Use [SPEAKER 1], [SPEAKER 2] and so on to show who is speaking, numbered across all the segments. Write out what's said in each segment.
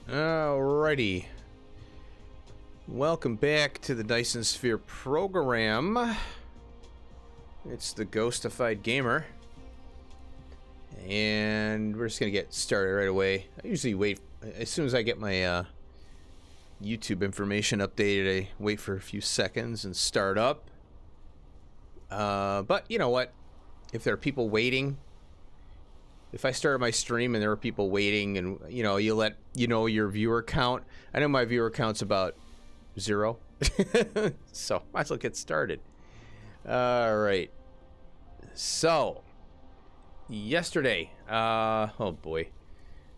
[SPEAKER 1] Alrighty. Welcome back to the Dyson Sphere program. It's the Ghostified Gamer. And we're just going to get started right away. I usually wait, as soon as I get my YouTube information updated, I wait for a few seconds and start up. But you know what? If there are people waiting, if I started my stream and there were people waiting and, you know, you let, you know, your viewer count. I know my viewer count's about 0. So, might as well get started. Alright. So, yesterday, oh boy.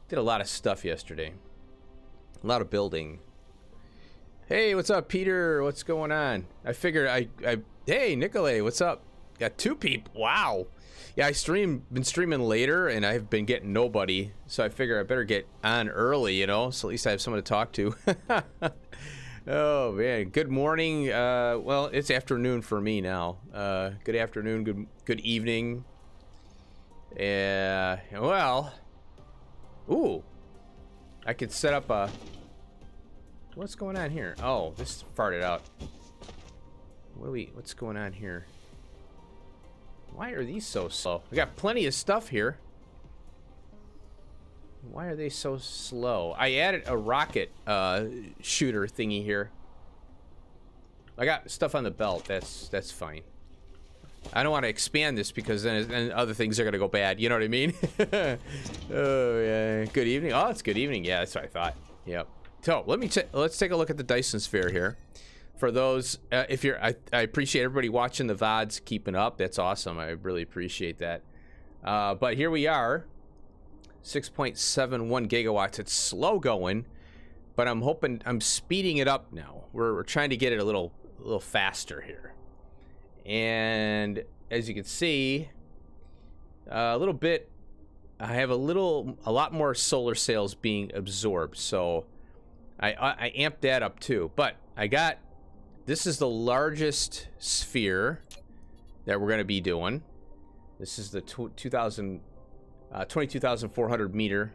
[SPEAKER 1] Did a lot of stuff yesterday. A lot of building. Hey, what's up, Peter? What's going on? I figured hey, Nicolay, what's up? Got 2 people. Wow. Yeah, been streaming later, and I've been getting nobody, so I figure I better get on early, you know, so at least I have someone to talk to. Oh, man. Good morning. Well, it's afternoon for me now. Good afternoon, good evening. Well, ooh, I could set up a... What's going on here? Oh, this farted out. What's going on here? Why are these so slow? We got plenty of stuff here. Why are they so slow? I added a rocket shooter thingy here. I got stuff on the belt. That's fine. I don't want to expand this because then other things are gonna go bad. You know what I mean? Oh yeah. Good evening. Oh, it's good evening. Yeah, that's what I thought. Yep. So let's take a look at the Dyson Sphere here. For those, if you're, I appreciate everybody watching the VODs, keeping up. That's awesome. I really appreciate that. But here we are, 6.71 gigawatts. It's slow going, but I'm speeding it up now. We're trying to get it a little faster here. And as you can see, a little bit, I have a lot more solar cells being absorbed. So I amped that up too. But this is the largest sphere that we're going to be doing. This is the 22,400 meter.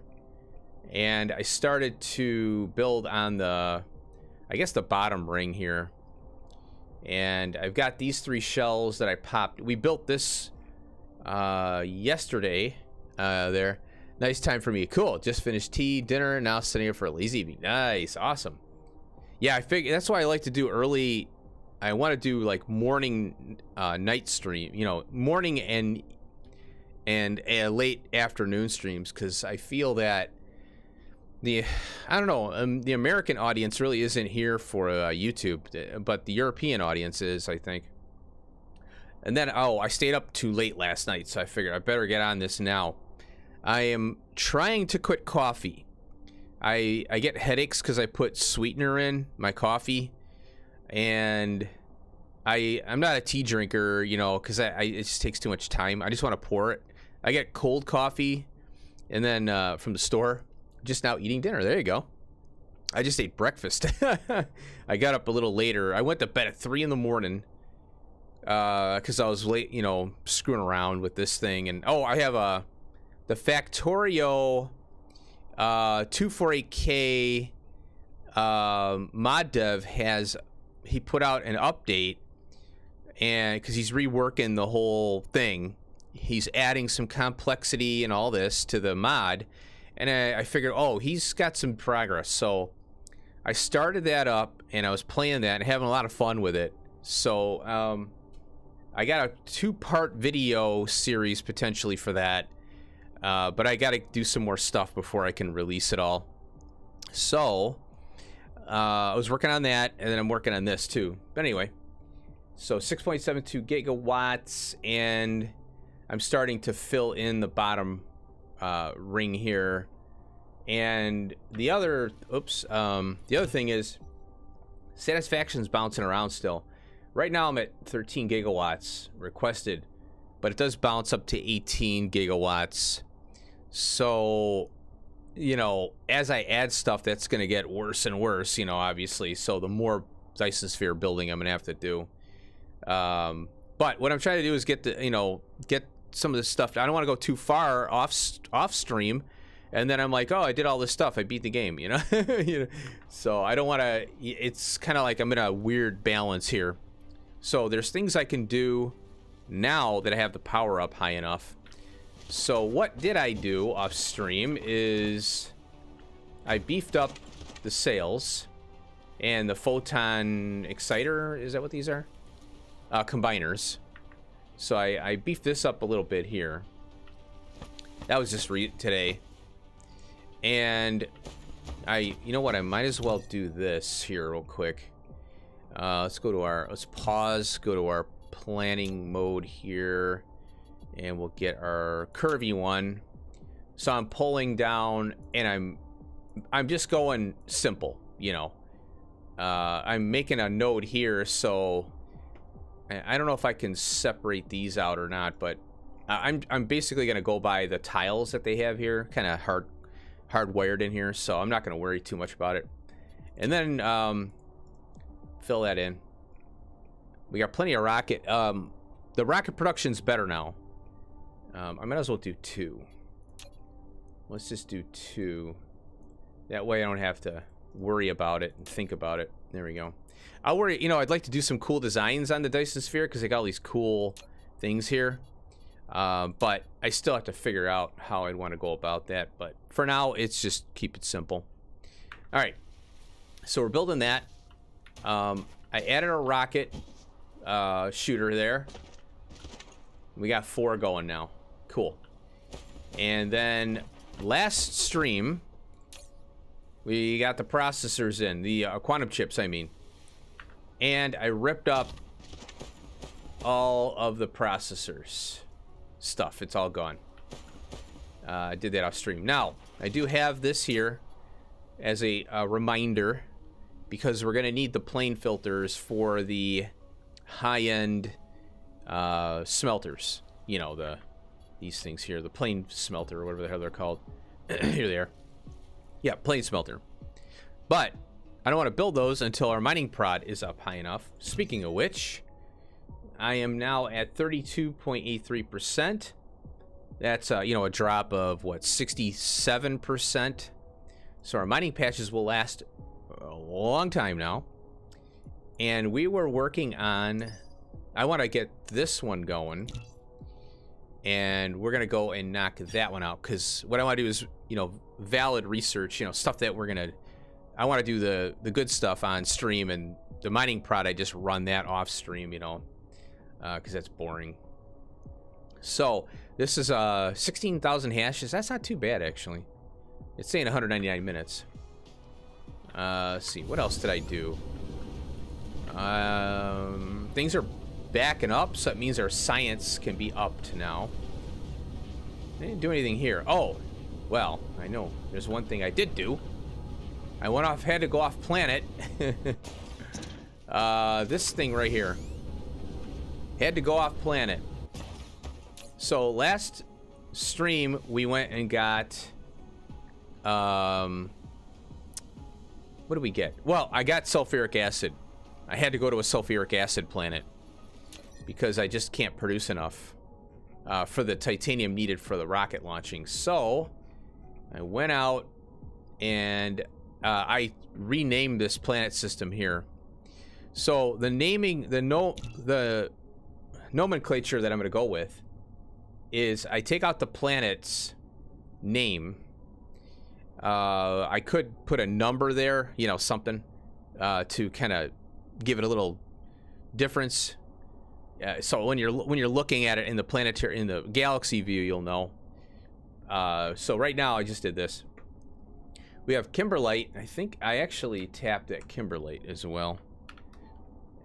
[SPEAKER 1] And I started to build on the bottom ring here. And I've got these 3 shells that I popped. We built this yesterday there. Nice time for me. Cool. Just finished dinner, now sitting here for a lazy evening. Nice. Awesome. Yeah, I figure that's why I like to do early. I want to do like morning, night stream, you know, morning and late afternoon streams, because I feel that the American audience really isn't here for YouTube, but the European audience is, I think. And then I stayed up too late last night, so I figured I better get on this now. I am trying to quit coffee. I get headaches because I put sweetener in my coffee, and I'm not a tea drinker, you know, because it just takes too much time. I just want to pour it. I get cold coffee, and then from the store. Just now eating dinner. There you go. I just ate breakfast. I got up a little later. I went to bed at 3 in the morning because I was late, you know, screwing around with this thing. And I have the Factorio 248K mod dev he put out an update, and because he's reworking the whole thing, he's adding some complexity and all this to the mod, and I figured, he's got some progress. So I started that up, and I was playing that and having a lot of fun with it. So I got a 2-part video series potentially for that. But I gotta do some more stuff before I can release it all. So, I was working on that, and then I'm working on this too. But anyway, so 6.72 gigawatts, and I'm starting to fill in the bottom ring here. And the other thing is, satisfaction's bouncing around still. Right now I'm at 13 gigawatts requested, but it does bounce up to 18 gigawatts. So, you know, as I add stuff, that's going to get worse and worse, you know, obviously. So the more Dyson Sphere building I'm going to have to do. But what I'm trying to do is get some of this stuff. I don't want to go too far off stream. And then I'm like, oh, I did all this stuff. I beat the game, you know? You know? So I don't want to... It's kind of like I'm in a weird balance here. So there's things I can do now that I have the power up high enough. So what did I do off stream is I beefed up the sails and the photon exciter. Is that what these are? Combiners. So I beefed this up a little bit here. That was just today. And you know what? I might as well do this here real quick. Let's pause, go to our planning mode here, and we'll get our curvy one. So I'm pulling down, and I'm just going simple, you know. I'm making a node here, so I don't know if I can separate these out or not, but I'm basically gonna go by the tiles that they have here, kind of hardwired in here, so I'm not going to worry too much about it. And then fill that in. We got plenty of rocket. The rocket production's better now. I might as well do 2. Let's just do 2. That way I don't have to worry about it and think about it. There we go. I'll worry, you know, I'd like to do some cool designs on the Dyson Sphere because they got all these cool things here. But I still have to figure out how I'd want to go about that. But for now, it's just keep it simple. All right. So we're building that. I added a rocket shooter there. We got 4 going now. Cool. And then last stream, we got the processors in. The quantum chips, I mean. And I ripped up all of the processors stuff. It's all gone. I did that off stream. Now I do have this here as a reminder because we're gonna need the plane filters for the high-end smelters, you know, these things here, the plane smelter or whatever the hell they're called. Here they are. Yeah, plane smelter. But I don't want to build those until our mining prod is up high enough. Speaking of which, I am now at 32.83%. That's you know, a drop of what, 67%. So our mining patches will last a long time now. And we were working on, I want to get this one going, and we're gonna go and knock that one out, because what I want to do is, you know, valid research, you know, stuff that we're gonna, I want to do the good stuff on stream, and the mining prod I just run that off stream, you know, because that's boring. So this is 16,000 hashes. That's not too bad, actually. It's saying 199 minutes. Let's see, what else did I do? Things are backing up, so that means our science can be upped now. I didn't do anything here. Oh, well, I know. There's one thing I did do. I had to go off planet. This thing right here. Had to go off planet. So last stream we went and got what did we get? Well, I got sulfuric acid. I had to go to a sulfuric acid planet because I just can't produce enough for the titanium needed for the rocket launching. So I went out and I renamed this planet system here. So the naming, the nomenclature that I'm going to go with is I take out the planet's name. I could put a number there, you know, something to kind of give it a little difference. So when you're looking at it in the planetary, in the galaxy view, you'll know. So right now I just did this. We have kimberlite. I think I actually tapped at kimberlite as well.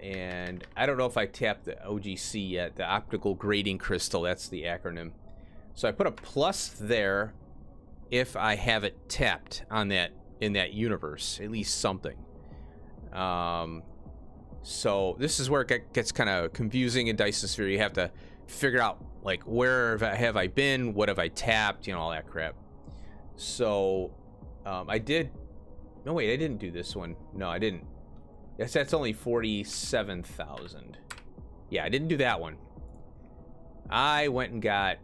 [SPEAKER 1] And I don't know if I tapped the OGC yet, the optical grading crystal, that's the acronym. So I put a plus there if I have it tapped on that, in that universe, at least something. So this is where it gets kind of confusing in Dyson Sphere. You have to figure out, like, where have I been, what have I tapped, you know, all that crap. So I did, no wait, I didn't do this one. No, I didn't. That's only 47,000. Yeah, I didn't do that one. I went and got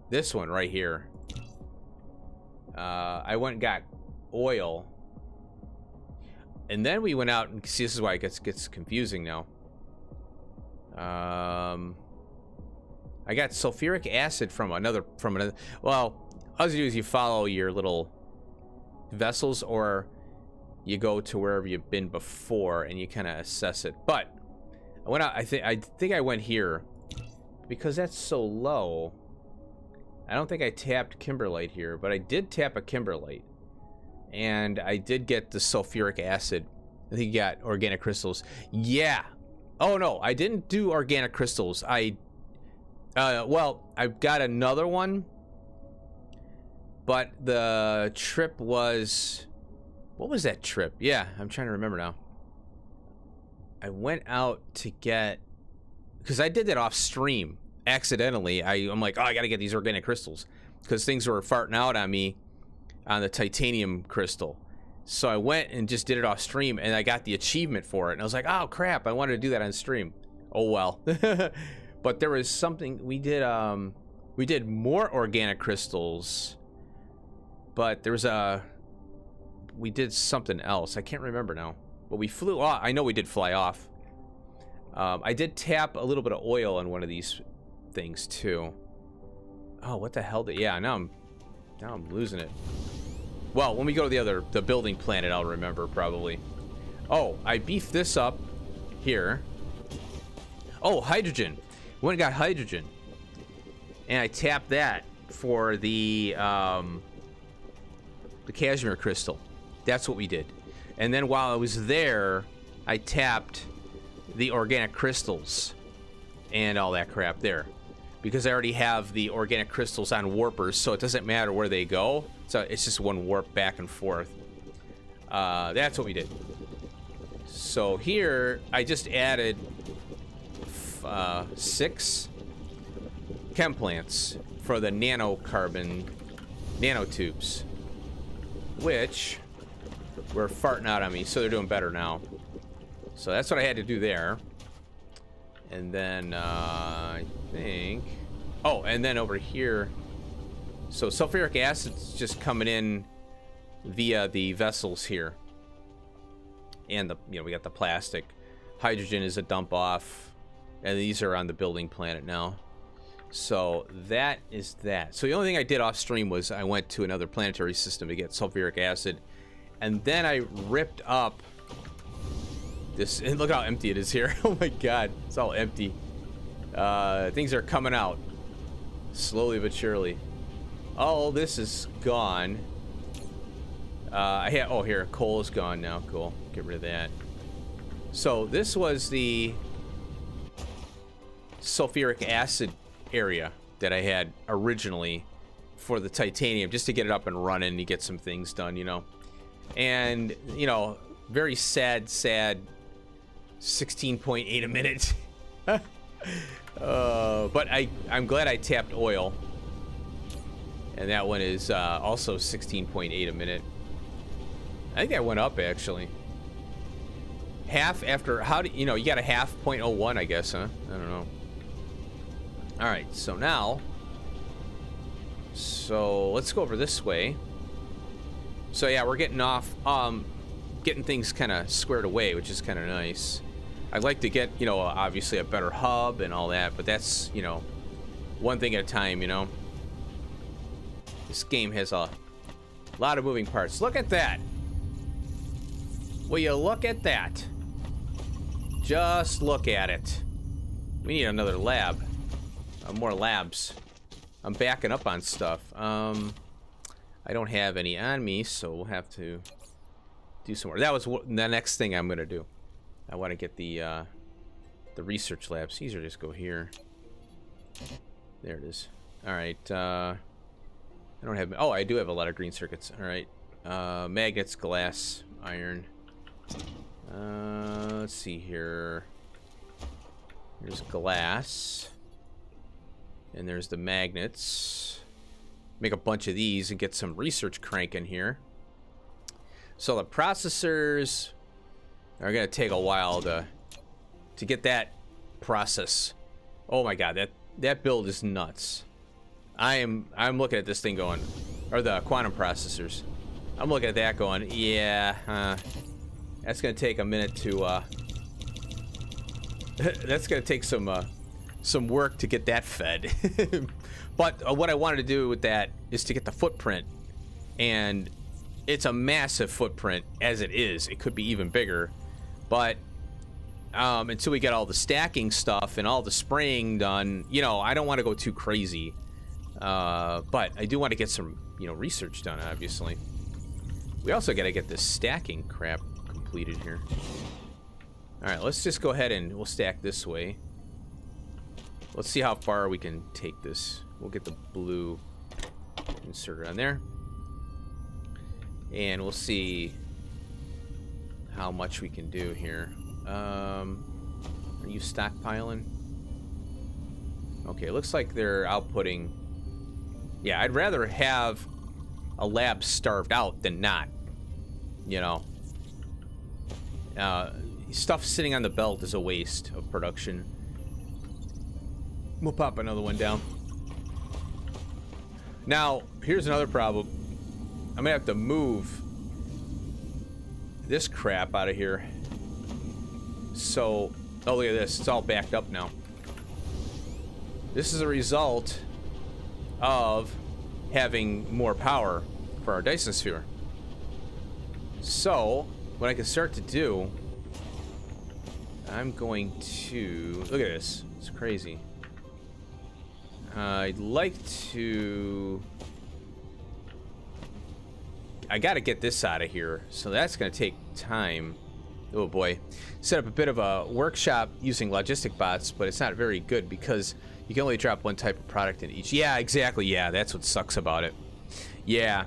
[SPEAKER 1] this one right here. I went and got oil. And then we went out and see, this is why it gets confusing now. I got sulfuric acid from another. Well, all you do is you follow your little vessels, or you go to wherever you've been before and you kind of assess it. But I went out. I think I went here because that's so low. I don't think I tapped kimberlite here, but I did tap a kimberlite, and I did get the sulfuric acid. I think you got organic crystals. Yeah. Oh no, I didn't do organic crystals. Well, I've got another one, but the trip was, what was that trip? Yeah, I'm trying to remember now. I went out to get, because I did that off stream accidentally. I'm like, oh, I gotta get these organic crystals because things were farting out on me on the titanium crystal. So I went and just did it off stream, and I got the achievement for it. And I was like, oh crap, I wanted to do that on stream. Oh well. But there was something we did more organic crystals, but there was we did something else. I can't remember now. But we flew off. I know we did fly off. I did tap a little bit of oil on one of these things too. Oh, what the hell yeah, now I'm losing it. Well, when we go to the building planet, I'll remember probably. Oh, I beefed this up here. Oh, hydrogen. Went and got hydrogen, and I tapped that for the cashmere crystal. That's what we did. And then while I was there, I tapped the organic crystals and all that crap there, because I already have the organic crystals on warpers, so it doesn't matter where they go. So it's just one warp back and forth. That's what we did. So here I just added 6 chem plants for the nanocarbon nanotubes, which were farting out on me, so they're doing better now. So that's what I had to do there. And then I think, oh, and then over here, so sulfuric acid's just coming in via the vessels here, and we got the plastic. Hydrogen is a dump off. And these are on the building planet now. So that is that. So the only thing I did off stream was I went to another planetary system to get sulfuric acid. And then I ripped up this. And look how empty it is here. Oh my god. It's all empty. Things are coming out. Slowly but surely. All this is gone. Oh, here. Coal is gone now. Cool. Get rid of that. So this was the sulfuric acid area that I had originally for the titanium, just to get it up and running and get some things done, and very sad 16.8 a minute. But I'm glad I tapped oil, and that one is also 16.8 a minute. I think that went up actually. Half after, how do you got a half 0.01, I guess, huh? I don't know. All right, so now, let's go over this way. So yeah, we're getting off, getting things kind of squared away, which is kind of nice. I'd like to get, obviously a better hub and all that, but that's, one thing at a time, This game has a lot of moving parts. Look at that. Will you look at that? Just look at it. We need another lab. More labs. I'm backing up on stuff. I don't have any on me, so we'll have to do some more. That was the next thing I'm gonna do. I want to get the research labs. Caesar, just go here. There it is. All right. I don't have. Oh, I do have a lot of green circuits. All right. Magnets, glass, iron. Let's see here. Here's glass. And there's the magnets. Make a bunch of these and get some research cranking here. So the processors are gonna take a while to get that process. Oh my god, that build is nuts. I'm looking at this thing going, or the quantum processors. I'm looking at that going, yeah, that's gonna take a minute to that's gonna take some work to get that fed. But what I wanted to do with that is to get the footprint, and it's a massive footprint as it is. It could be even bigger, but until we get all the stacking stuff and all the spraying done, you know, I don't want to go too crazy. But I do want to get some, you know, research done, obviously. We also got to get this stacking crap completed here. Alright, let's just go ahead and we'll stack this way. Let's see how far we can take this. We'll get the blue inserted on there. And we'll see how much we can do here. Are you stockpiling? Okay, looks like they're outputting. Yeah, I'd rather have a lab starved out than not. You know, stuff sitting on the belt is a waste of production. We'll pop another one down. Now, here's another problem. I'm gonna have to move this crap out of here. So, oh, look at this. It's all backed up now. This is a result of having more power for our Dyson sphere. So, what I can start to do, I'm going to... Look at this. It's crazy. I'd like to... I gotta get this out of here, so that's gonna take time. Oh boy. Set up a bit of a workshop using logistic bots, but it's not very good because you can only drop one type of product in each. Yeah, exactly. Yeah, that's what sucks about it. Yeah.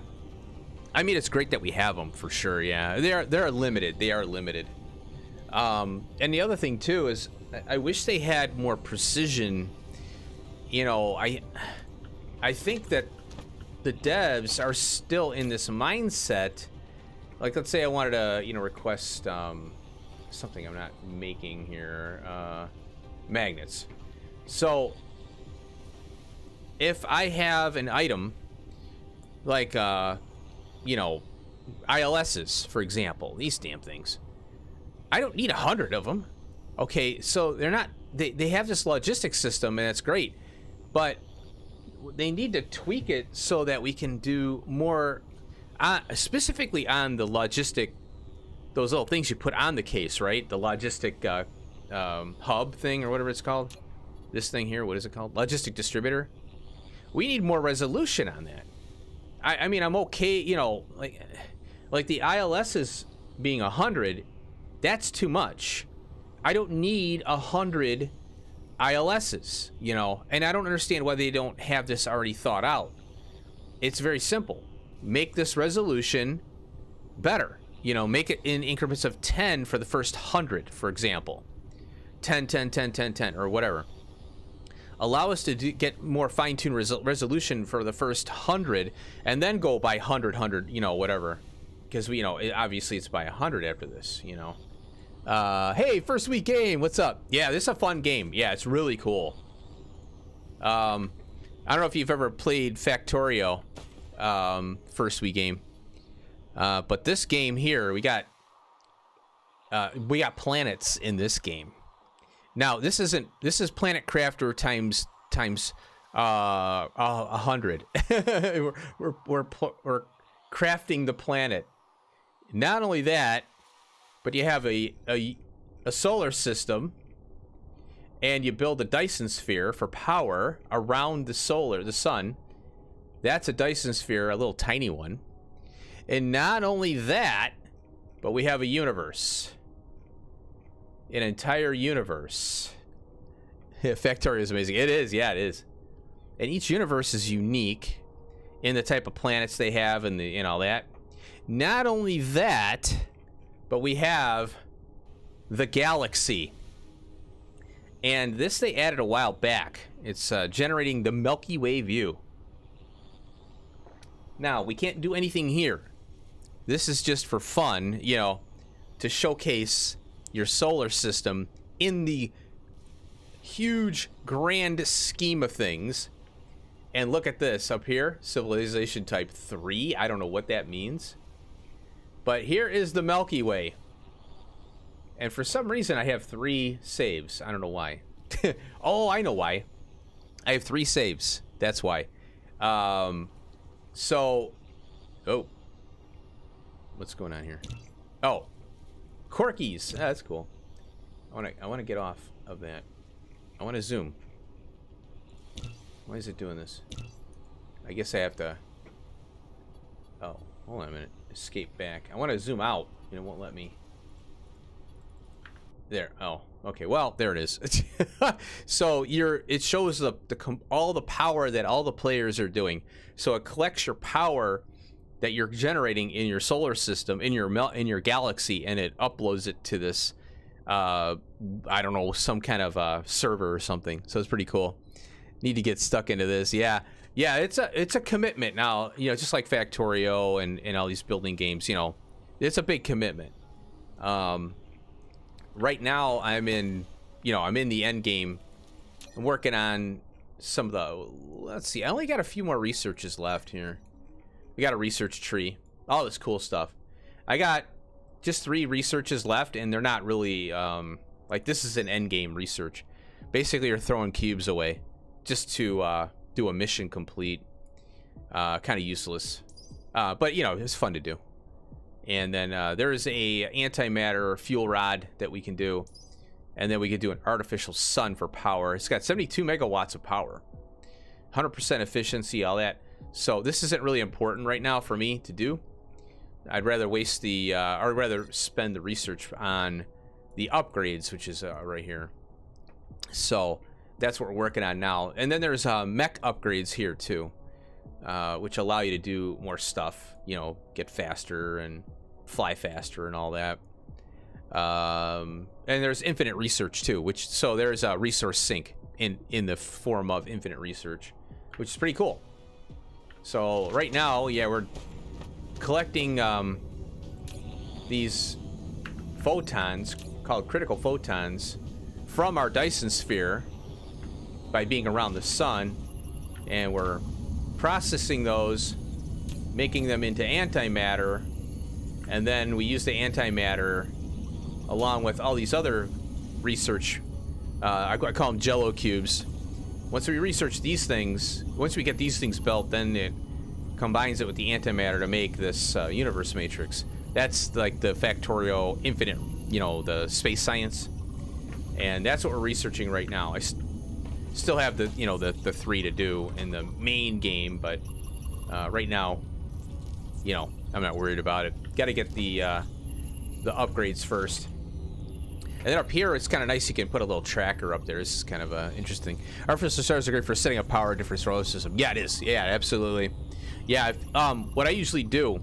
[SPEAKER 1] I mean, it's great that we have them, for sure, yeah. They're limited. They are limited. And the other thing, too, is I wish they had more precision. You know, I think that the devs are still in this mindset. Like, let's say I wanted to, you know, request something I'm not making here. Magnets. So, if I have an item, like, you know, ILSs, for example, these damn things, I don't need 100 of them. Okay, so they're not, they have this logistics system, and that's great, but they need to tweak it so that we can do more, specifically on the logistic, those little things you put on the case, right? The logistic hub thing, or whatever it's called. This thing here, what is it called? Logistic distributor. We need more resolution on that. I mean, I'm okay, you know, like the ILSs being 100, that's too much. I don't need 100 ILSs, you know, and I don't understand why they don't have this already thought out. It's very simple. Make this resolution better. You know, make it in increments of 10 for the first 100, for example. 10, 10, 10, 10, 10, or whatever. Allow us to get more fine-tuned resolution for the first 100, and then go by 100, 100, you know, whatever. Because, you know, obviously it's by 100 after this, you know. Hey, first week game, what's up? Yeah, this is a fun game. Yeah, it's really cool. I don't know if you've ever played Factorio, first week game. But this game here, we got planets in this game. Now, this is Planet Crafter times 100. we're crafting the planet. Not only that, but you have a solar system, and you build a Dyson sphere for power around the sun. That's a Dyson sphere, a little tiny one. And not only that, but we have a universe. An entire universe. Factorio is amazing. It is, yeah, it is. And each universe is unique in the type of planets they have and all that. Not only that, but we have the galaxy. And this they added a while back. It's generating the Milky Way view. Now, we can't do anything here. This is just for fun, you know, to showcase your solar system in the huge, grand scheme of things. And look at this up here, civilization type 3. I don't know what that means. But here is the Milky Way. And for some reason, I have 3 saves. I don't know why. Oh, I know why. I have 3 saves. That's why. So, oh. What's going on here? Oh. Corkies. Ah, that's cool. I want to get off of that. I want to zoom. Why is it doing this? I guess I have to... Oh, hold on a minute. Escape back. I want to zoom out, and it won't let me. There. Oh, okay. Well, there it is. So it shows all the power that all the players are doing. So it collects your power that you're generating in your solar system, in your galaxy, and it uploads it to this. I don't know, some kind of server or something. So it's pretty cool. Need to get stuck into this. Yeah, it's a commitment now. You know, just like Factorio and all these building games. You know, it's a big commitment. Right now I'm in the end game. I'm working on some of the. Let's see. I only got a few more researches left here. We got a research tree. All this cool stuff. I got just 3 researches left, and they're not really like this is an end game research. Basically, you're throwing cubes away just to do a mission complete. Kind of useless, but you know, it's fun to do. And then there is a antimatter fuel rod that we can do, and then we could do an artificial sun for power. It's got 72 megawatts of power, 100% efficiency, all that. So this isn't really important right now for me to do. I'd rather waste the or I'd rather spend the research on the upgrades, which is right here. So that's what we're working on now. And then there's mech upgrades here too, which allow you to do more stuff, you know, get faster and fly faster and all that. And there's infinite research too, so there's a resource sink in the form of infinite research, which is pretty cool. So right now, yeah, we're collecting these photons called critical photons from our Dyson sphere by being around the sun, and we're processing those, making them into antimatter, and then we use the antimatter along with all these other research. I call them Jello cubes. Once we research these things, once we get these things built, then it combines it with the antimatter to make this universe matrix. That's like the Factorio infinite, you know, the space science, and that's what we're researching right now. I still have the, you know, the 3 to do in the main game, but right now, you know, I'm not worried about it. Got to get the upgrades first. And then up here, it's kind of nice. You can put a little tracker up there. This is kind of interesting. Artificial stars are great for setting up power different solar system. Yeah, it is. Yeah, absolutely. Yeah. What I usually do,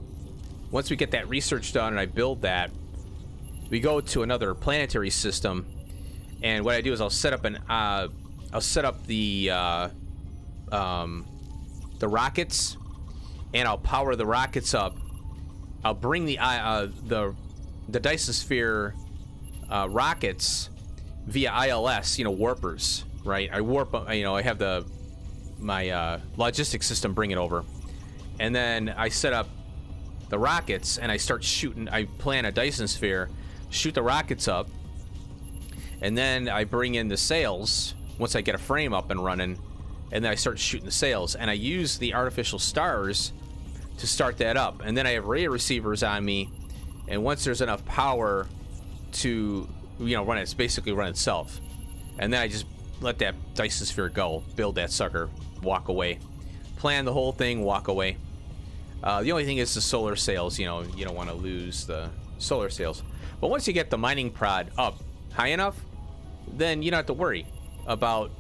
[SPEAKER 1] once we get that research done and I build that, we go to another planetary system, and what I do is I'll set up the rockets, and I'll power the rockets up. I'll bring the Dyson sphere rockets via ILS, you know, warpers, right? I warp, you know, I have my logistics system bring it over, and then I set up the rockets and I start shooting. I plan a Dyson sphere, shoot the rockets up, and then I bring in the sails once I get a frame up and running, and then I start shooting the sails, and I use the artificial stars to start that up. And then I have radio receivers on me, and once there's enough power to, you know, run, it's basically run itself, and then I just let that Dyson sphere go, build that sucker, walk away, plan the whole thing, walk away. The only thing is the solar sails. You know, you don't want to lose the solar sails, but once you get the mining prod up high enough, then you don't have to worry about,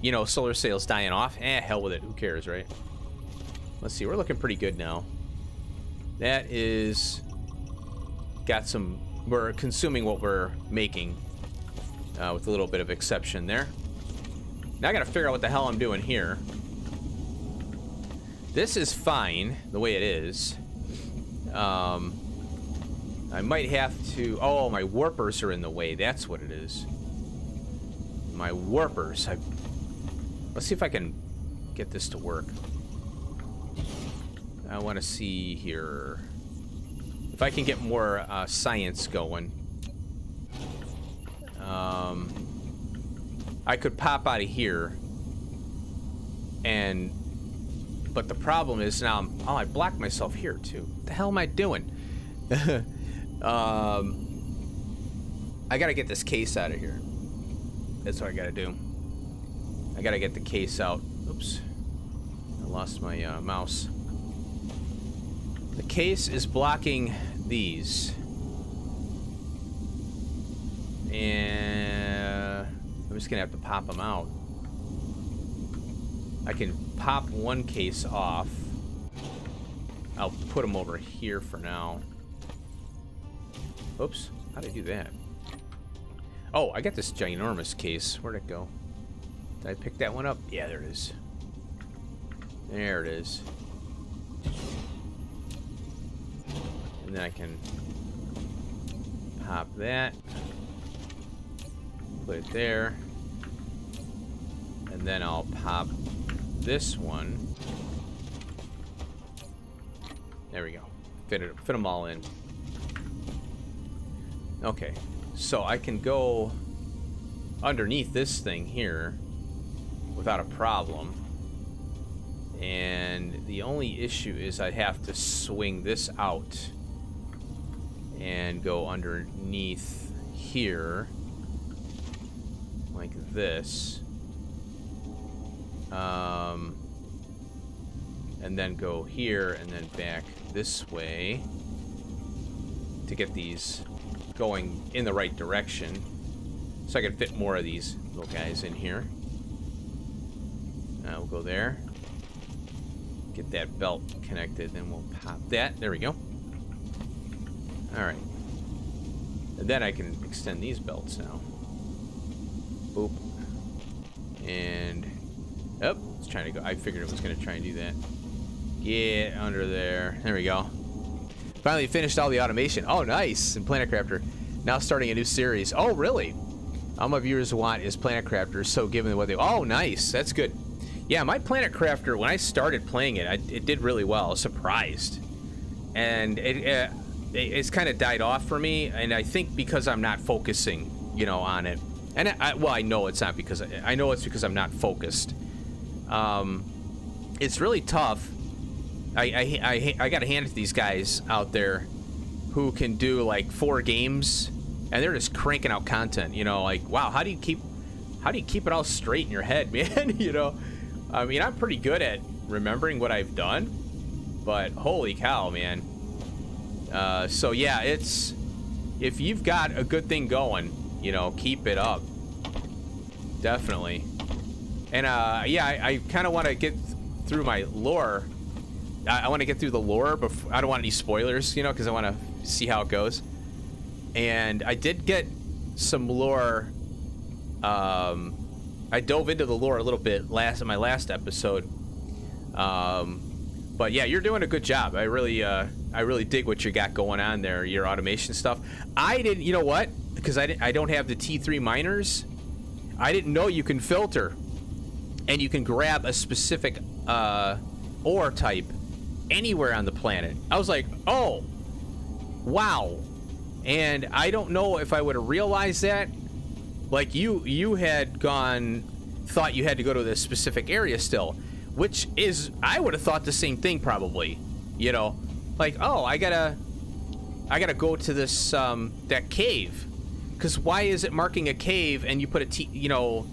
[SPEAKER 1] you know, solar sails dying off. Hell with it, who cares, right? Let's see, we're looking pretty good now. That is got some, we're consuming what we're making, with a little bit of exception there. Now I gotta figure out what the hell I'm doing here. This is fine the way it is. I might have to, oh, my warpers are in the way. That's what it is. My warpers. Let's see if I can get this to work. I want to see here if I can get more science going. I could pop out of here, but the problem is now I blocked myself here too. What the hell am I doing? I gotta get this case out of here. That's what I gotta do. I gotta get the case out. Oops. I lost my mouse. The case is blocking these. And I'm just gonna have to pop them out. I can pop one case off. I'll put them over here for now. Oops. How did I do that? Oh, I got this ginormous case. Where'd it go? Did I pick that one up? Yeah, there it is. There it is. And then I can pop that. Put it there. And then I'll pop this one. There we go. Fit them all in. Okay. So I can go underneath this thing here without a problem. And the only issue is I'd have to swing this out and go underneath here like this. And then go here and then back this way to get these going in the right direction, so I can fit more of these little guys in here. We'll go there, get that belt connected, then we'll pop that. There we go. All right, and then I can extend these belts now. Boop. And oh, it's trying to go. I figured it was going to try and do that. Get under there. There we go. Finally finished all the automation. Oh, nice. In Planet Crafter. Now starting a new series. Oh, really? All my viewers want is Planet Crafter, so given what they... Oh, nice. That's good. Yeah, my Planet Crafter, when I started playing it, it did really well. I was surprised. And it's kind of died off for me, and I think because I'm not focusing, you know, on it. And well, I know it's not because... I know it's because I'm not focused. It's really tough. I gotta hand it to these guys out there who can do like 4 games and they're just cranking out content, you know, like, wow, how do you keep it all straight in your head, man? You know, I mean, I'm pretty good at remembering what I've done, but holy cow, man. So yeah, it's, if you've got a good thing going, you know, keep it up. Definitely. And yeah, I kind of want to get through my lore. I want to get through the lore before. I don't want any spoilers, you know, because I want to see how it goes. And I did get some lore. I dove into the lore a little bit in my last episode. But yeah, you're doing a good job. I really dig what you got going on there. Your automation stuff. I didn't. You know what? Because I don't have the T3 miners. I didn't know you can filter, and you can grab a specific ore type anywhere on the planet. I was like, oh, wow. And I don't know if I would have realized that. Like you had thought you had to go to this specific area still, which is, I would have thought the same thing probably, you know, like, oh, I gotta go to this that cave, because why is it marking a cave and you put a you know,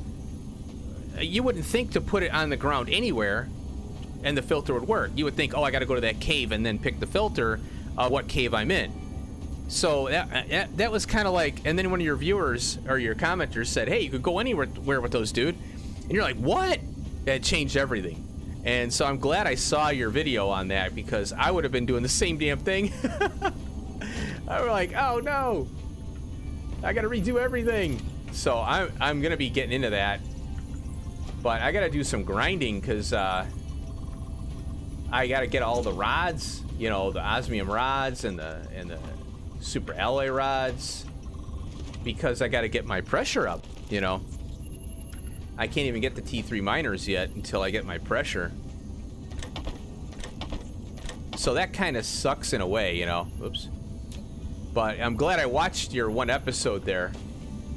[SPEAKER 1] you wouldn't think to put it on the ground anywhere and the filter would work. You would think, oh, I got to go to that cave and then pick the filter, what cave I'm in. So that was kind of like, and then one of your viewers or your commenters said, hey, you could go anywhere with those, dude. And you're like, what? It changed everything. And so I'm glad I saw your video on that, because I would have been doing the same damn thing. I was like, oh no, I got to redo everything. So I'm going to be getting into that. But I got to do some grinding, because I got to get all the rods, you know, the osmium rods and the super alloy rods, because I got to get my pressure up, you know. I can't even get the T3 miners yet until I get my pressure. So that kind of sucks in a way, you know. Oops. But I'm glad I watched your one episode there,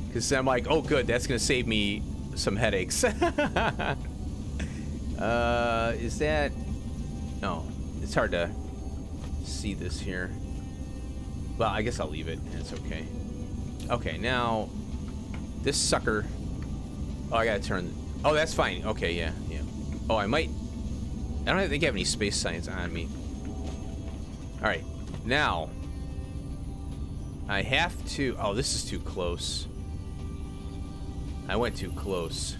[SPEAKER 1] because I'm like, oh good, that's gonna save me some headaches. Is that... No, it's hard to see this here. Well, I guess I'll leave it. It's okay. Okay, now this sucker. Oh, I gotta turn. Oh, that's fine. Okay, yeah. Oh, I might. I don't think I have any space signs on me. All right, now I have to. Oh, this is too close. I went too close.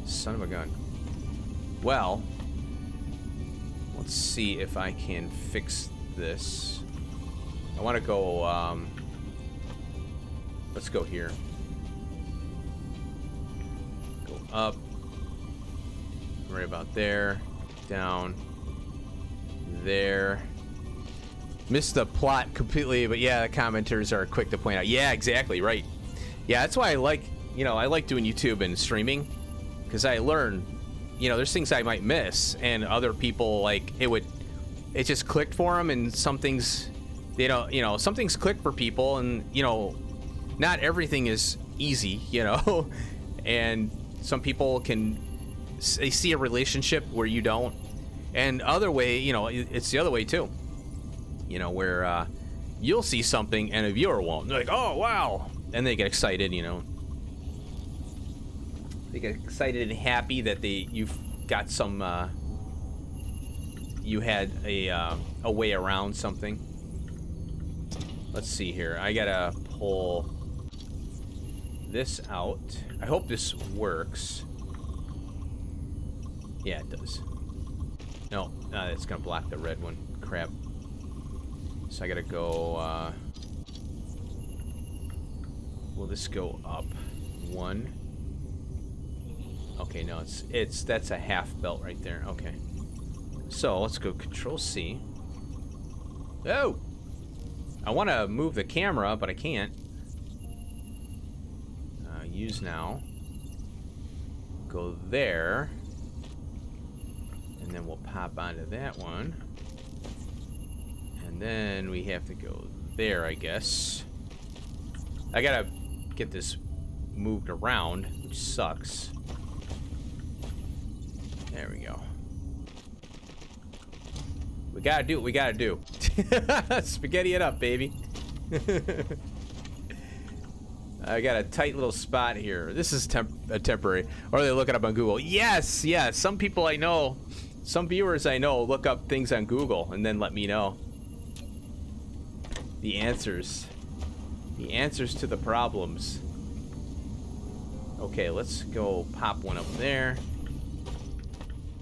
[SPEAKER 1] Son of a gun. Well, let's see if I can fix this. I want to go. Let's go here. Go up. Right about there. Down. There. Missed the plot completely, but yeah, the commenters are quick to point out. Yeah, exactly, right. Yeah, that's why I like, you know, I like doing YouTube and streaming, because I learn, you know, there's things I might miss, and other people, like, it just clicked for them, and some things, they don't, you know, some things click for people, and, you know, not everything is easy, you know, and some people they see a relationship where you don't, and other way, you know, it's the other way too. You know, where you'll see something and a viewer won't. They're like, oh, wow. And they get excited, you know. They get excited and happy that you've got some, you had a way around something. Let's see here. I gotta pull this out. I hope this works. Yeah, it does. No, it's gonna block the red one. Crap. So I gotta go, will this go up? 1. Okay, no, that's a half belt right there. Okay. So let's go Control C. Oh! I wanna move the camera, but I can't. Use now. Go there. And then we'll pop onto that one. And then we have to go there, I guess. I gotta get this moved around, which sucks. There we go. We gotta do what we gotta do. Spaghetti it up, baby. I got a tight little spot here. This is temporary. Or they look it up on Google. Yes, yes. Some people I know, some viewers I know look up things on Google and then let me know the answers to the problems. Okay, let's go pop one up there.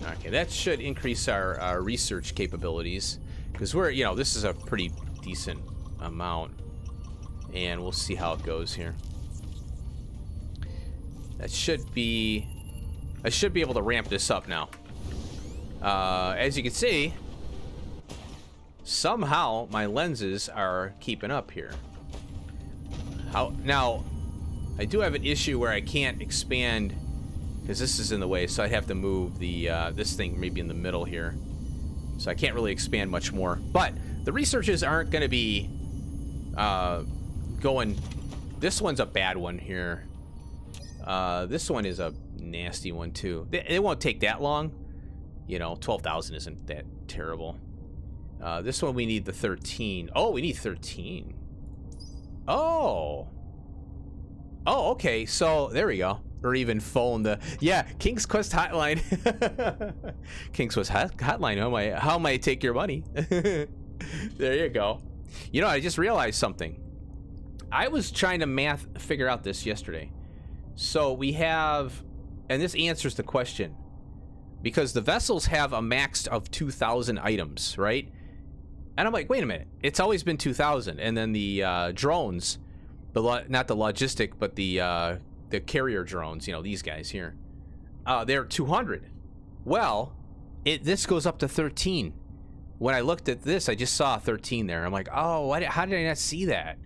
[SPEAKER 1] Okay, that should increase our research capabilities, because we're, you know, this is a pretty decent amount, and we'll see how it goes here. That should be, I should be able to ramp this up now. As you can see, somehow my lenses are keeping up here. Now, I do have an issue where I can't expand, because this is in the way, so I'd have to move the this thing maybe in the middle here. So I can't really expand much more. But the researches aren't going to be going... This one's a bad one here. This one is a nasty one too. It won't take that long. You know, 12,000 isn't that terrible. This one we need the 13. Oh, we need 13. Oh. Oh, okay. So there we go. Or even phone the, yeah, King's Quest hotline. King's Quest hotline. How may I take your money? There you go. You know, I just realized something. I was trying to figure out this yesterday. So we have, and this answers the question, because the vessels have a max of 2,000 items, right? And I'm like, wait a minute, it's always been 2,000. And then the drones, not the logistic, but the carrier drones, you know, these guys here, they're 200. Well, this goes up to 13. When I looked at this, I just saw 13 there. I'm like, oh, how did I not see that?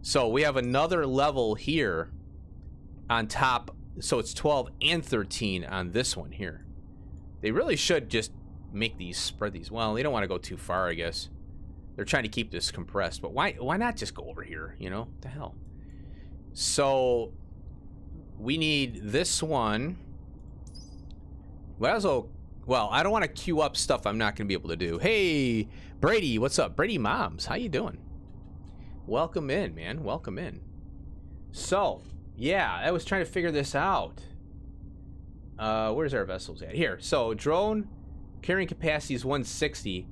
[SPEAKER 1] So we have another level here on top. So it's 12 and 13 on this one here. They really should just make these, spread these. Well, they don't want to go too far, I guess. They're trying to keep this compressed, but why not just go over here, you know? What the hell? So we need this one. Well, I don't want to queue up stuff I'm not going to be able to do. Hey, Brady, what's up? Brady Moms, how you doing? Welcome in, man. Welcome in. So, yeah, I was trying to figure this out. Where's our vessels at? Here. So, drone carrying capacity is 160,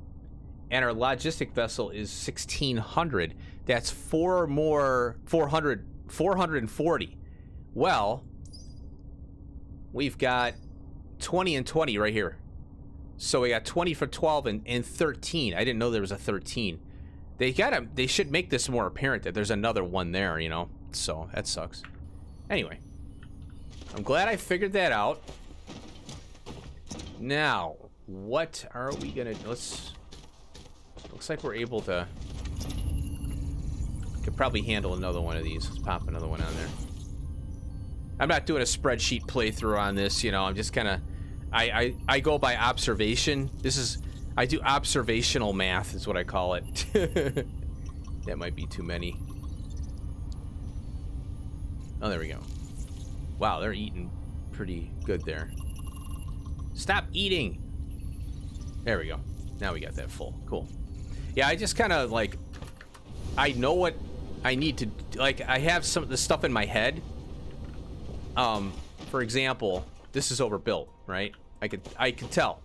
[SPEAKER 1] and our logistic vessel is 1,600. That's 440. Well, we've got 20 and 20 right here. So we got 20 for 12 and 13. I didn't know there was a 13. They should make this more apparent that there's another one there, you know? So, that sucks. Anyway. I'm glad I figured that out. Now, what are we gonna... Looks like we're able to... Could probably handle another one of these. Let's pop another one on there. I'm not doing a spreadsheet playthrough on this, you know. I'm just kind of... I go by observation. I do observational math is what I call it. That might be too many. Oh, there we go. Wow, they're eating pretty good there. Stop eating! There we go. Now we got that full. Cool. Yeah, I just kind of, like... I know what I need to... Like, I have some of the stuff in my head. For example, this is overbuilt, right? I could tell.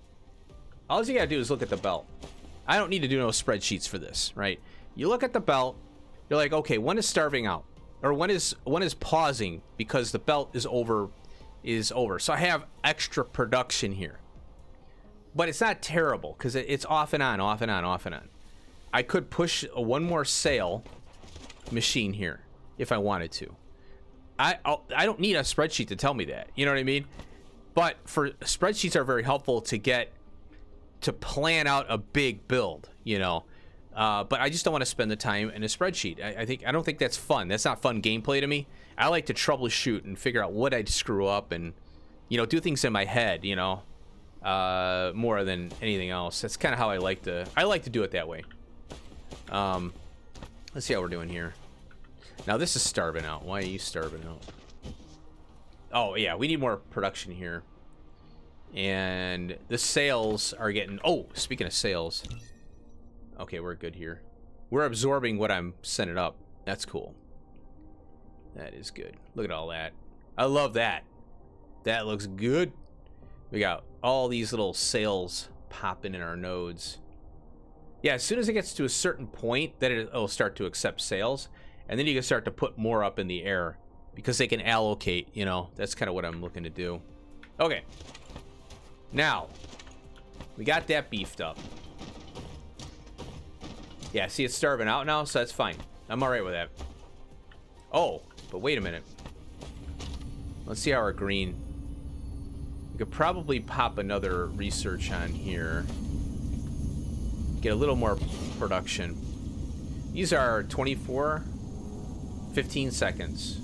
[SPEAKER 1] All you gotta do is look at the belt. I don't need to do no spreadsheets for this, right? You look at the belt, you're like, okay, one is starving out. Or one is pausing because the belt is over. So I have extra production here. But it's not terrible because it's off and on, off and on, off and on. I could push one more sail machine here if I wanted to. I don't need a spreadsheet to tell me that. You know what I mean? But spreadsheets are very helpful to plan out a big build, you know. But I just don't want to spend the time in a spreadsheet. I don't think that's fun. That's not fun gameplay to me. I like to troubleshoot and figure out what I'd screw up and, you know, do things in my head, you know, more than anything else. That's kind of how I like to do it that way. Let's see how we're doing here. Now this is starving out. Why are you starving out? Oh yeah, we need more production here. And the sales are getting... Oh, speaking of sales. Okay, we're good here. We're absorbing what I'm sending up. That's cool. That is good. Look at all that. I love that. That looks good. We got all these little sales popping in our nodes. Yeah, as soon as it gets to a certain point, then it'll start to accept sales. And then you can start to put more up in the air. Because they can allocate, you know. That's kind of what I'm looking to do. Okay. Now, we got that beefed up. Yeah, see, it's starving out now, so that's fine. I'm alright with that. Oh, but wait a minute. Let's see how our green... We could probably pop another research on here. Get a little more production. These are 24, 15 seconds.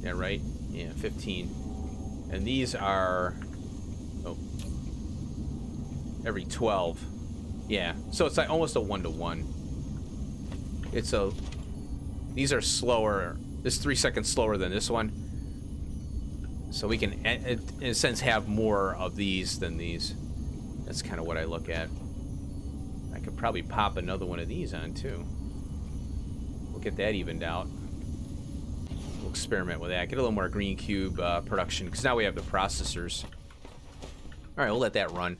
[SPEAKER 1] Yeah, right? Yeah, 15. And these are... Oh. Every 12. Yeah, so it's like almost a 1-to-1. It's a... These are slower. This is 3 seconds slower than this one. So we can, in a sense, have more of these than these. That's kind of what I look at. I could probably pop another one of these on, too. We'll get that evened out. We'll experiment with that. Get a little more green cube production, because now we have the processors. All right, we'll let that run.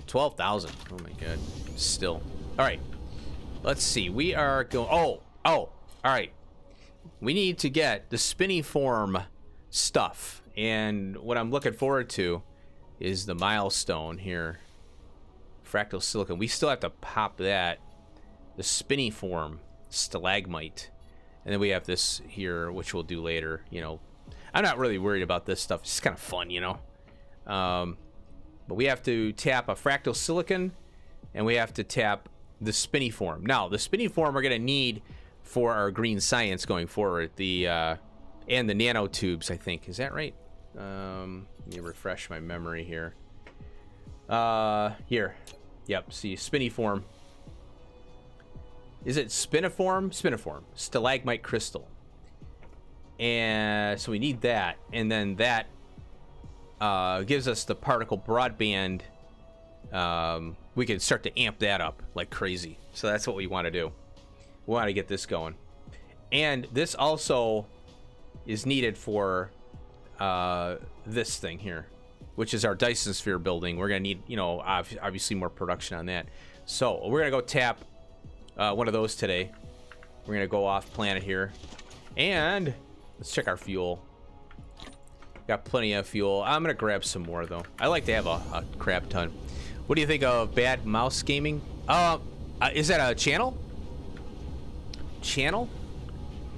[SPEAKER 1] 12,000. Oh, my God. Still. All right. Let's see. We are going... Oh. All right. We need to get the spinning-form stuff. And what I'm looking forward to is the milestone here. Fractal silicon. We still have to pop that. The spinning-form stalagmite. And then we have this here, which we'll do later. You know, I'm not really worried about this stuff. It's just kind of fun, you know. But we have to tap a fractal silicon, and we have to tap the spinning-form. Now, the spinning-form we're going to need for our green science going forward. The And the nanotubes, I think. Is that right? Let me refresh my memory here. Here. Yep, see, spiniform. Is it spiniform? Spiniform. Stalagmite crystal. And so we need that. And then that gives us the particle broadband. We can start to amp that up like crazy. So that's what we want to do. We want to get this going. And this also is needed for this thing here, which is our Dyson sphere building. We're going to need, you know, obviously more production on that. So we're going to go tap one of those today. We're going to go off planet here. And let's check our fuel. Got plenty of fuel. I'm going to grab some more, though. I like to have a crap ton. What do you think of Bad Mouse Gaming? Is that a channel? Channel?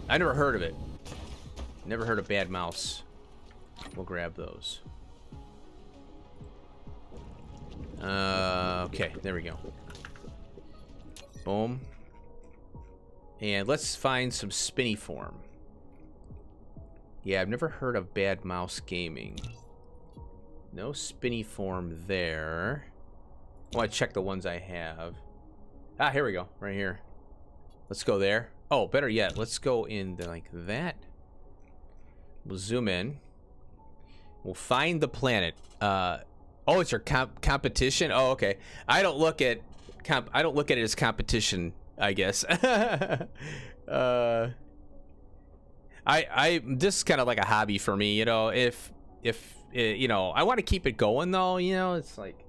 [SPEAKER 1] I never heard of it. Never heard of Bad Mouse. We'll grab those. Okay, there we go. Boom. And let's find some spiniform. Yeah, I've never heard of Bad Mouse Gaming. No spiniform there. I want to check the ones I have. Ah, here we go. Right here. Let's go there. Oh, better yet, let's go in like that. We'll zoom in. We'll find the planet. Oh, it's your competition. Oh, okay. I don't look at it as competition, I guess. This is kind of like a hobby for me, you know. If you know, I want to keep it going though, you know. It's like,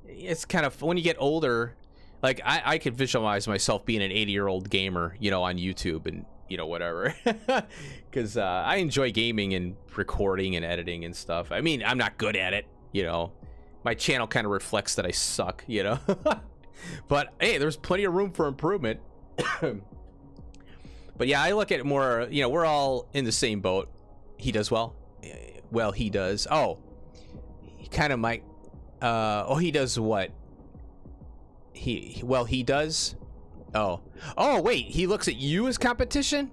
[SPEAKER 1] it's kind of, when you get older, like I could visualize myself being an 80-year-old gamer, you know, on YouTube and, you know, whatever. Because I enjoy gaming and recording and editing and stuff. I mean, I'm not good at it, you know. My channel kind of reflects that I suck, you know. But hey, there's plenty of room for improvement. But yeah, I look at it more, you know, we're all in the same boat. He does well. Well, he does. Oh, he kind of might. Oh, he does what? He does. Oh, wait, he looks at you as competition?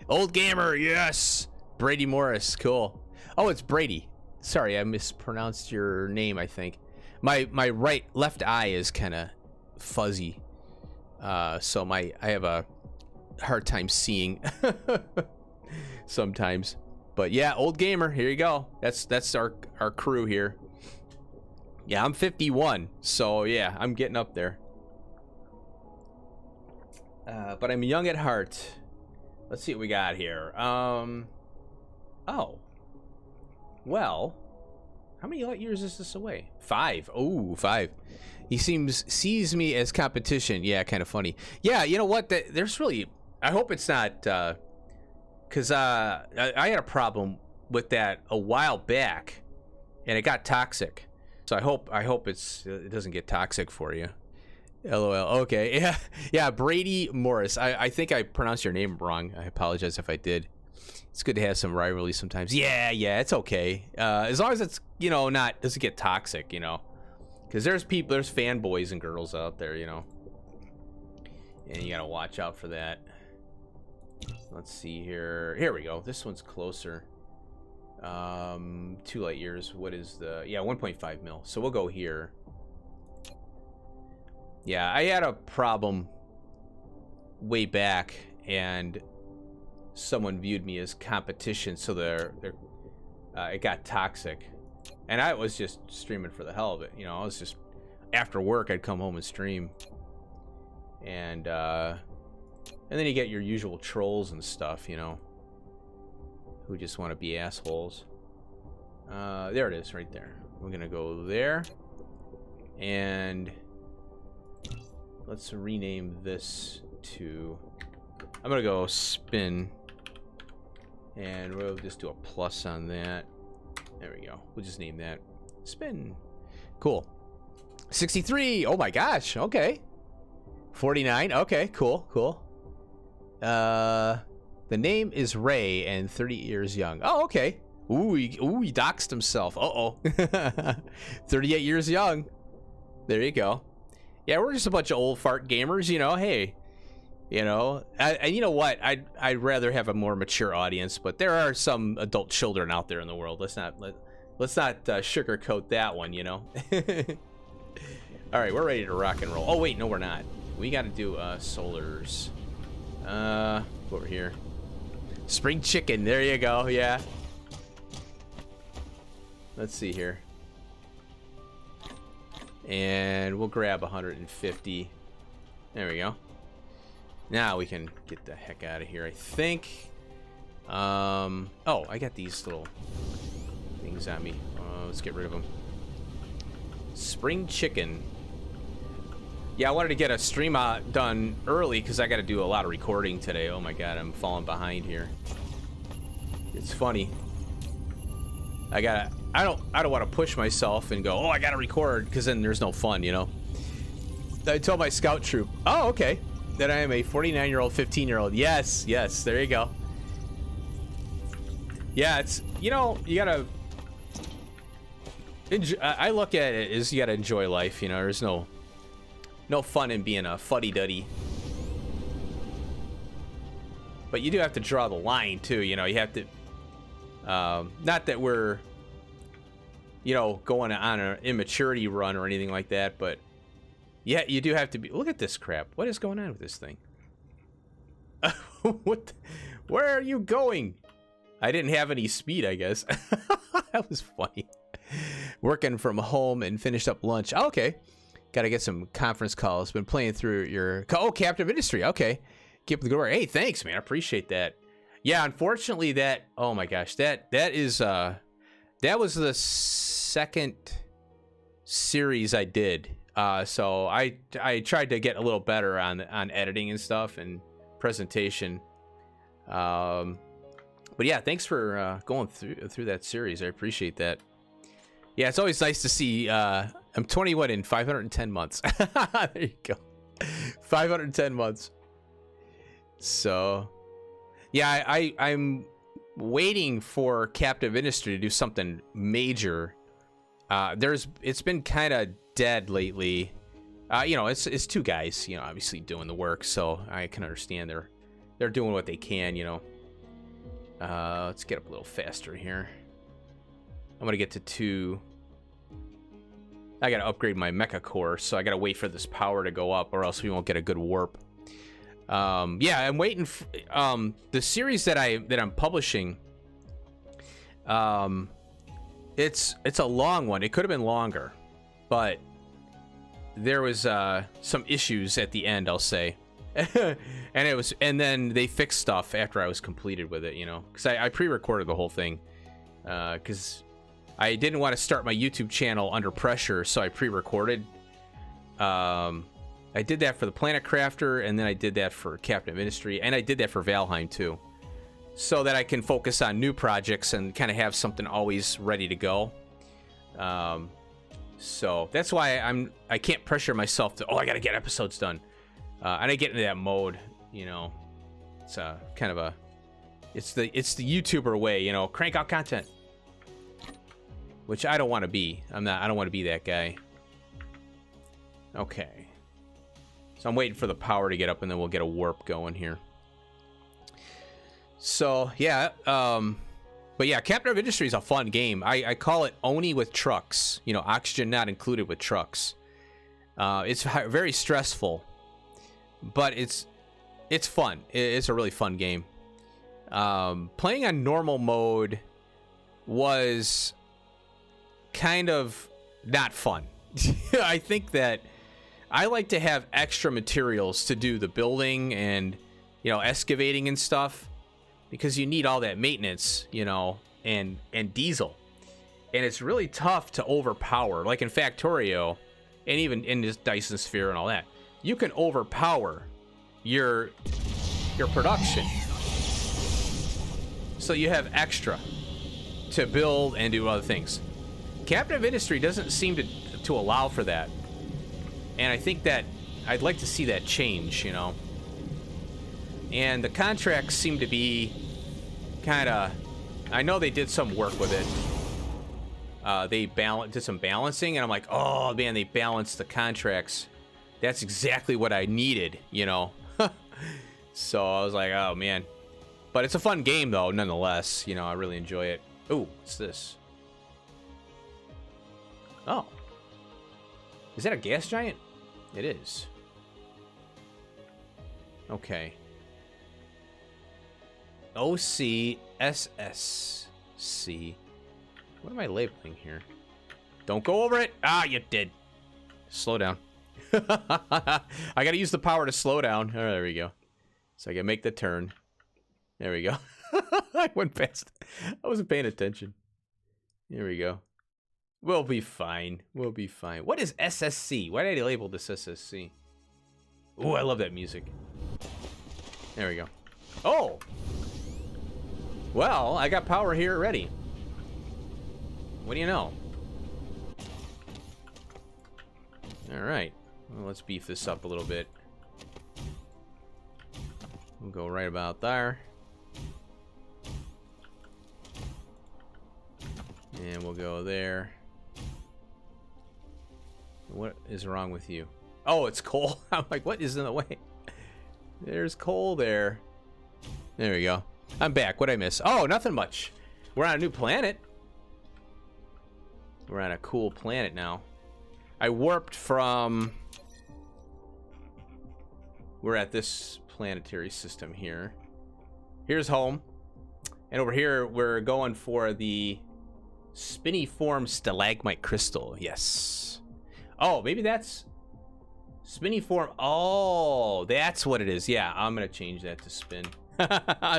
[SPEAKER 1] Old gamer, yes. Brady Morris, cool. Oh, it's Brady. Sorry, I mispronounced your name, I think. My left eye is kind of fuzzy. So I have a hard time seeing sometimes. But yeah, old gamer, here you go. That's our crew here. Yeah, I'm 51, so yeah, I'm getting up there. But I'm young at heart. Let's see what we got here. Oh. Well, how many light years is this away? 5. Oh, 5. He sees me as competition. Yeah, kind of funny. Yeah, you know what? There's really, I hope it's not, because I had a problem with that a while back, and it got toxic. So I hope it doesn't get toxic for you. LOL. Okay. Yeah. Brady Morris. I think I pronounced your name wrong. I apologize if I did. It's good to have some rivalry sometimes. Yeah. It's okay. As long as it's, you know, doesn't get toxic, you know, because there's fanboys and girls out there, you know, and you gotta watch out for that. Let's see here. Here we go. This one's closer. 2 light years. What is the, 1.5 mil. So we'll go here. Yeah, I had a problem way back, and someone viewed me as competition, so it got toxic, and I was just streaming for the hell of it. You know, I was just, after work, I'd come home and stream, and then you get your usual trolls and stuff, you know, who just want to be assholes. There it is, right there. We're gonna go there, and let's rename this to, I'm gonna go spin, and we'll just do a plus on that. There we go. We'll just name that spin. Cool. 63. Oh my gosh. Okay. 49. Okay. Cool. The name is Ray and 30 years young. Oh, okay. Ooh, he doxed himself. Uh-oh. 38 years young. There you go. Yeah, we're just a bunch of old fart gamers, you know. Hey, You know, and you know what? I'd rather have a more mature audience, but there are some adult children out there in the world. Let's not sugarcoat that one. You know. All right, we're ready to rock and roll. Oh wait, no, we're not. We got to do solars. Over here. Spring chicken. There you go. Yeah. Let's see here. And we'll grab 150. There we go. Now we can get the heck out of here, I think. Oh, I got these little things on me. Let's get rid of them. Spring chicken. Yeah, I wanted to get a stream done early because I got to do a lot of recording today. Oh my god, I'm falling behind here. It's funny. I don't want to push myself and go, oh, I got to record, because then there's no fun, you know. I told my scout troop, oh, okay, that I am a 49-year-old, 15-year-old. Yes, yes, there you go. Yeah, it's, you know, you gotta I look at it as you gotta enjoy life, you know. There's no fun in being a fuddy-duddy. But you do have to draw the line too, you know. You have to not that we're, you know, going on an immaturity run or anything like that, but yeah, you do have to be. Look at this crap. What is going on with this thing? Where are you going? I didn't have any speed, I guess. That was funny. Working from home and finished up lunch. Oh, okay. Got to get some conference calls. Been playing through your... Oh, Captive Industry. Okay. Keep the glory. Hey, thanks, man. I appreciate that. Yeah, unfortunately, that... Oh, my gosh. That is... That was the second series I did. So I tried to get a little better on editing and stuff and presentation. But yeah, thanks for going through that series. I appreciate that. Yeah, it's always nice to see. I'm 21 in 510 months. There you go. 510 months. So yeah, I'm waiting for Captive Industry to do something major. It's been kind of dead lately. You know, it's two guys, you know, obviously doing the work, so I can understand they're doing what they can, you know. Let's get up a little faster here. I'm gonna get to 2. I gotta upgrade my mecha core, so I gotta wait for this power to go up, or else we won't get a good warp. Yeah, I'm waiting for the series that I'm publishing. It's a long one. It could have been longer, but there was some issues at the end, I'll say. and then they fixed stuff after I was completed with it, you know, because I pre-recorded the whole thing, because I didn't want to start my YouTube channel under pressure, so I pre-recorded. I did that for the Planet Crafter, and then I did that for Captain Ministry, and I did that for Valheim too, so that I can focus on new projects and kind of have something always ready to go. So that's why I can't pressure myself to, oh, I gotta get episodes done. And I get into that mode, you know. It's kind of a, it's the YouTuber way, you know, crank out content, which I don't want to be. I don't want to be that guy. Okay. So I'm waiting for the power to get up, and then we'll get a warp going here. So yeah, but yeah, Captive Industry is a fun game. I call it Oni with trucks. You know, oxygen not included with trucks. It's very stressful, but it's fun. It's a really fun game. Playing on normal mode was kind of not fun. I think that I like to have extra materials to do the building and, you know, excavating and stuff, because you need all that maintenance, you know, and diesel. And it's really tough to overpower. Like in Factorio, and even in this Dyson Sphere and all that, you can overpower your production, so you have extra to build and do other things. Captive Industry doesn't seem to allow for that, and I think that I'd like to see that change, you know. And the contracts seem to be kind of, I know they did some work with it. They did some balancing, and I'm like, oh man, they balanced the contracts. That's exactly what I needed, you know. So I was like, oh man. But it's a fun game though, nonetheless. You know, I really enjoy it. Ooh, what's this? Oh. Is that a gas giant? It is. Okay. OCSSC. What am I labeling here? Don't go over it. Ah, you did. Slow down. I gotta use the power to slow down. Oh, there we go. So I can make the turn. There we go. I went past. I wasn't paying attention. Here we go. We'll be fine. We'll be fine. What is SSC? Why did I label this SSC? Ooh, I love that music. There we go. Oh! Well, I got power here already. What do you know? Alright. Well, let's beef this up a little bit. We'll go right about there. And we'll go there. What is wrong with you? Oh, it's coal. I'm like, what is in the way? There's coal there. There we go. I'm back. What'd I miss? Oh, nothing much. We're on a new planet. We're on a cool planet now. I warped from... We're at this planetary system here. Here's home. And over here, we're going for the spiniform stalagmite crystal. Yes. Oh, maybe that's... Spiniform. Oh, that's what it is. Yeah, I'm going to change that to spin.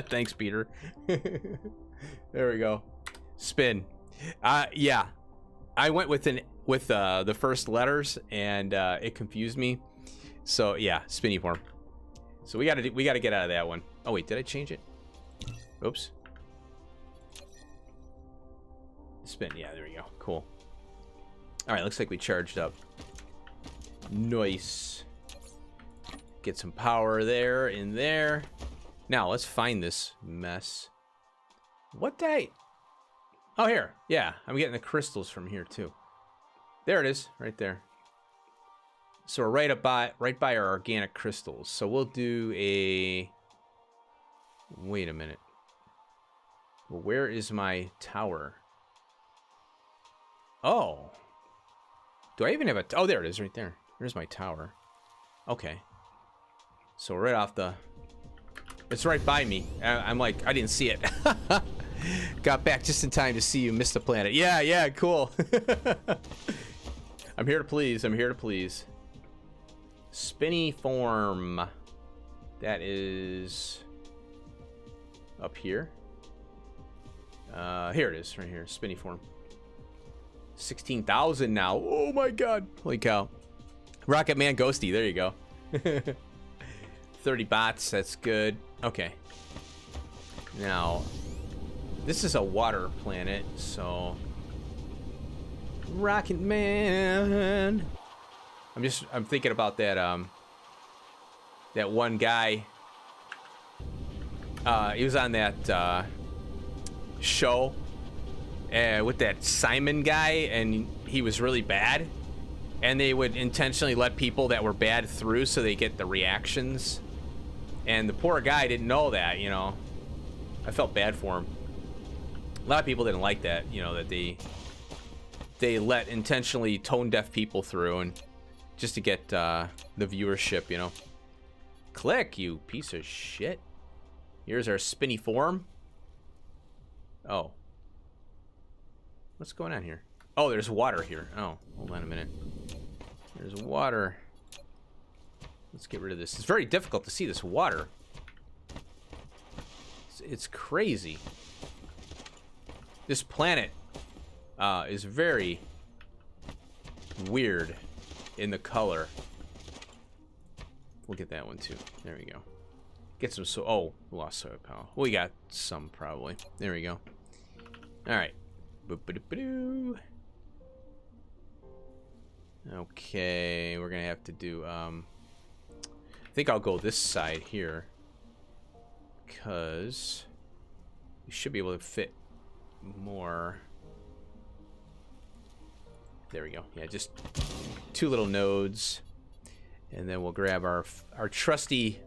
[SPEAKER 1] Thanks, Peter. There we go. Spin. Yeah. I went with the first letters, and it confused me. So yeah, spiniform. So we gotta get out of that one. Oh wait, did I change it? Oops. Spin. Yeah, there we go. Cool. All right, looks like we charged up. Nice. Get some power there, in there. Now let's find this mess. What did Oh, here. Yeah, I'm getting the crystals from here too. There it is, right there. So we're right by our organic crystals. So we'll do a... Wait a minute. Well, where is my tower? Oh. Do I even have a... Oh, there it is, right there. There's my tower. Okay. So right off the... It's right by me. I'm like, I didn't see it. Got back just in time to see you miss the planet. Yeah, yeah, cool. I'm here to please. I'm here to please. Spiniform. That is up here. Here it is, right here. Spiniform. 16,000 now. Oh my god. Holy cow. Rocket Man Ghosty. There you go. 30 bots. That's good. Okay. Now, this is a water planet, so... Rocket Man. I'm thinking about that, that one guy. He was on that, show with that Simon guy, and he was really bad. And they would intentionally let people that were bad through so they get the reactions. And the poor guy didn't know that, you know. I felt bad for him. A lot of people didn't like that, you know, that they let intentionally tone-deaf people through, and just to get the viewership, you know. Click, you piece of shit. Here's our spiniform. Oh. What's going on here? Oh, there's water here. Oh, hold on a minute. There's water. Let's get rid of this. It's very difficult to see this water. It's crazy. This planet is very weird in the color. We'll get that one too. There we go. Get some oh, lost soil power. We got some probably. There we go. All right. Boop-a-doop-a-doo. Okay, we're gonna have to do I think I'll go this side here, because we should be able to fit more. There we go. Yeah, just 2 little nodes, and then we'll grab our trusty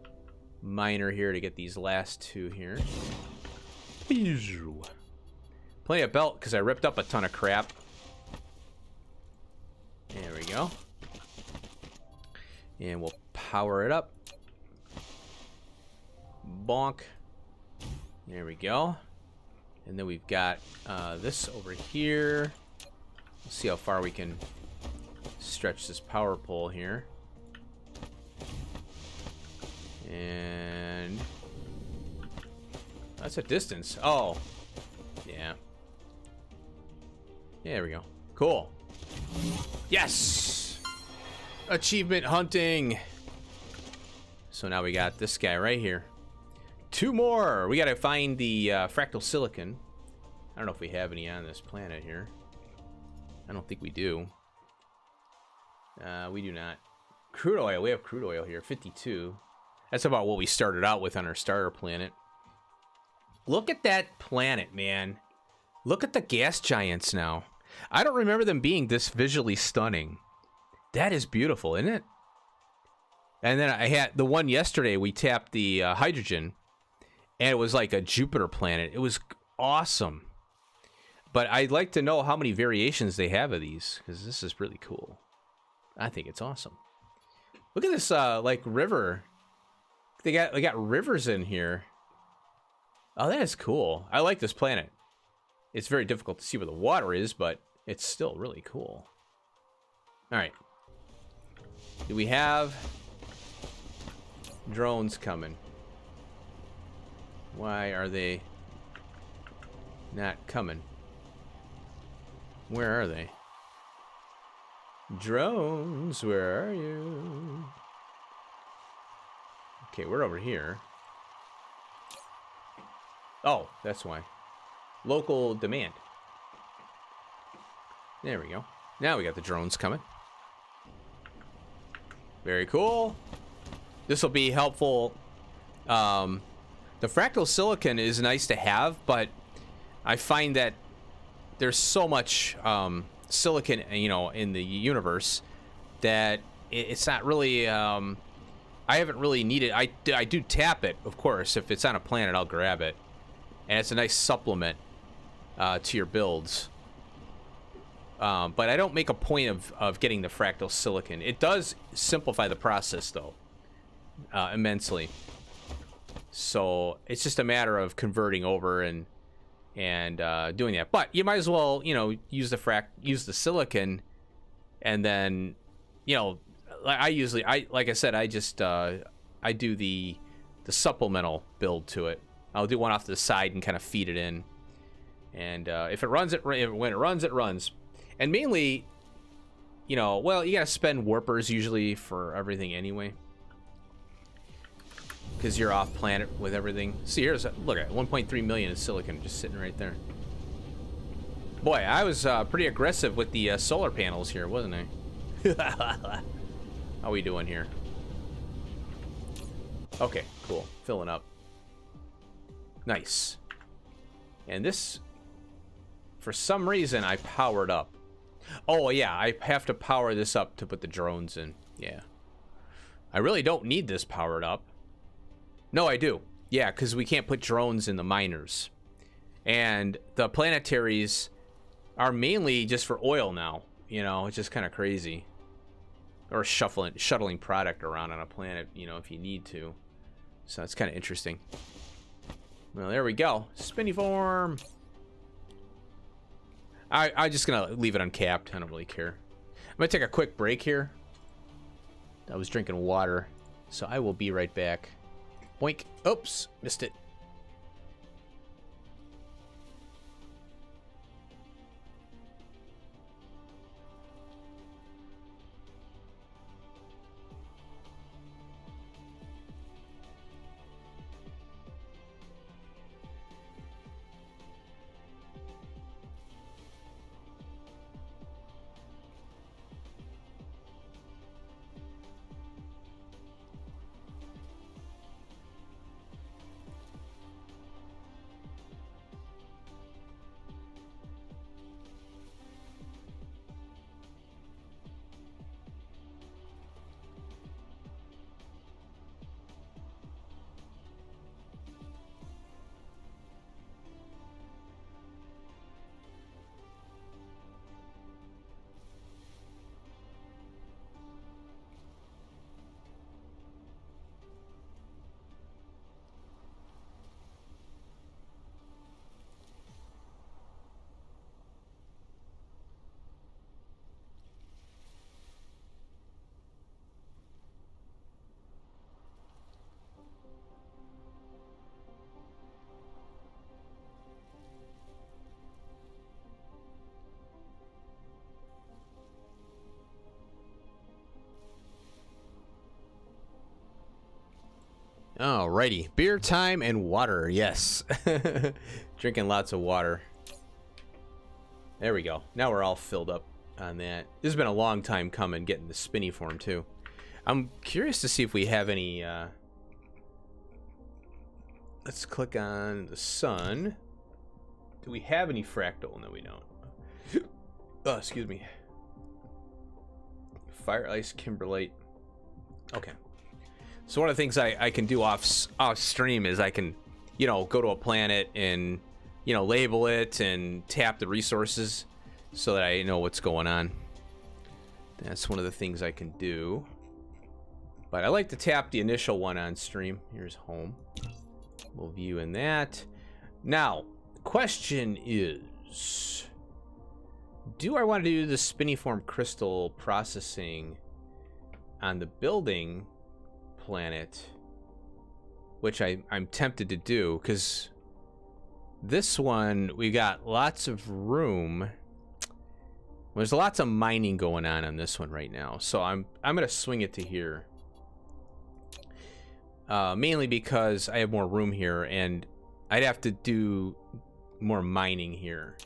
[SPEAKER 1] miner here to get these last two here. Plenty of belt because I ripped up a ton of crap. There we go. And we'll power it up. Bonk. There we go. And then we've got this over here. Let's see how far we can stretch this power pole here. And that's a distance. Oh, yeah. There we go. Cool. Yes! Achievement hunting. So now we got this guy right here. Two more. We gotta find the fractal silicon. I don't know if we have any on this planet here. I don't think we do. We do not. Crude oil. We have crude oil here. 52. That's about what we started out with on our starter planet. Look at that planet, man. Look at the gas giants now. I don't remember them being this visually stunning. That is beautiful, isn't it? And then I had the one yesterday, we tapped the hydrogen, and it was like a Jupiter planet. It was awesome. But I'd like to know how many variations they have of these, because this is really cool. I think it's awesome. Look at this, like, river. They got rivers in here. Oh, that is cool. I like this planet. It's very difficult to see where the water is, but it's still really cool. All right. Do we have drones coming? Why are they not coming? Where are they? Drones, where are you? Okay, we're over here. Oh, that's why. Local demand. There we go. Now we got the drones coming. Very cool. This will be helpful. The fractal silicon is nice to have, but I find that there's so much silicon, you know, in the universe that it's not really. I haven't really needed. I do tap it, of course. If it's on a planet, I'll grab it, and it's a nice supplement to your builds. But I don't make a point of getting the fractal silicon. It does simplify the process, though, immensely. So it's just a matter of converting over and doing that. But you might as well, you know, use the silicon, and then, you know, like I said, I just I do the supplemental build to it. I'll do one off to the side and kind of feed it in, and if it runs, when it runs, it runs. And mainly, you know, well, you gotta spend warpers usually for everything anyway, because you're off planet with everything. See, here's look at 1.3 million of silicon just sitting right there. Boy, I was pretty aggressive with the solar panels here, wasn't I? How we doing here? Okay, cool. Filling up. Nice. And this, for some reason, I powered up. Oh, yeah, I have to power this up to put the drones in. Yeah. I really don't need this powered up. No, I do. Yeah, because we can't put drones in the miners. And the planetaries are mainly just for oil now. You know, it's just kind of crazy. Or shuttling product around on a planet, you know, if you need to. So it's kind of interesting. Well, there we go. Spinny form. I'm just going to leave it uncapped. I don't really care. I'm going to take a quick break here. I was drinking water, so I will be right back. Boink. Oops, missed it. Alrighty, beer time and water. Yes, drinking lots of water. There we go. Now we're all filled up on that. This has been a long time coming, getting the spinny form too. I'm curious to see if we have any. Let's click on the sun. Do we have any fractal? No, we don't. Oh, excuse me. Fire, ice, kimberlite. Okay. So one of the things I can do off stream is I can, you know, go to a planet and, you know, label it and tap the resources so that I know what's going on. That's one of the things I can do. But I like to tap the initial one on stream. Here's home. We'll view in that. Now, the question is, do I want to do the spiniform crystal processing on the building planet, which I'm tempted to do, because this one we got lots of room. There's lots of mining going on this one right now, so I'm gonna swing it to here, mainly because I have more room here, and I'd have to do more mining here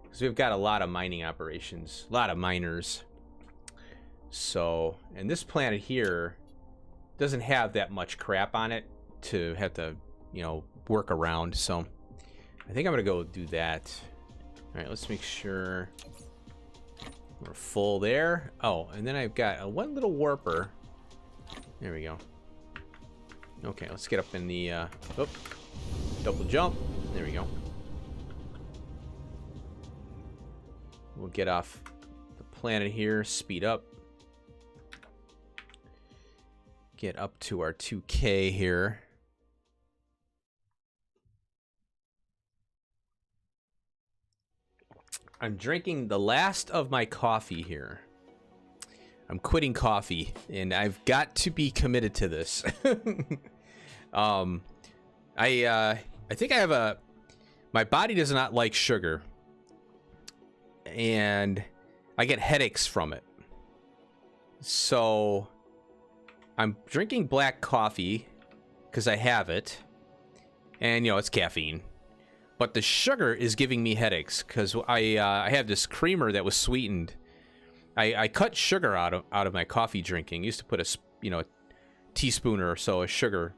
[SPEAKER 1] because we've got a lot of mining operations, a lot of miners. So, and this planet here doesn't have that much crap on it to have to, you know, work around. So I think I'm gonna go do that. All right, let's make sure we're full there. Oh, and then I've got one little warper. There we go. Okay, let's get up in the double jump. There we go. We'll get off the planet here, speed up. Get up to our 2K here. I'm drinking the last of my coffee here. I'm quitting coffee, and I've got to be committed to this. I think I have my body does not like sugar, and I get headaches from it. So I'm drinking black coffee because I have it, and you know it's caffeine, but the sugar is giving me headaches because I have this creamer that was sweetened. I cut sugar out of my coffee drinking. I used to put a teaspoon or so of sugar,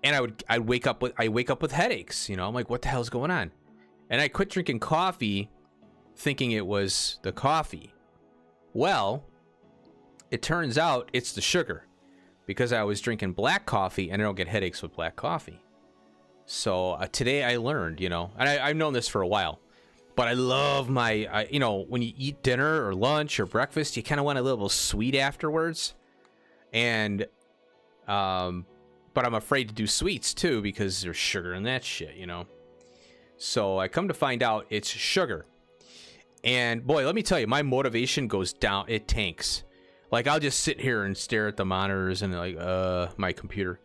[SPEAKER 1] and I wake up with headaches. You know, I'm like, what the hell's going on? And I quit drinking coffee, thinking it was the coffee. Well, it turns out it's the sugar, because I was drinking black coffee and I don't get headaches with black coffee. So today I learned, you know, and I've known this for a while, but I love my, you know, when you eat dinner or lunch or breakfast, you kind of want a little sweet afterwards. And, but I'm afraid to do sweets too because there's sugar in that shit, you know. So I come to find out it's sugar. And boy, let me tell you, my motivation goes down, it tanks. Like, I'll just sit here and stare at the monitors and like, my computer,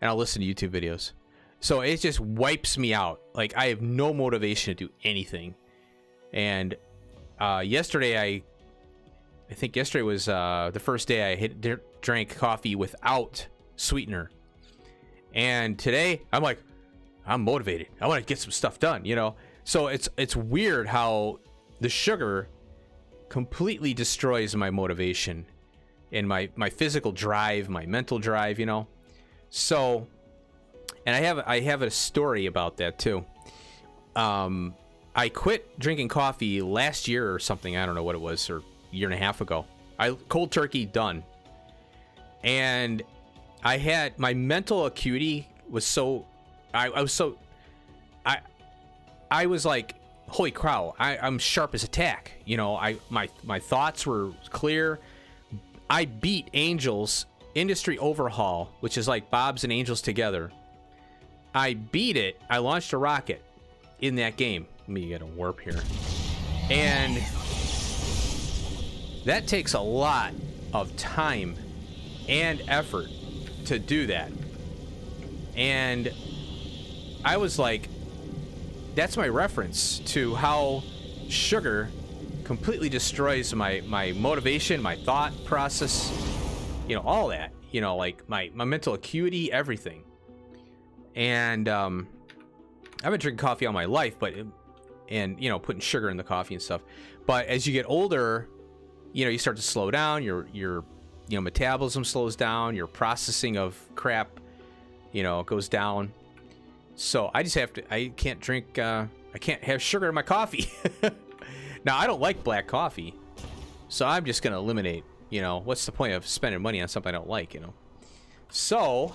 [SPEAKER 1] and I'll listen to YouTube videos. So it just wipes me out. Like, I have no motivation to do anything. And yesterday, I think yesterday was the first day I drank coffee without sweetener. And today, I'm like, I'm motivated. I want to get some stuff done, you know? So it's weird how the sugar completely destroys my motivation and my physical drive, my mental drive, you know? So, and I have a story about that too. I quit drinking coffee last year or something. I don't know what it was, or a year and a half ago. Cold turkey done. And I had, my mental acuity was so, I was like, holy cow, I'm sharp as a tack. You know, my thoughts were clear. I beat Angels Industry Overhaul, which is like Bob's and Angels together. I beat it. I launched a rocket in that game. Let me get a warp here. And that takes a lot of time and effort to do that. And I was like, that's my reference to how sugar completely destroys my motivation, my thought process, you know, all that, you know, like my mental acuity, everything. And I've been drinking coffee all my life, and you know, putting sugar in the coffee and stuff. But as you get older, you know, you start to slow down. Your metabolism slows down. Your processing of crap, you know, goes down. So I just have to. I can't drink. I can't have sugar in my coffee. Now I don't like black coffee, so I'm just gonna eliminate. You know, what's the point of spending money on something I don't like? You know. So,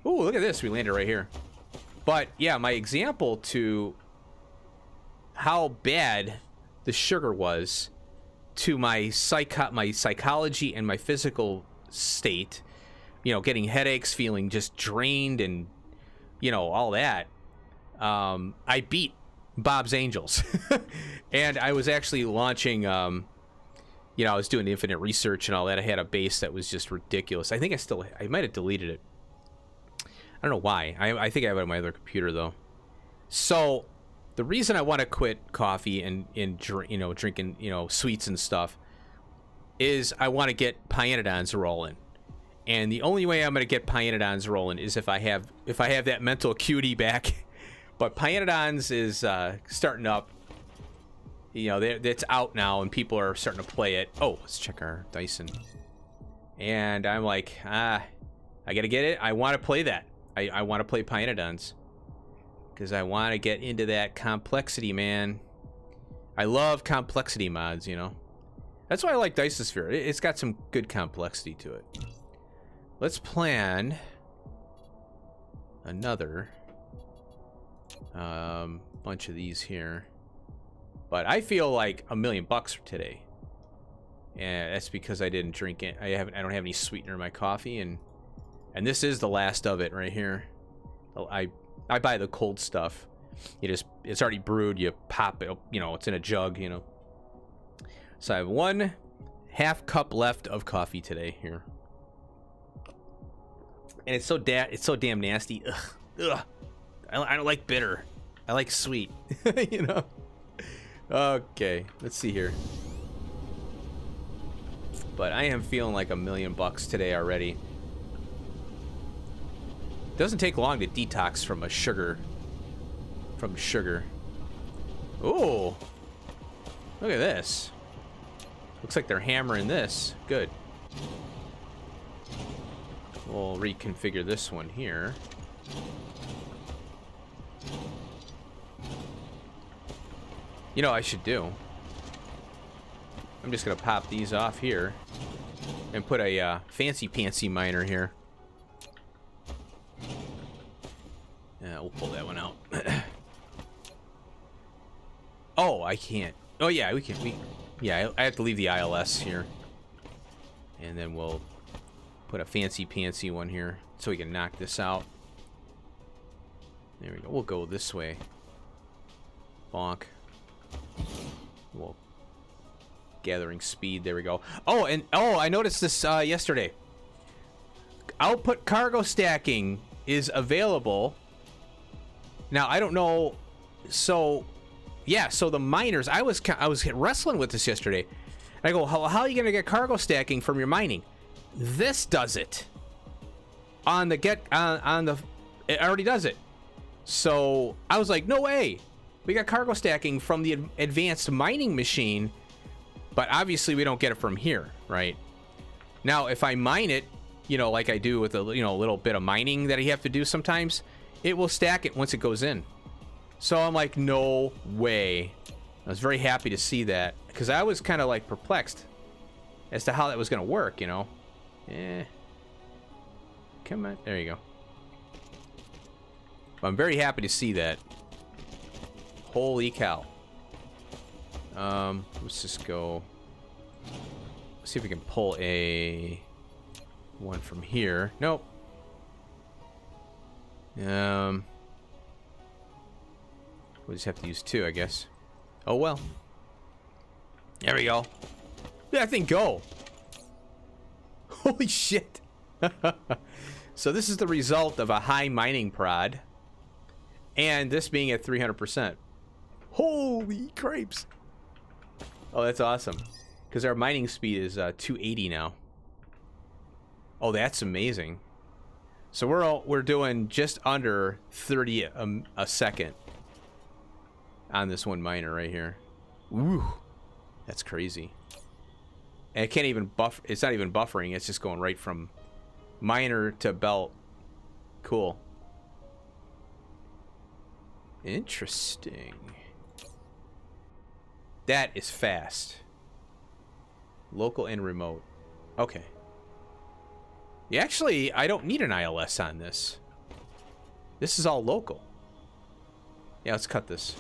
[SPEAKER 1] ooh, look at this. We landed right here. But yeah, my example to how bad the sugar was to my psychology and my physical state, you know, getting headaches, feeling just drained, and you know, all that. I beat Bob's Angels. And I was actually launching, you know, I was doing infinite research and all that. I had a base that was just ridiculous. I think I might have deleted it. I don't know why. I think I have it on my other computer though. So the reason I want to quit coffee and you know, drinking, you know, sweets and stuff is I want to get pionidons rolling. And the only way I'm going to get pionidons rolling is if I have that mental acuity back. But pionidons is starting up. You know, it's out now and people are starting to play it. Oh, let's check our Dyson. And I'm like, I got to get it. I want to play that. I want to play pionidons. Because I want to get into that complexity, man. I love complexity mods, you know. That's why I like Dyson Sphere. It's got some good complexity to it. Let's plan another bunch of these here. But I feel like $1 million for today. And that's because I didn't drink it. I don't have any sweetener in my coffee, and this is the last of it right here. I buy the cold stuff. It's already brewed. You pop it, you know, it's in a jug, you know. So I have 1/2 cup left of coffee today here. And it's so damn nasty. Ugh. I don't like bitter. I like sweet. You know. Okay, let's see here. But I am feeling like $1 million today already. Doesn't take long to detox from sugar. Ooh, look at this. Looks like they're hammering this. Good. We'll reconfigure this one here. You know what I should do? I'm just gonna pop these off here and put a fancy pantsy miner here. Yeah, we'll pull that one out. Oh, I can't. Oh yeah, we can. Yeah, I have to leave the ILS here, and then we'll put a fancy pantsy one here so we can knock this out. There we go. We'll go this way. Bonk. Well, gathering speed. There we go. Oh, and I noticed this yesterday. Output cargo stacking is available. Now I don't know. So, yeah. So the miners. I was wrestling with this yesterday. I go, how are you gonna get cargo stacking from your mining? This does it. It already does it. So I was like, no way. We got cargo stacking from the advanced mining machine, but obviously we don't get it from here, right? Now, if I mine it, you know, like I do with a little bit of mining that you have to do sometimes, it will stack it once it goes in. So I'm like, no way. I was very happy to see that because I was kind of like perplexed as to how that was going to work, you know. Come on, there you go. I'm very happy to see that. Holy cow. Let's just go. Let's see if we can pull one from here. Nope. We'll just have to use 2, I guess. Oh well. There we go. Look at that thing go. Holy shit. So this is the result of a high mining prod, and this being at 300%. Holy crapes. Oh, that's awesome. Because our mining speed is 280 now. Oh, that's amazing. So we're doing just under 30 a second on this one miner right here. Ooh, that's crazy. And it can't even buff. It's not even buffering. It's just going right from miner to belt. Cool. Interesting. That is fast. Local and remote. Okay. Yeah, actually, I don't need an ILS on this. This is all local. Yeah, let's cut this.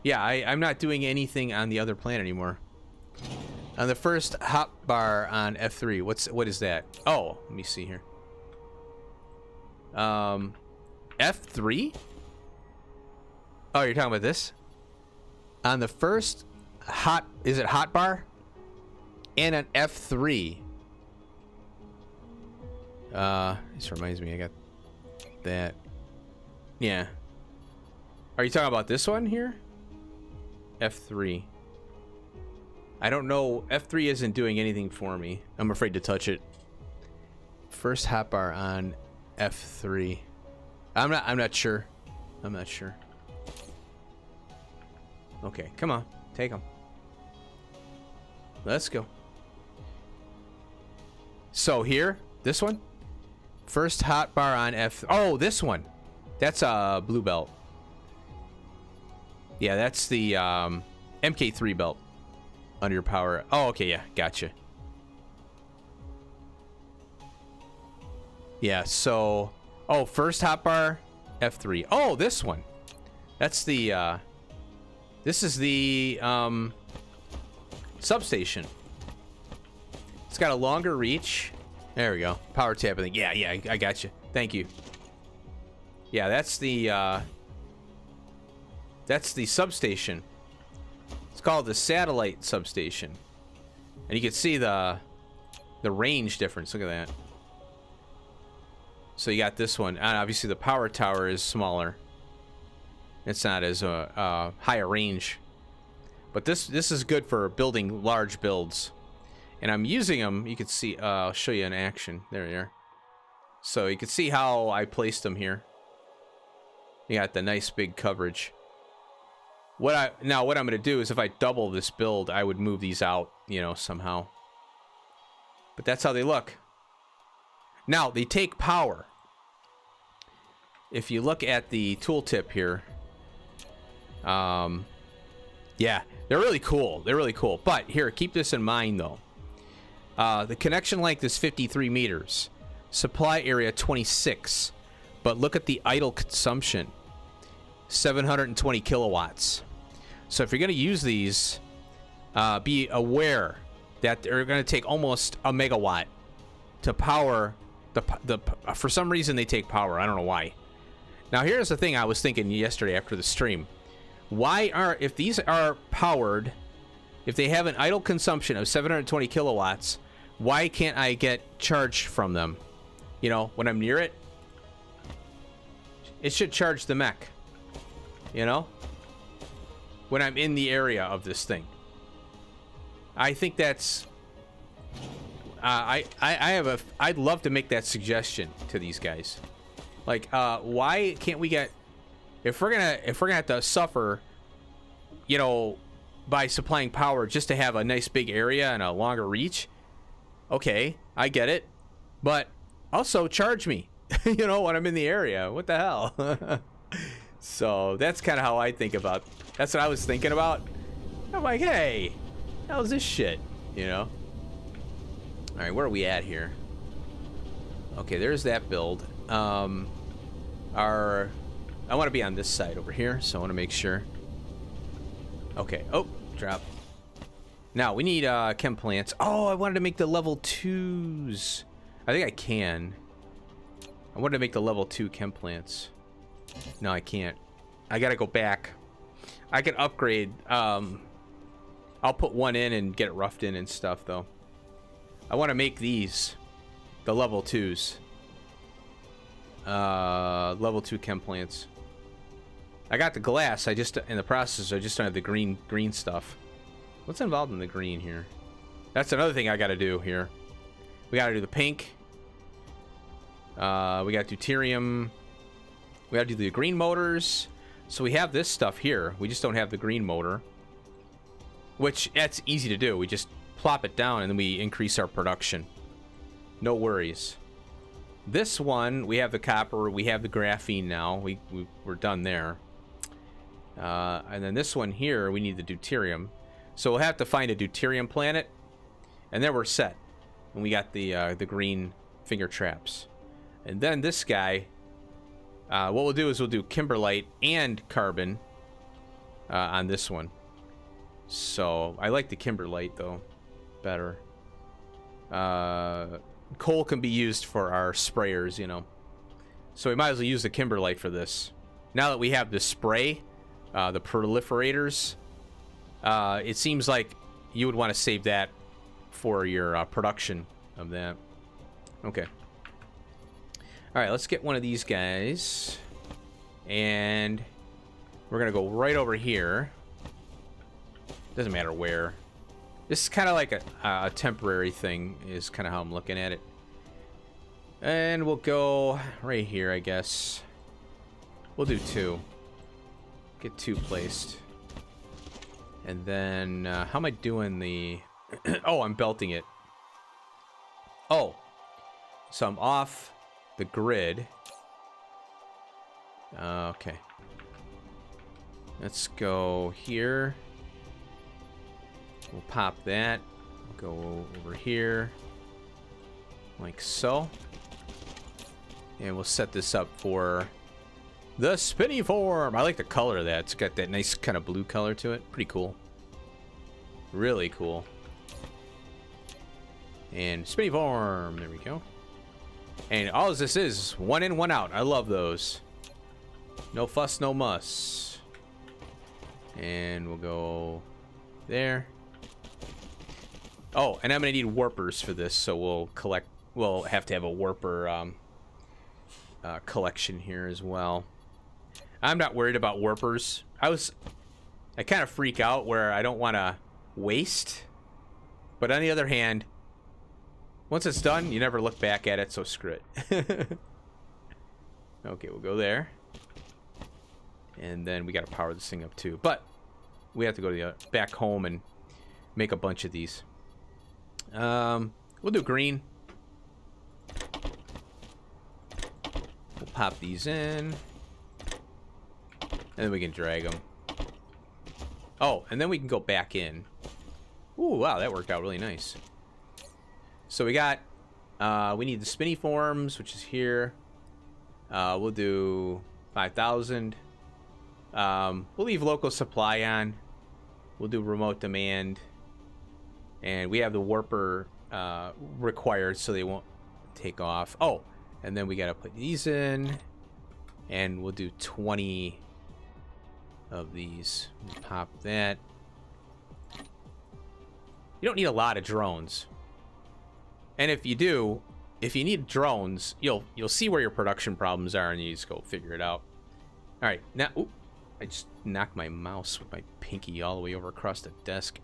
[SPEAKER 1] Yeah, I'm not doing anything on the other plan anymore. On the first hotbar on F3, what is that? Oh, let me see here. F3? Oh, you're talking about this? On the first is it hotbar? And an F3. This reminds me, I got that. Yeah. Are you talking about this one here? F3. I don't know. F3 isn't doing anything for me. I'm afraid to touch it. First hotbar on F3. I'm not sure. I'm not sure. Okay, come on. Take them. Let's go. So here, this one. First hotbar on F. Oh, this one. That's a blue belt. Yeah, that's the MK3 belt. Under your power. Oh, okay, yeah, gotcha. Yeah, so first hotbar F3. Oh, this one. That's the this is the substation. It's got a longer reach. There we go. Power tap, I think. Yeah, I got you. Thank you. Yeah, that's the substation. It's called the satellite substation. And you can see the range difference. Look at that. So you got this one. And obviously the power tower is smaller. It's not as high a range. But this is good for building large builds. And I'm using them. You can see, I'll show you in action. There you are. So you can see how I placed them here. You got the nice big coverage. Now what I'm going to do is if I double this build, I would move these out, you know, somehow. But that's how they look. Now, they take power. If you look at the tooltip here, yeah, they're really cool. They're really cool. But here, keep this in mind, though. The connection length is 53 meters. Supply area 26. But look at the idle consumption. 720 kilowatts. So if you're going to use these, be aware that they're going to take almost a megawatt to power the for some reason they take power. I don't know why. Now here's the thing I was thinking yesterday after the stream. If these are powered, if they have an idle consumption of 720 kilowatts, why can't I get charged from them? You know, when I'm near it, it should charge the mech. You know? When I'm in the area of this thing. I think that's I'd love to make that suggestion to these guys. Like, why can't we get, if we're gonna have to suffer, you know, by supplying power just to have a nice big area and a longer reach, okay, I get it, but also charge me, you know, when I'm in the area. What the hell? So that's kind of how I think about. That's what I was thinking about. I'm like, hey, how's this shit? You know. All right, where are we at here? Okay, there's that build. I want to be on this side over here, so I want to make sure. Okay. Oh, drop. Now we need chem plants. Oh, I wanted to make the level 2s. I think I can. I wanted to make the level 2 chem plants. No, I can't. I gotta go back. I can upgrade. I'll put one in and get it roughed in and stuff, though. I want to make these the level 2s. Level 2 chem plants. I got the glass. I just in the process. I just don't have the green stuff. What's involved in the green here? That's another thing I got to do here. We got to do the pink. We got deuterium. We got to do the green motors. So we have this stuff here. We just don't have the green motor, which that's easy to do. We just plop it down and then we increase our production. No worries. This one, we have the copper, we have the graphene now. We're done there. And then this one here, we need the deuterium. So we'll have to find a deuterium planet, and then we're set. And we got the green finger traps. And then this guy, what we'll do is we'll do kimberlite and carbon on this one. So I like the kimberlite though better. Coal can be used for our sprayers, you know. So we might as well use the kimberlite for this. Now that we have the spray, the proliferators, it seems like you would want to save that for your production of that. Okay. All right, let's get one of these guys. And we're going to go right over here. Doesn't matter where. This is kind of like a temporary thing, is kind of how I'm looking at it. And we'll go right here, I guess. We'll do 2. Get 2 placed. And then, how am I doing the... oh, I'm belting it. Oh. So I'm off the grid. Okay. Let's go here. We'll pop that. Go over here. Like so. And we'll set this up for the spinny form. I like the color of that. It's got that nice kind of blue color to it. Pretty cool. Really cool. And spinny form. There we go. And all this is 1 in, 1 out. I love those. No fuss, no muss. And we'll go there. Oh, and I'm gonna need warpers for this, so we'll have to have a warper collection here as well. I'm not worried about warpers. I kind of freak out where I don't want to waste, but on the other hand, once it's done, you never look back at it, so screw it. Okay, we'll go there. And then we got to power this thing up too. But we have to go to the back home and make a bunch of these. We'll do green. We'll pop these in. And then we can drag them. Oh, and then we can go back in. Ooh, wow, that worked out really nice. So we got, we need the spinny forms, which is here. We'll do 5,000. We'll leave local supply on. We'll do remote demand. And we have the warper required so they won't take off. Oh, and then we got to put these in. And we'll do 20 of these. We'll pop that. You don't need a lot of drones. And if you do, if you need drones, you'll see where your production problems are and you just go figure it out. All right, now, ooh, I just knocked my mouse with my pinky all the way over across the desk.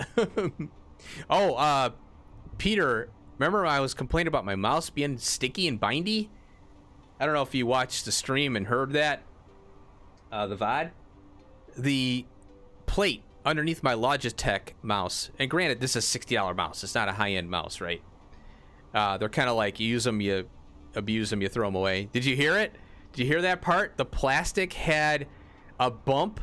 [SPEAKER 1] Oh, Peter, remember I was complaining about my mouse being sticky and bindy? I don't know if you watched the stream and heard that, the VOD. The plate underneath my Logitech mouse, and granted, this is a $60 mouse. It's not a high-end mouse, right? They're kind of like, you use them, you abuse them, you throw them away. Did you hear it? Did you hear that part? The plastic had a bump.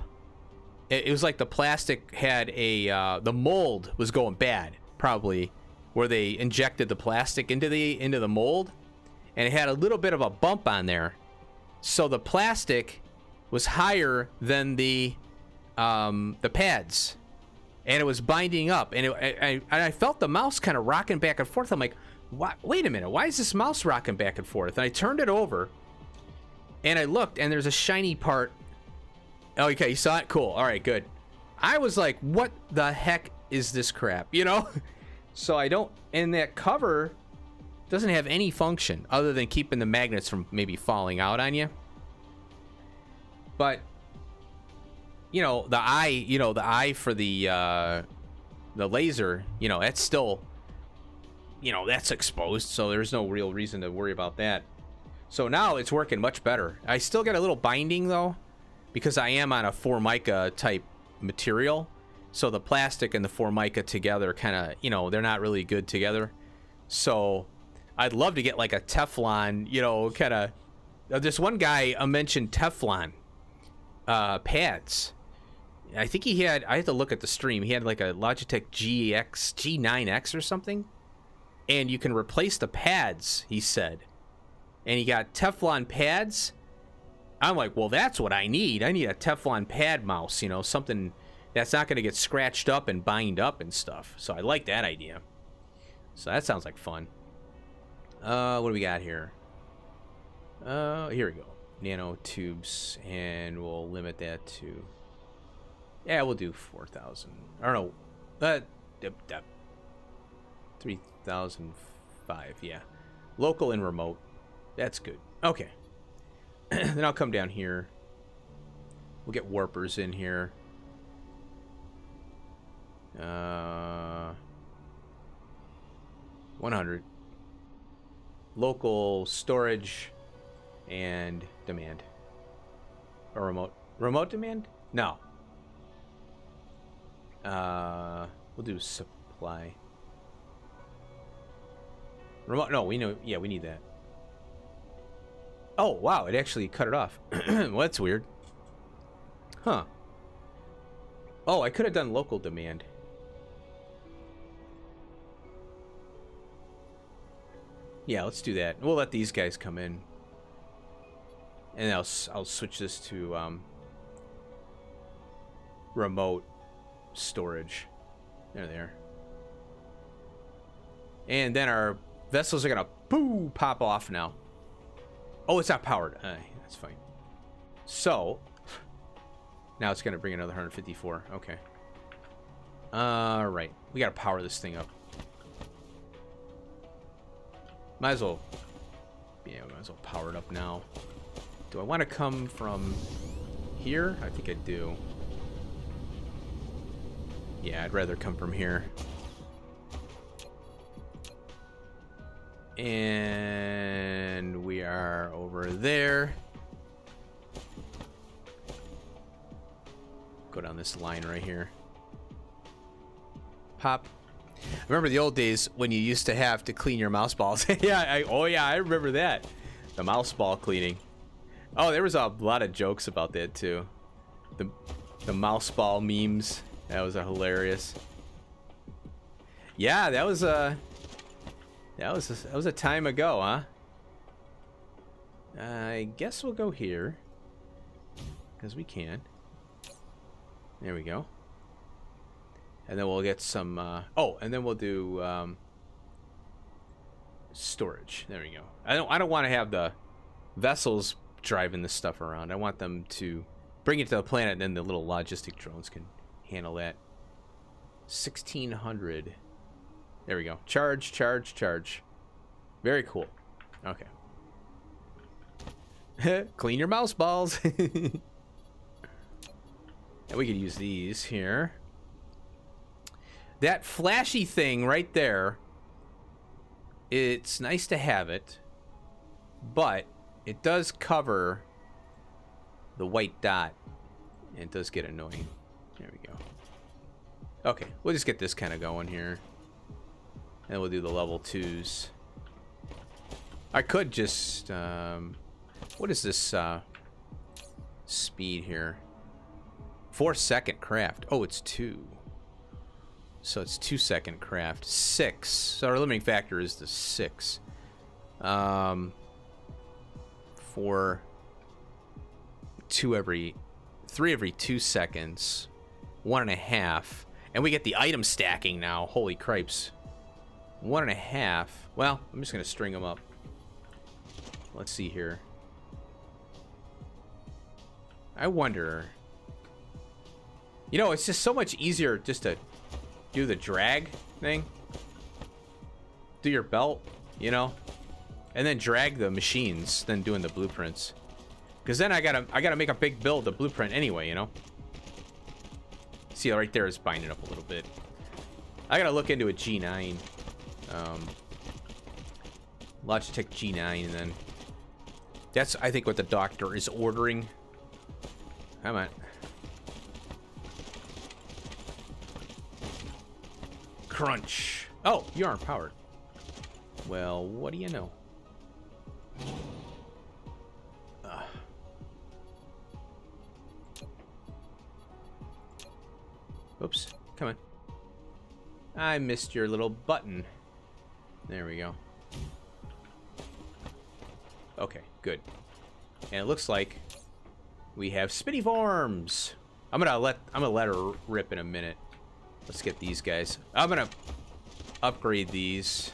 [SPEAKER 1] It was like the plastic had the mold was going bad, probably, where they injected the plastic into the mold, and it had a little bit of a bump on there. So the plastic was higher than the pads, and it was binding up, and I felt the mouse kind of rocking back and forth. I'm like, wait a minute, why is this mouse rocking back and forth? And I turned it over, and I looked, and there's a shiny part. Oh, okay, you saw it? Cool. All right, good. I was like, what the heck is this crap, you know? So I don't, and that cover doesn't have any function other than keeping the magnets from maybe falling out on you. But you know, the eye for the laser, you know, that's still, you know, that's exposed, so there's no real reason to worry about that. So now it's working much better. I still get a little binding though, because I am on a Formica type material. So the plastic and the Formica together kind of, you know, they're not really good together. So I'd love to get like a Teflon, you know, kind of. This one guy mentioned Teflon pads. I think he had, I had to look at the stream. He had like a Logitech G9X or something. And you can replace the pads, he said. And he got Teflon pads. I'm like, well, that's what I need. I need a Teflon pad mouse, you know, something that's not going to get scratched up and bind up and stuff. So I like that idea. So that sounds like fun. What do we got here? Here we go. Nano tubes, and we'll limit that to, yeah, we'll do 4,000. I don't know. 3,005, yeah. Local and remote. That's good. Okay. Then I'll come down here. We'll get warpers in here. 100. Local storage and demand. Or remote. Remote demand? No. We'll do supply. Remote, no, we know, yeah, we need that. Oh, wow, it actually cut it off. Well, that's weird. Huh. Oh, I could have done local demand. Yeah, let's do that. We'll let these guys come in. And I'll switch this to remote storage. There they are. And then our vessels are gonna pop off now. Oh, it's not powered. That's fine. So now it's gonna bring another 154. Okay. Right. We gotta power this thing up. Might as well. Yeah, we might as well power it up now. Do I want to come from here? I think I do. Yeah, I'd rather come from here. And we are over there. Go down this line right here. Pop. I remember the old days when you used to have to clean your mouse balls. Yeah, oh yeah, I remember that. The mouse ball cleaning. Oh, there was a lot of jokes about that too. The mouse ball memes. That was hilarious. Yeah, that was a time ago, huh? I guess we'll go here because we can. There we go. And then we'll get some. Oh, and then we'll do storage. There we go. I don't want to have the vessels driving this stuff around. I want them to bring it to the planet, and then the little logistic drones can handle that. 1,600. There we go. Charge, charge, charge. Very cool. Okay. Clean your mouse balls. And we could use these here. That flashy thing right there, it's nice to have it, but it does cover the white dot, and it does get annoying. There we go. Okay, we'll just get this kind of going here. And we'll do the level 2s. I could just, what is this speed here? 4-second craft. Oh, it's 2. So it's 2-second craft. 6. So our limiting factor is the 6. 4. 3 every 2 seconds. 1.5. And we get the item stacking now. Holy cripes. 1.5. Well, I'm just gonna string them up. Let's see here. I wonder. You know, it's just so much easier just to do the drag thing. Do your belt, you know, and then drag the machines, then doing the blueprints. Because then I gotta make a big build, the blueprint anyway, you know. See, right there is binding up a little bit. I gotta look into a G9, Logitech G9, and then That's, I think, what the doctor is ordering. Come on. Crunch. Oh, you aren't powered. Well, what do you know? Oops. Come on. I missed your little button. There we go. Okay, good. And it looks like we have spinny forms. I'm gonna let her rip in a minute. Let's get these guys. I'm gonna upgrade these.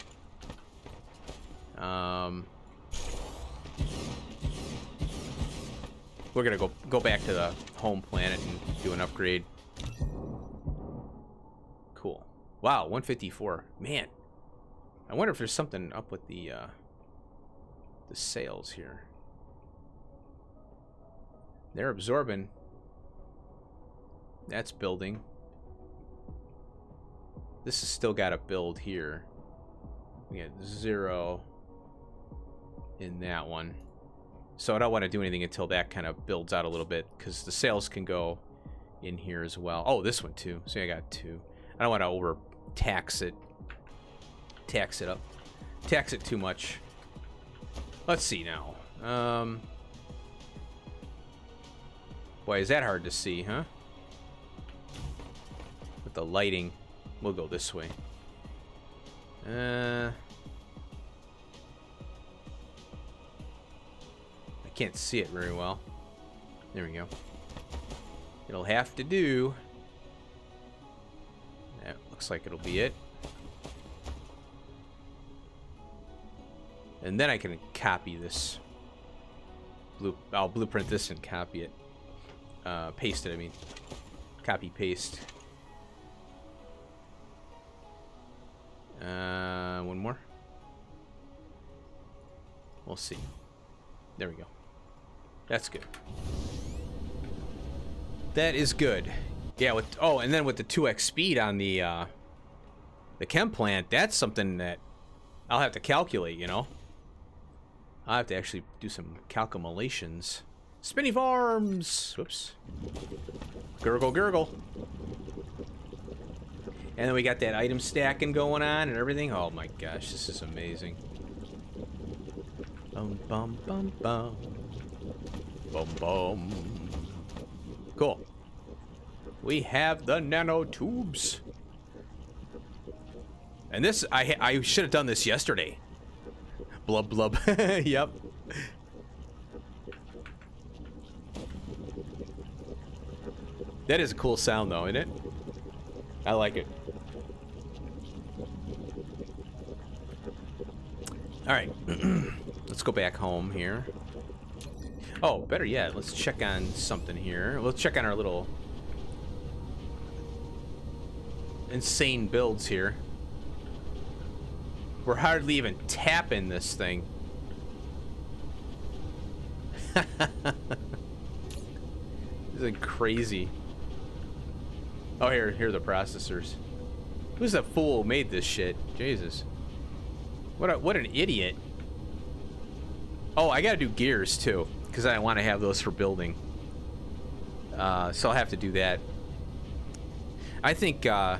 [SPEAKER 1] We're gonna go back to the home planet and do an upgrade. Cool. Wow, 154. Man, I wonder if there's something up with the sales here. They're absorbing. That's building. This has still got to build here. We got 0 in that one. So I don't want to do anything until that kind of builds out a little bit, because the sales can go in here as well. Oh, this one too. So I got 2. I don't want to over tax it. Tax it up. Tax it too much. Let's see now. Boy, is that hard to see, huh? With the lighting. We'll go this way. I can't see it very well. There we go. It'll have to do. That looks like it'll be it. And then I can copy this. I'll blueprint this and copy it. Paste it, I mean. Copy, paste. One more. We'll see. There we go. That's good. That is good. Yeah, with and then with the 2x speed on the chem plant, that's something that I'll have to calculate, you know. I'll have to actually do some calculations. Spinny farms! Whoops. Gurgle, gurgle. And then we got that item stacking going on and everything. Oh my gosh, this is amazing. Bum, bum, bum, bum. Bum, bum. Cool. We have the nanotubes. And this, I should have done this yesterday. Blub, blub. Yep. That is a cool sound, though, isn't it? I like it. All right. Let's go back home here. Oh, better yet, let's check on something here. Let's check on our little insane builds here. We're hardly even tapping this thing. This is crazy. Oh, here are the processors. Who's the fool who made this shit? Jesus. What an idiot. Oh, I gotta do gears too, because I want to have those for building. So I'll have to do that. I think I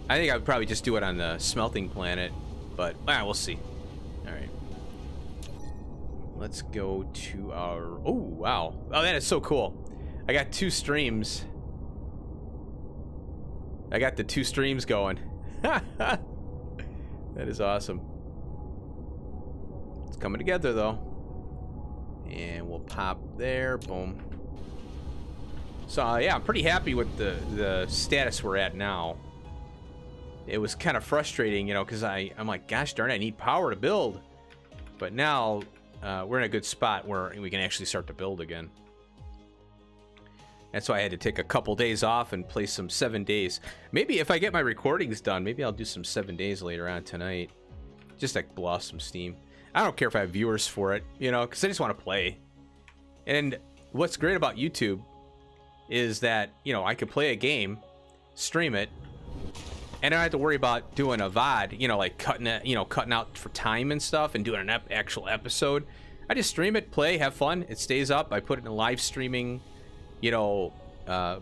[SPEAKER 1] would probably just do it on the smelting planet, but we'll see. All right. Let's go to our... Oh, wow. Oh, that is so cool. I got 2 streams. I got the 2 streams going. That is awesome. It's coming together, though. And we'll pop there. Boom. So, yeah, I'm pretty happy with the status we're at now. It was kind of frustrating, you know, because I'm like, gosh darn it, I need power to build. But now we're in a good spot where we can actually start to build again. That's why I had to take a couple days off and play some 7 days. Maybe if I get my recordings done, maybe I'll do some 7 days later on tonight. Just like blow off some steam. I don't care if I have viewers for it, you know, because I just want to play. And what's great about YouTube is that, you know, I could play a game, stream it, and I don't have to worry about doing a VOD, you know, like cutting out for time and stuff and doing an actual episode. I just stream it, play, have fun. It stays up. I put it in live streaming, you know,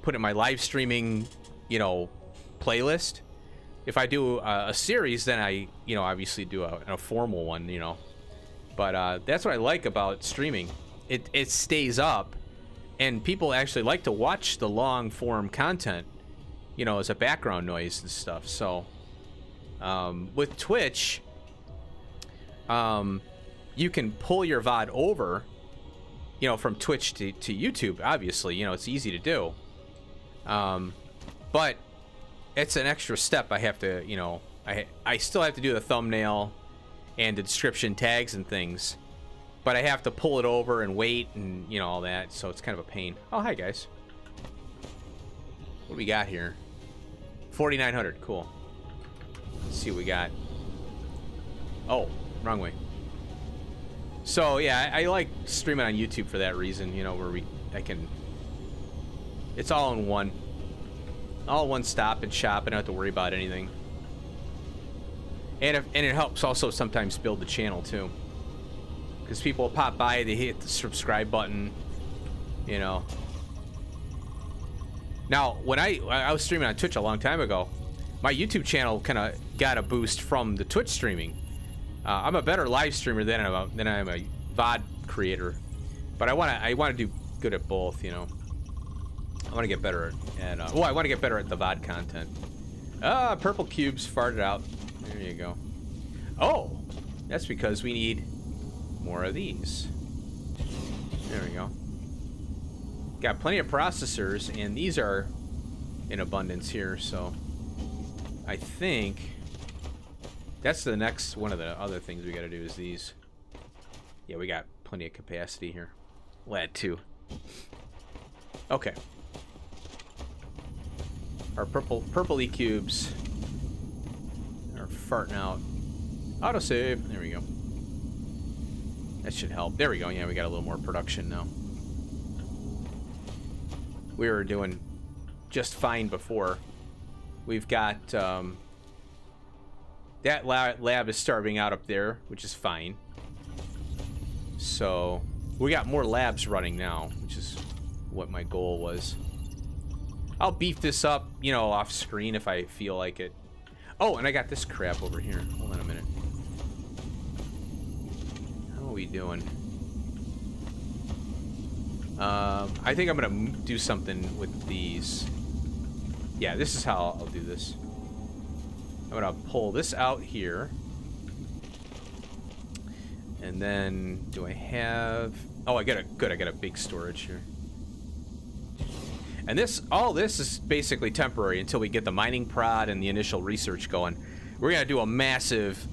[SPEAKER 1] put it in my live streaming, you know, playlist. If I do a series, then I, you know, obviously do a formal one, you know. But that's what I like about streaming. It stays up, and people actually like to watch the long form content, you know, as a background noise and stuff. So with Twitch, you can pull your VOD over, you know, from Twitch to YouTube. Obviously, you know, it's easy to do. But it's an extra step I have to, you know, I still have to do the thumbnail and the description tags and things, but I have to pull it over and wait and, you know, all that, so it's kind of a pain. Oh, hi guys. What do we got here? 4,900, cool. Let's see what we got. Oh, wrong way. So yeah, I like streaming on YouTube for that reason, you know, where I can, it's all in one stop and shop. I don't have to worry about anything. And it helps also sometimes build the channel too, because people will pop by, they hit the subscribe button, you know. Now, when I was streaming on Twitch a long time ago, my YouTube channel kind of got a boost from the Twitch streaming. I'm a better live streamer than I'm a VOD creator, but I want to do good at both, you know. I want to get better at I want to get better at the VOD content. Purple cubes farted out. There you go. Oh, that's because we need more of these. There we go. Got plenty of processors, and these are in abundance here, so I think that's the next one of the other things we got to do is these. Yeah, we got plenty of capacity here. We'll add 2. Okay. Our purple E cubes are farting out. Autosave. There we go. That should help. There we go. Yeah, we got a little more production now. We were doing just fine before. We've got that lab is starving out up there, which is fine. So we got more labs running now, which is what my goal was. I'll beef this up, you know, off screen if I feel like it. Oh, and I got this crap over here. Hold on a minute. How are we doing? I think I'm gonna do something with these. Yeah, this is how I'll do this. I'm gonna pull this out here. And then, do I have... Oh, I got a big storage here. And all this is basically temporary until we get the mining prod and the initial research going. We're gonna do a massive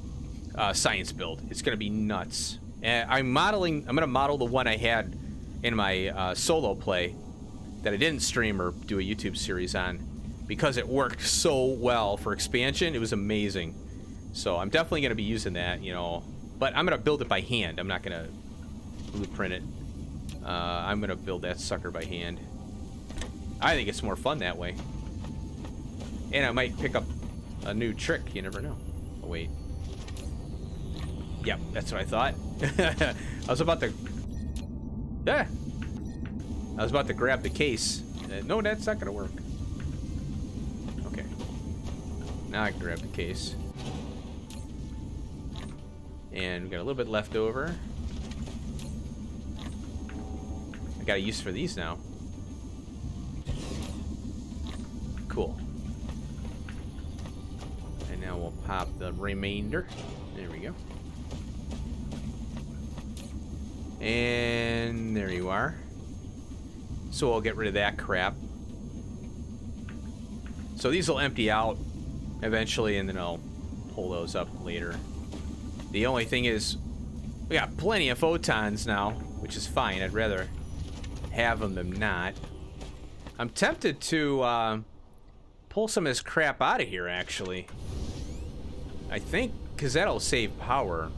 [SPEAKER 1] science build. It's gonna be nuts. And I'm gonna model the one I had in my solo play that I didn't stream or do a YouTube series on because it worked so well for expansion. It was amazing. So I'm definitely gonna be using that, you know. But I'm gonna build it by hand. I'm not gonna blueprint it. I'm gonna build that sucker by hand. I think it's more fun that way. And I might pick up a new trick. You never know. Oh, wait. Yep, that's what I thought. I was about to... Yeah. I was about to grab the case. No, that's not going to work. Okay. Now I can grab the case. And we got a little bit left over. I got a use for these now. Cool. And now we'll pop the remainder. There we go. And there you are. So we'll get rid of that crap. So these will empty out eventually, and then I'll pull those up later. The only thing is, we got plenty of photons now, which is fine. I'd rather have them than not. I'm tempted to pull some of this crap out of here, actually. I think, because that'll save power.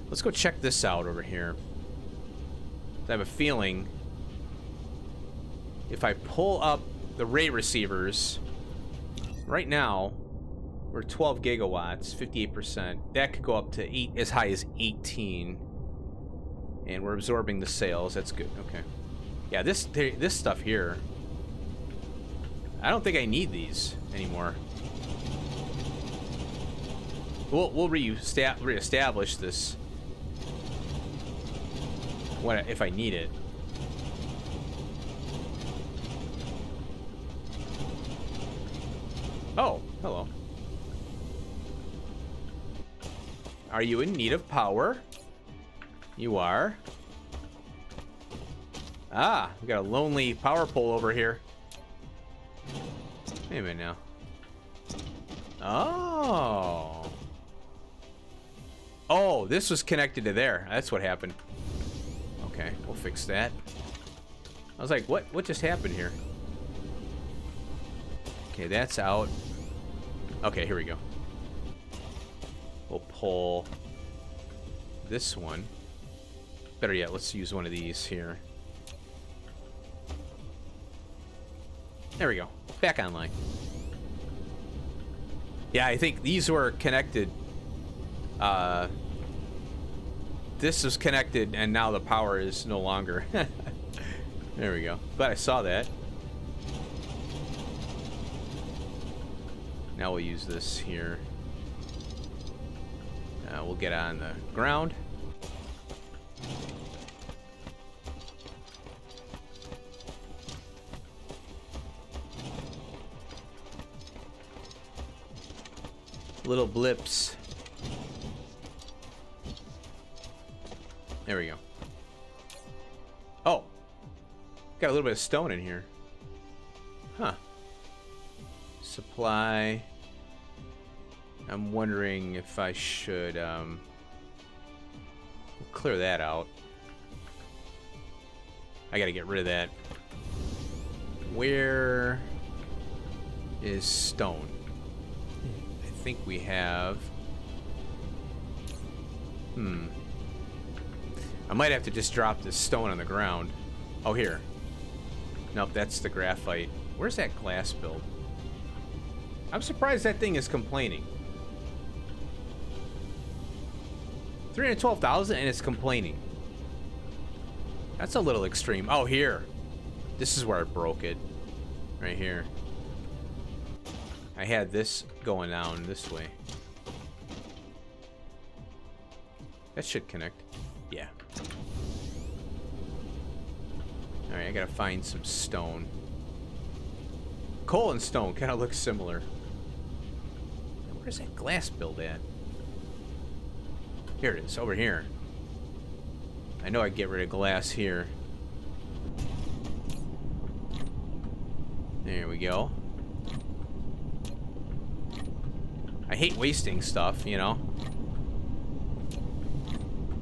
[SPEAKER 1] Let's go check this out over here. I have a feeling if I pull up the ray receivers, right now, we're 12 gigawatts, 58%. That could go up to as high as 18. And we're absorbing the sails. That's good. Okay. Yeah, this stuff here, I don't think I need these anymore. We'll reestablish this if I need it. Oh, hello. Are you in need of power? You are. Ah, we got a lonely power pole over here. Wait a minute now. Oh. Oh, this was connected to there. That's what happened. Okay, we'll fix that. I was like, what just happened here? Okay, that's out. Okay, here we go. We'll pull this one. Better yet, let's use one of these here. There we go. Back online. Yeah, I think these were connected. This is connected, and now the power is no longer. There we go. Glad I saw that. Now we'll use this here. We'll get on the ground. Little blips. There we go. Oh, got a little bit of stone in here. Huh. Supply. I'm wondering if I should clear that out. I gotta get rid of that. Where is stone? I think we have. I might have to just drop this stone on the ground. Oh, here. Nope, that's the graphite. Where's that glass build? I'm surprised that thing is complaining. 312,000 and it's complaining. That's a little extreme. Oh, here. This is where I broke it. Right here. I had this going down this way. That should connect. Yeah. Alright, I gotta find some stone. Coal and stone kind of look similar. Where's that glass build at? Here it is, over here. I know I get rid of glass here. There we go. I hate wasting stuff, you know.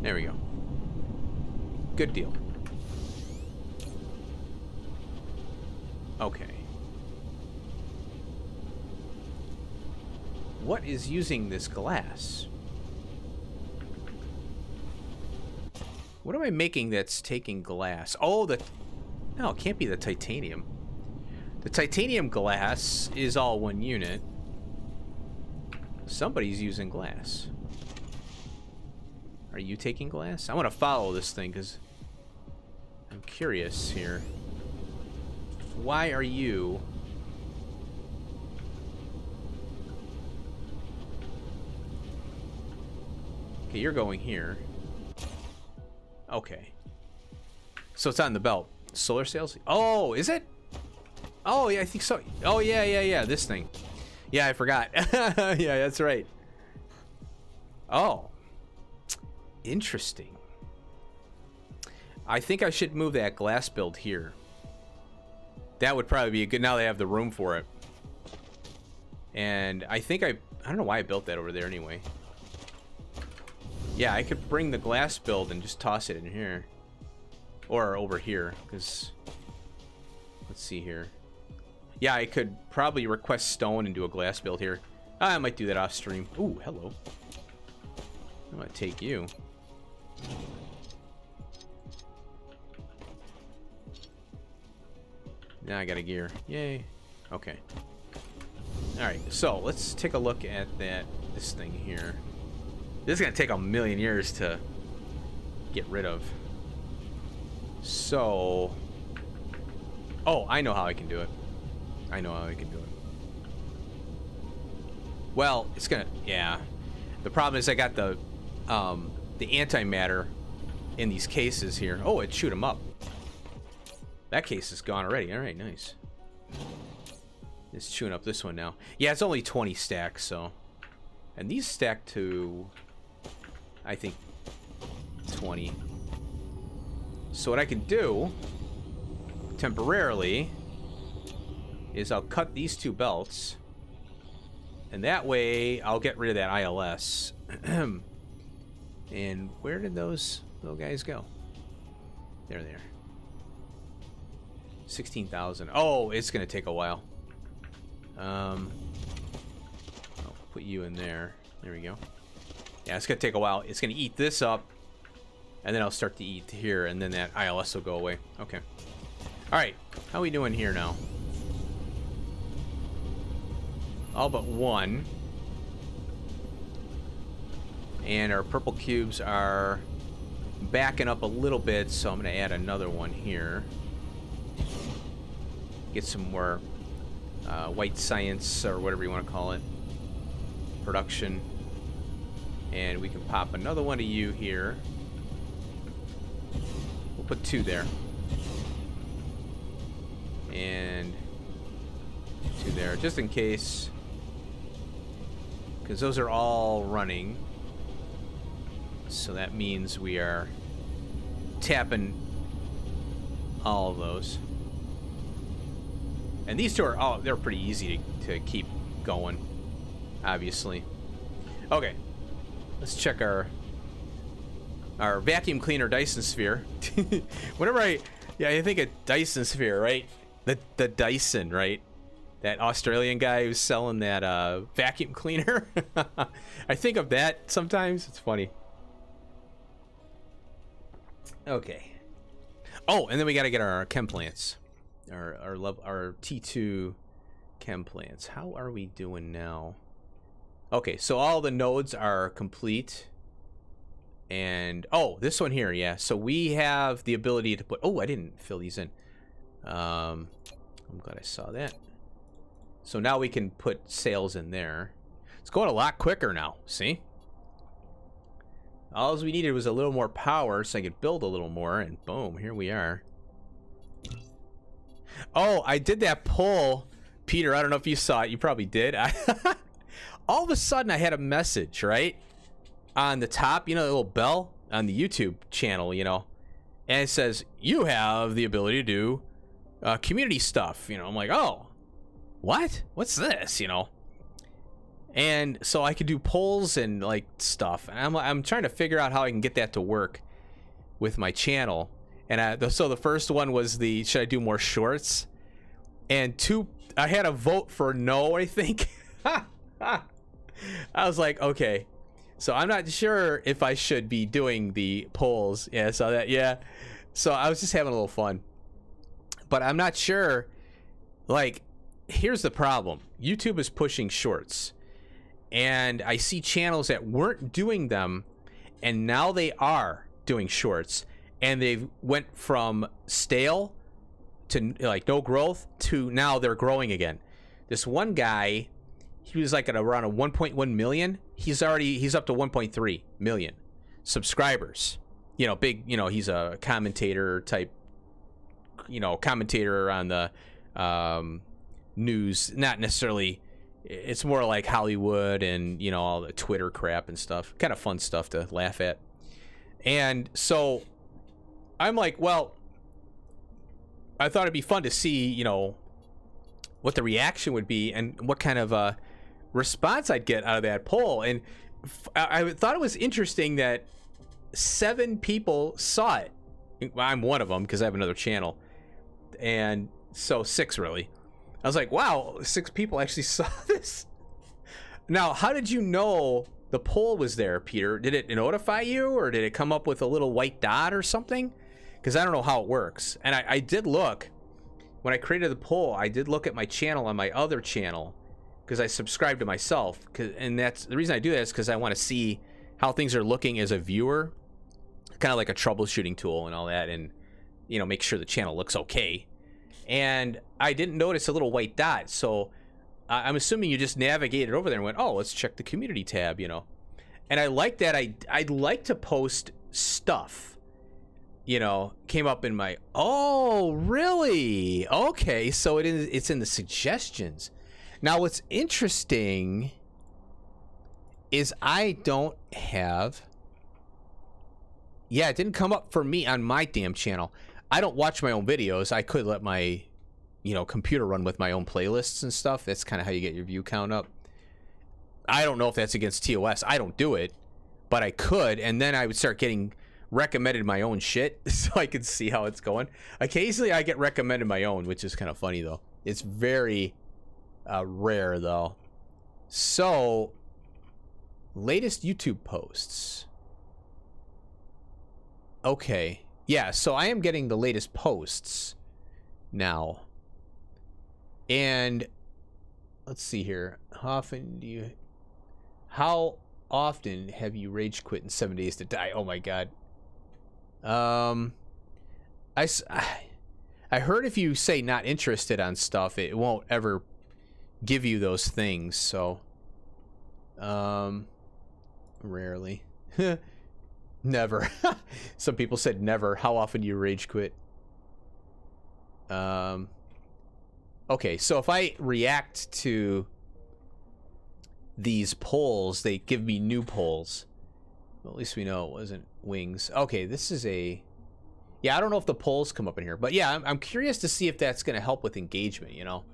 [SPEAKER 1] There we go. Good deal. Okay. What is using this glass? What am I making that's taking glass? Oh, no, it can't be the titanium. The titanium glass is all one unit. Somebody's using glass. Are you taking glass? I want to follow this thing because I'm curious here. Why are you... Okay, you're going here. Okay. So it's on the belt. Solar sails? Oh, is it? Oh, yeah, I think so. Oh, yeah. This thing. Yeah, I forgot. Yeah, that's right. Oh. Interesting. I think I should move that glass build here. That would probably be a good... Now they have the room for it. And I think I don't know why I built that over there anyway. Yeah, I could bring the glass build and just toss it in here. Or over here, because... Let's see here. Yeah, I could probably request stone and do a glass build here. I might do that off stream. Ooh, hello. I'm gonna take you. Now I got a gear. Yay. Okay. Alright, so let's take a look at this thing here. This is gonna take a million years to get rid of. So, oh, I know how I can do it. I know how I can do it. Well, it's gonna, yeah. The problem is I got the antimatter in these cases here. Oh, it shoot them up. That case is gone already. All right, nice. It's chewing up this one now. Yeah, it's only 20 stacks, so. And these stack to, I think, 20. So what I can do, temporarily, is I'll cut these two belts. And that way, I'll get rid of that ILS. And where did those little guys go? There they are. 16,000. Oh, it's going to take a while. I'll put you in there. There we go. Yeah, it's going to take a while. It's going to eat this up. And then I'll start to eat here. And then that ILS will go away. Okay. All right. How are we doing here now? All but one. And our purple cubes are backing up a little bit, so I'm going to add another one here. Get some more white science, or whatever you want to call it, production. And we can pop another one of you here. We'll put two there. And two there, just in case. Because those are all running. So that means we are tapping all of those. And these two are, oh, they're pretty easy to keep going, obviously. Okay, let's check our vacuum cleaner Dyson sphere. Whenever I think of Dyson sphere, right? The Dyson, right? That Australian guy who's selling that vacuum cleaner. I think of that sometimes. It's funny. Okay. Oh, and then we got to get our chem plants, our T2 chem plants. How are we doing now? Okay, so all the nodes are complete. And oh, this one here, yeah. So we have the ability to put. Oh, I didn't fill these in. I'm glad I saw that. So now we can put sales in there. It's going a lot quicker now. See? All we needed was a little more power so I could build a little more, and boom, here we are. Oh, I did that poll, Peter. I don't know if you saw it. You probably did. All of a sudden, I had a message, right? On the top, you know, the little bell on the YouTube channel, you know, and it says, you have the ability to do community stuff. You know, I'm like, oh, what? What's this, you know? And so I could do polls and like stuff, and I'm trying to figure out how I can get that to work with my channel. And so the first one was the should I do more shorts, and I had a vote for no, I think. I was like, okay, so I'm not sure if I should be doing the polls. Yeah, I saw that. Yeah, so I was just having a little fun, but I'm not sure. Like, here's the problem: YouTube is pushing shorts. And I see channels that weren't doing them, and now they are doing shorts, and they've went from stale to like no growth to now they're growing again. This one guy, he was like at around a 1.1 million. He's up to 1.3 million subscribers. You know, big. You know, he's a commentator type. You know, commentator on the news, not necessarily. It's more like Hollywood and, you know, all the Twitter crap and stuff. Kind of fun stuff to laugh at. And so I'm like, well, I thought it'd be fun to see, you know, what the reaction would be and what kind of response I'd get out of that poll. And I thought it was interesting that 7 people saw it. I'm one of them because I have another channel. And so 6 really. I was like, wow, 6 people actually saw this. Now, how did you know the poll was there, Peter? Did it notify you, or did it come up with a little white dot or something? Because I don't know how it works. And I did look. When I created the poll, I did look at my channel on my other channel because I subscribed to myself. And that's the reason I do that is because I want to see how things are looking as a viewer. Kind of like a troubleshooting tool and all that. And you know, make sure the channel looks okay. And I didn't notice a little white dot, so I'm assuming you just navigated over there and went, oh, let's check the community tab, you know. And I like that. I'd like to post stuff, you know. Came up in my, oh, really? Okay, so it's in the suggestions. Now, what's interesting is I don't have, yeah, it didn't come up for me on my damn channel. I don't watch my own videos. I could let my, you know, computer run with my own playlists and stuff. That's kind of how you get your view count up. I don't know if that's against TOS. I don't do it, but I could, and then I would start getting recommended my own shit so I could see how it's going. Occasionally I get recommended my own, which is kind of funny though. It's very rare though. So, latest YouTube posts. Okay. Yeah, so I am getting the latest posts now. And let's see here. How often have you rage quit in 7 days to die? Oh my god. I heard if you say not interested on stuff, it won't ever give you those things, so rarely. Never. Some people said never. How often do you rage quit? Okay, so if I react to these polls, they give me new polls. Well, at least we know it wasn't wings. Okay, this is a, yeah, I don't know if the polls come up in here, but yeah, I'm curious to see if that's going to help with engagement, you know,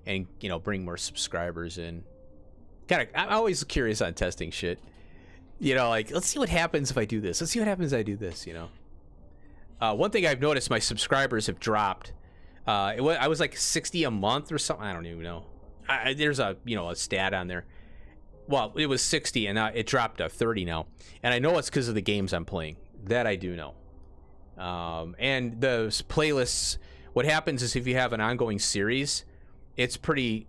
[SPEAKER 1] and, you know, bring more subscribers in. I'm always curious on testing shit. You know, like, let's see what happens if I do this. Let's see what happens if I do this, you know. One thing I've noticed, my subscribers have dropped. I was like 60 a month or something. I don't even know. There's a, you know, a stat on there. Well, it was 60 and now it dropped to 30 now. And I know it's because of the games I'm playing. That I do know. And the playlists, what happens is if you have an ongoing series, it's pretty,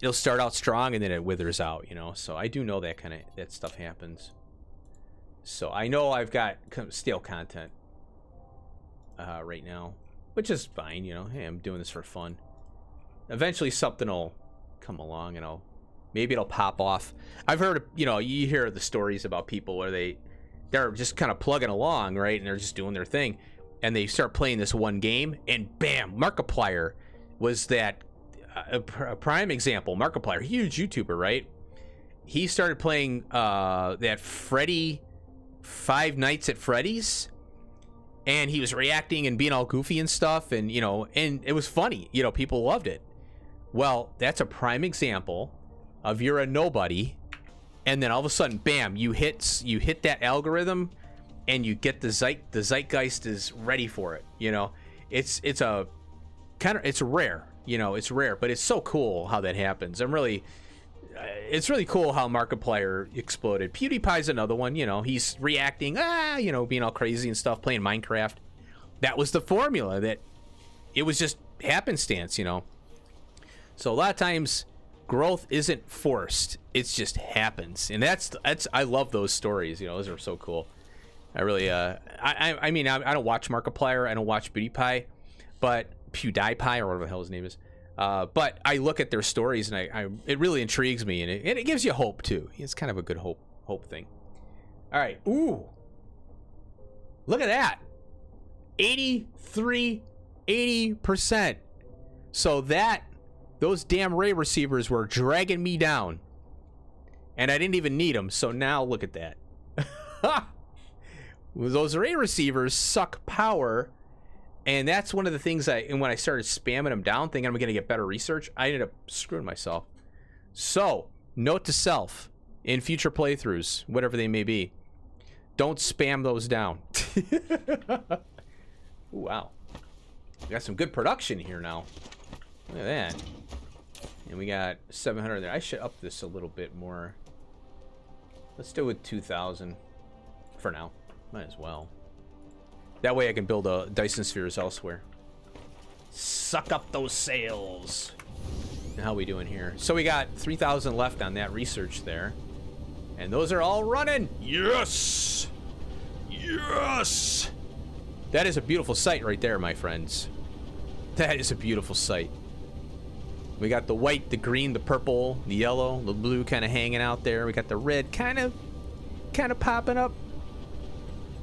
[SPEAKER 1] it'll start out strong and then it withers out, you know. So I do know that that stuff happens. So I know I've got stale content right now, which is fine, you know. Hey, I'm doing this for fun. Eventually something will come along and maybe it'll pop off. I've heard, you know, you hear the stories about people where they're just kind of plugging along, right? And they're just doing their thing. And they start playing this one game and bam, Markiplier was that a prime example. Markiplier, huge YouTuber, right? He started playing that Freddy Five Nights at Freddy's, and he was reacting and being all goofy and stuff, and you know, and it was funny. You know, people loved it. Well, that's a prime example of you're a nobody, and then all of a sudden, bam, you hit that algorithm, and you get the zeitgeist is ready for it. You know, it's a kind of, it's rare. You know, it's rare, but it's so cool how that happens. It's really cool how Markiplier exploded. PewDiePie's another one, you know, he's reacting, you know, being all crazy and stuff, playing Minecraft. That was the formula, that it was just happenstance, you know. So a lot of times growth isn't forced, it's just happens. And that's I love those stories, you know, those are so cool. I really, I mean, I don't watch Markiplier, I don't watch PewDiePie, but PewDiePie or whatever the hell his name is, but I look at their stories and it really intrigues me, and it gives you hope too. It's kind of a good hope thing. All right, ooh, look at that, 80%. So those damn Ray receivers were dragging me down, and I didn't even need them. So now look at that. Those Ray receivers suck power. And that's one of the things and when I started spamming them down, thinking I'm going to get better research, I ended up screwing myself. So, note to self, in future playthroughs, whatever they may be, don't spam those down. Ooh, wow. We got some good production here now. Look at that. And we got 700 there. I should up this a little bit more. Let's do it with 2,000 for now. Might as well. That way I can build Dyson spheres elsewhere. Suck up those sales. And how we doing here? So we got 3,000 left on that research there. And those are all running. Yes! Yes! That is a beautiful sight right there, my friends. That is a beautiful sight. We got the white, the green, the purple, the yellow, the blue kind of hanging out there. We got the red kind of popping up.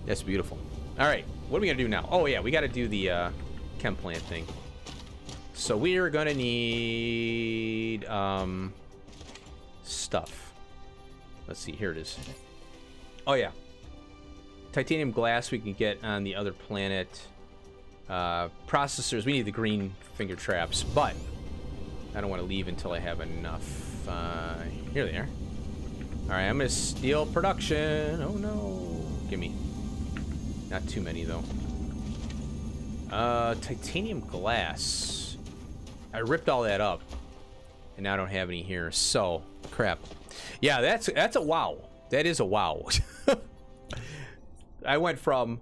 [SPEAKER 1] That's beautiful. All right, what are we gonna do now? Oh yeah, we got to do the chem plant thing. So we are gonna need stuff. Let's see, here it is. Oh yeah, titanium glass we can get on the other planet. Processors, we need the green finger traps, but I don't want to leave until I have enough. Here they are. All right, I'm gonna steal production. Oh no, gimme. Not too many though. Titanium glass. I ripped all that up, and now I don't have any here. So crap. Yeah, that's a wow. That is a wow. I went from.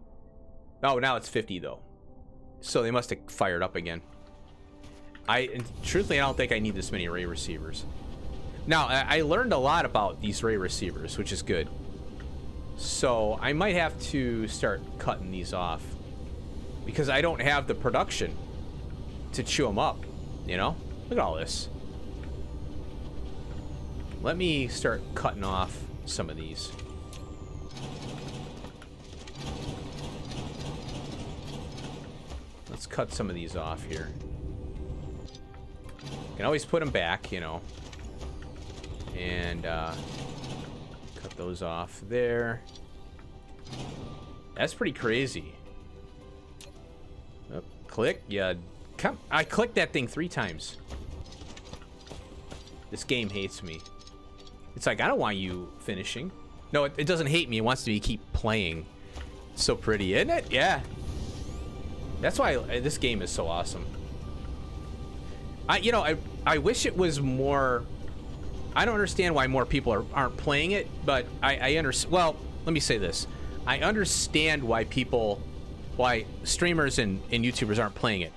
[SPEAKER 1] Oh, now it's 50 though. So they must have fired up again. Truthfully, I don't think I need this many ray receivers. Now, I learned a lot about these ray receivers, which is good. So I might have to start cutting these off, because I don't have the production to chew them up, you know? Look at all this. Let me start cutting off some of these. Let's cut some of these off here. Can always put them back, you know. And cut those off there. That's pretty crazy. Oh, click. Yeah. Come. I clicked that thing 3 times. This game hates me. It's like, I don't want you finishing. No, it doesn't hate me. It wants me to keep playing. It's so pretty, isn't it? Yeah. That's why this game is so awesome. I wish it was more. I don't understand why more people aren't playing it, but I understand. Well, let me say this: I understand why streamers and YouTubers aren't playing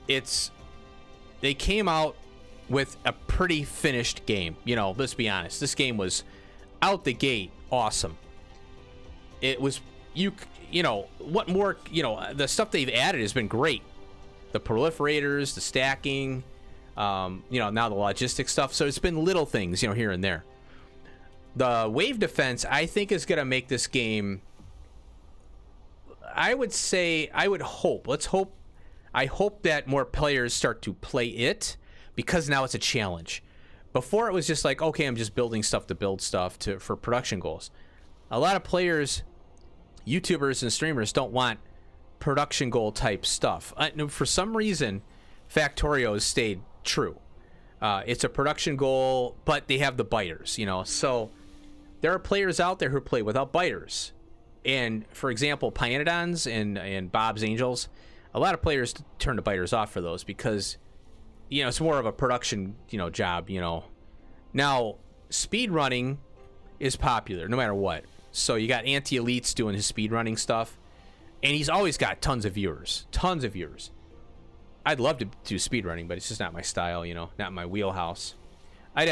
[SPEAKER 1] it. They came out with a pretty finished game. You know, let's be honest. This game was out the gate awesome. It was you know what more? You know, the stuff they've added has been great. The proliferators, the stacking. You know, now the logistics stuff. So it's been little things, you know, here and there. The wave defense, I think, is going to make this game. I would hope. I hope that more players start to play it, because now it's a challenge. Before it was just like, okay, I'm just building stuff to build stuff for production goals. A lot of players, YouTubers and streamers don't want production goal type stuff. For some reason, Factorio has stayed true. It's a production goal, but they have the biters, you know. So there are players out there who play without biters. And for example, Pyanodons and Bob's Angels, a lot of players turn the biters off for those, because, you know, it's more of a production, you know, job, you know. Now, speed running is popular no matter what. So you got Anti-Elites doing his speed running stuff, and he's always got tons of viewers. I'd love to do speedrunning, but it's just not my style, you know, not my wheelhouse. I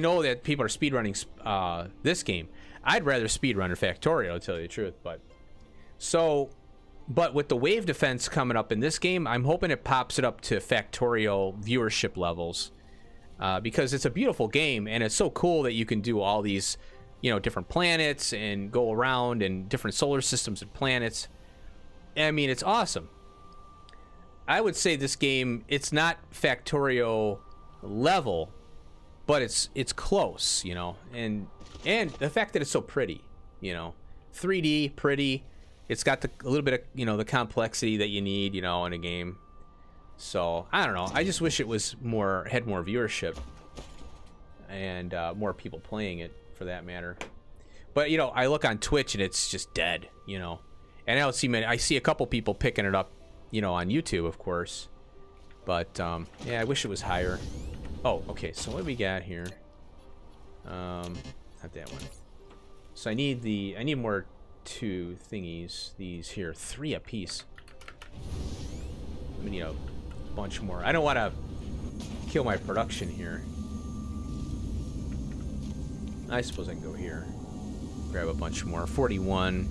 [SPEAKER 1] know that people are speedrunning this game. I'd rather speedrun in Factorio, to tell you the truth. But with the wave defense coming up in this game, I'm hoping it pops it up to Factorio viewership levels, because it's a beautiful game, and it's so cool that you can do all these, you know, different planets and go around and different solar systems and planets. I mean, it's awesome. I would say this game, it's not Factorio level, but it's close, you know, and the fact that it's so pretty, you know, 3D, pretty. It's got a little bit of, you know, the complexity that you need, you know, in a game. So I don't know. I just wish it was had more viewership and more people playing it, for that matter. But, you know, I look on Twitch and it's just dead, you know, and I see a couple people picking it up, you know, on YouTube, of course. But yeah, I wish it was higher. Oh, okay. So what do we got here? Not that one. So I need more 2 thingies. These here, 3 apiece. I need a bunch more. I don't want to kill my production here. I suppose I can go here, grab a bunch more. 41.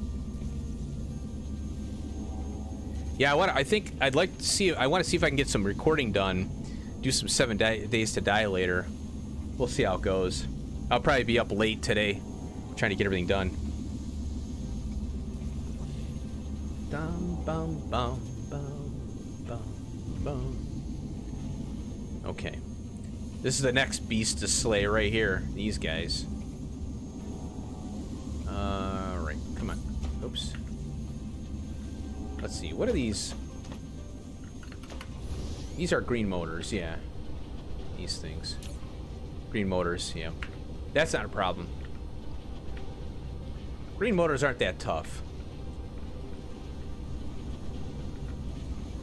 [SPEAKER 1] Yeah, I think I'd like to see. I want to see if I can get some recording done. Do some 7 days to die later. We'll see how it goes. I'll probably be up late today, trying to get everything done. Dum, bum, bum, bum, bum, bum. Okay. This is the next beast to slay right here. These guys. Right. Come on. Oops. Let's see. What are these? These are green motors, yeah. These things. Green motors, yeah. That's not a problem. Green motors aren't that tough.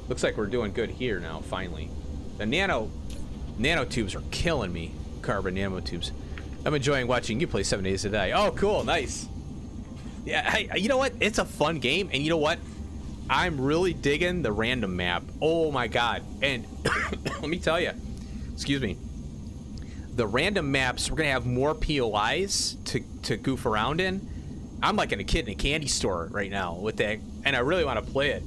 [SPEAKER 1] Looks like we're doing good here now, finally. The nanotubes are killing me. Carbon nanotubes. I'm enjoying watching you play 7 Days to Die. Oh, cool, nice. Yeah, you know what? It's a fun game, and you know what? I'm really digging the random map. Oh my god. And let me tell you, excuse me, the random maps, we're gonna have more POIs to goof around in. I'm like a kid in a candy store right now with that, and I really want to play it.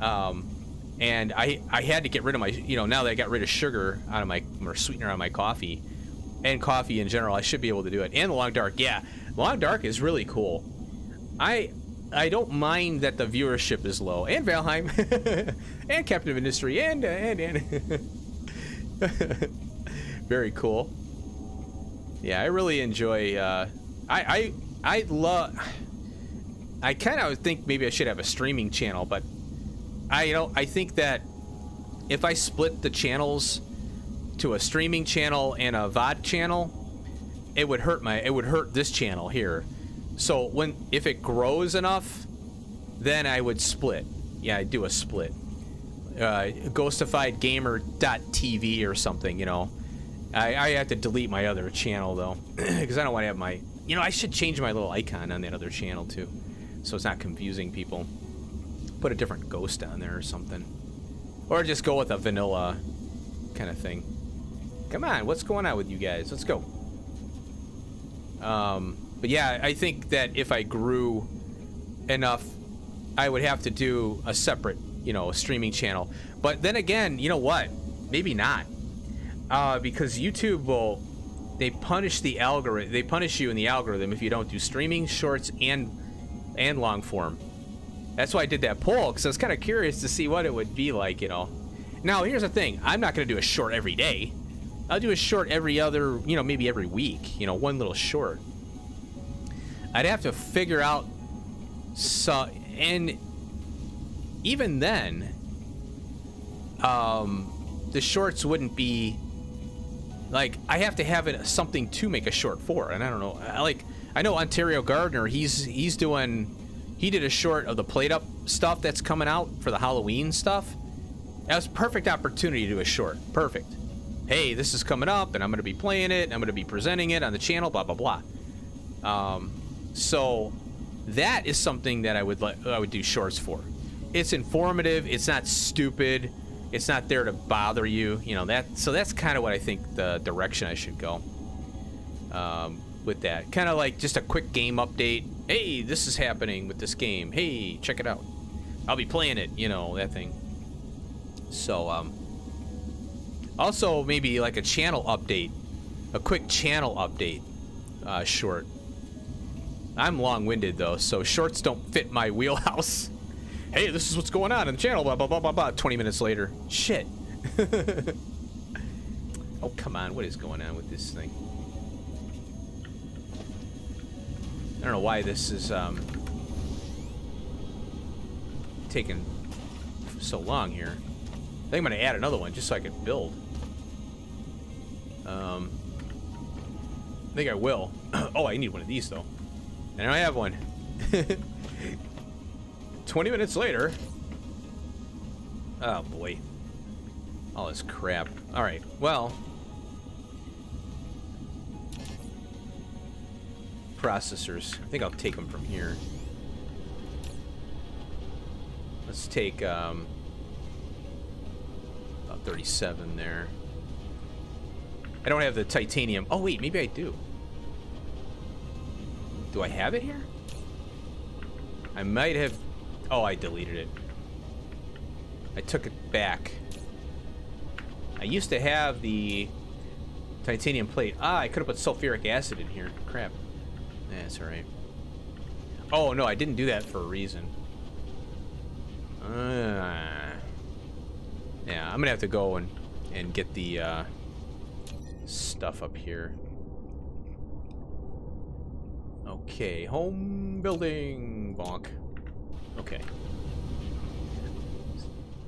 [SPEAKER 1] And I had to get rid of my, now that I got rid of sugar out of my, or sweetener out of my coffee, and coffee in general, I should be able to do it. And the Long Dark, yeah, Long Dark is really cool. I don't mind that the viewership is low, and Valheim, and Captain of Industry, and very cool. Yeah, I really enjoy. I kind of think maybe I should have a streaming channel, but I think that if I split the channels to a streaming channel and a VOD channel, it would hurt this channel here. So if it grows enough, then I would split. Yeah, I'd do a split. GhostifiedGamer.tv or something, I have to delete my other channel though, because I don't want to have my, I should change my little icon on that other channel too, so it's not confusing people. Put a different ghost on there or something, or just go with a vanilla kind of thing. Come on, what's going on with you guys? Let's go. But yeah, I think that if I grew enough, I would have to do a separate, streaming channel. But then again, you know what? Maybe not. Because YouTube they punish the algorithm. They punish you in the algorithm if you don't do streaming, shorts, and long form. That's why I did that poll, because I was kind of curious to see what it would be like, Now, here's the thing. I'm not going to do a short every day. I'll do a short every other, maybe every week, one little short. I'd have to figure out, and even then, the shorts wouldn't be, like, I have to have it something to make a short for, and I don't know, I know Ontario Gardner, he did a short of the plate up stuff that's coming out for the Halloween stuff. That was a perfect opportunity to do a short, perfect. Hey, this is coming up, and I'm going to be playing it, and I'm going to be presenting it on the channel, blah, blah, blah. So that is something that I would do shorts for. It's informative. It's not stupid. It's not there to bother you. So that's kind of what I think the direction I should go with that. Kind of like just a quick game update. Hey, this is happening with this game. Hey, check it out. I'll be playing it. That thing. So also maybe like a channel update, a quick channel update, short. I'm long-winded though, so shorts don't fit my wheelhouse. Hey, this is what's going on in the channel, blah, blah, blah, blah, blah. 20 minutes later. Shit. Oh, come on. What is going on with this thing? I don't know why this is taking so long here. I think I'm going to add another one just so I can build. I think I will. Oh, I need one of these though. And I have one. 20 minutes later. Oh boy. All this crap. Alright, well. Processors. I think I'll take them from here. Let's take about 37 there. I don't have the titanium. Oh wait, maybe I do. Do I have it here? I might have. Oh, I deleted it. I took it back. I used to have the titanium plate. Ah, I could have put sulfuric acid in here. Crap. That's alright. Oh, no, I didn't do that for a reason. Yeah, I'm gonna have to go and get the stuff up here. Okay, home building. Bonk. Okay.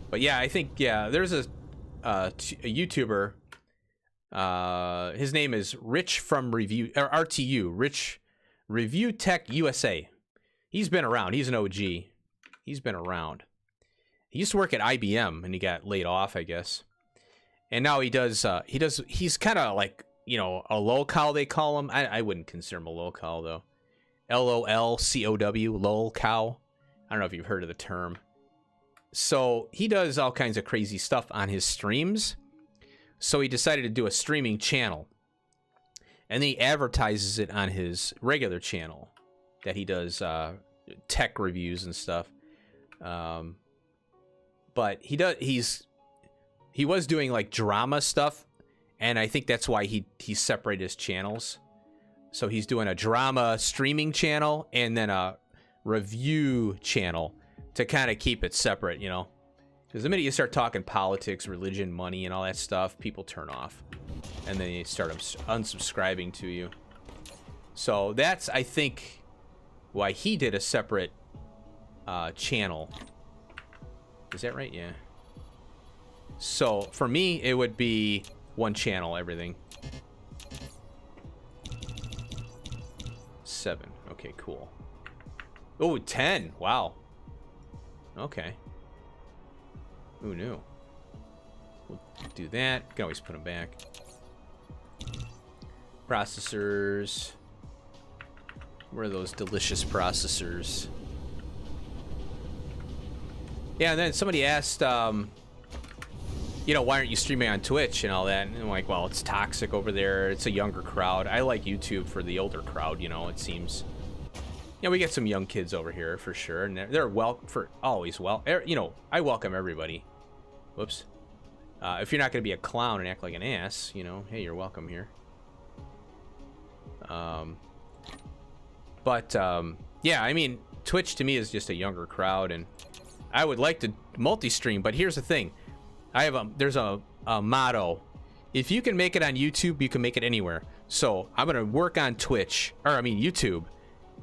[SPEAKER 1] But yeah, I think, yeah, there's a YouTuber. His name is Rich from Review, or RTU, Rich Review Tech USA. He's been around. He's an OG. He's been around. He used to work at IBM and he got laid off, I guess. And now he's kind of like, you know, a lolcow, they call him. I wouldn't consider him a lolcow, though. LOLCOW, lolcow. I don't know if you've heard of the term. So he does all kinds of crazy stuff on his streams. So he decided to do a streaming channel. And then he advertises it on his regular channel that he does tech reviews and stuff. But he was doing like drama stuff, and I think that's why he separated his channels. So he's doing a drama streaming channel and then a review channel to kind of keep it separate, you know. Because the minute you start talking politics, religion, money, and all that stuff, people turn off. And then they start unsubscribing to you. So that's, I think, why he did a separate channel. Is that right? Yeah. So for me, it would be one channel, everything. 7. Okay, cool. Oh, 10. Wow. Okay. Who knew? We'll do that. Can always put them back. Processors. Where are those delicious processors? Yeah, and then somebody asked, you know, why aren't you streaming on Twitch and all that? And I'm like, well, it's toxic over there. It's a younger crowd. I like YouTube for the older crowd, you know, it seems. Yeah, we get some young kids over here for sure, and they're always you know, I welcome everybody. Whoops. If you're not going to be a clown and act like an ass, you know, hey, you're welcome here. Yeah, I mean, Twitch to me is just a younger crowd, and I would like to multi-stream, but here's the thing. There's a motto. If you can make it on YouTube, you can make it anywhere. So I'm going to work on YouTube,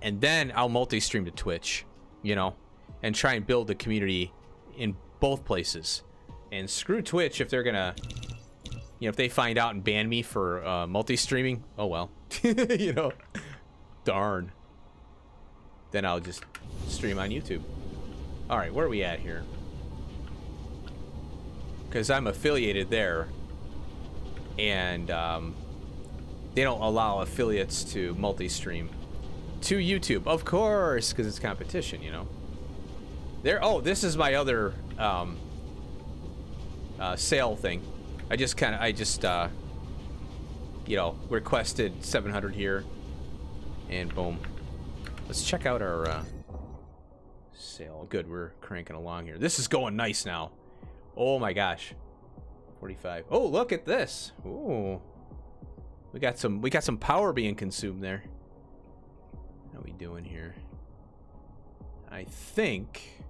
[SPEAKER 1] and then I'll multi-stream to Twitch, you know, and try and build the community in both places. And screw Twitch if they're going to, you know, if they find out and ban me for multi-streaming, oh well, you know, darn. Then I'll just stream on YouTube. All right, where are we at here? Because I'm affiliated there, and they don't allow affiliates to multi-stream to YouTube, of course, because it's competition, you know. Oh, this is my other sale thing. I just you know, requested 700 here, and boom. Let's check out our sale. Good, we're cranking along here. This is going nice now. Oh my gosh. 45. Oh, look at this. Ooh. We got some power being consumed there. How are we doing here? I think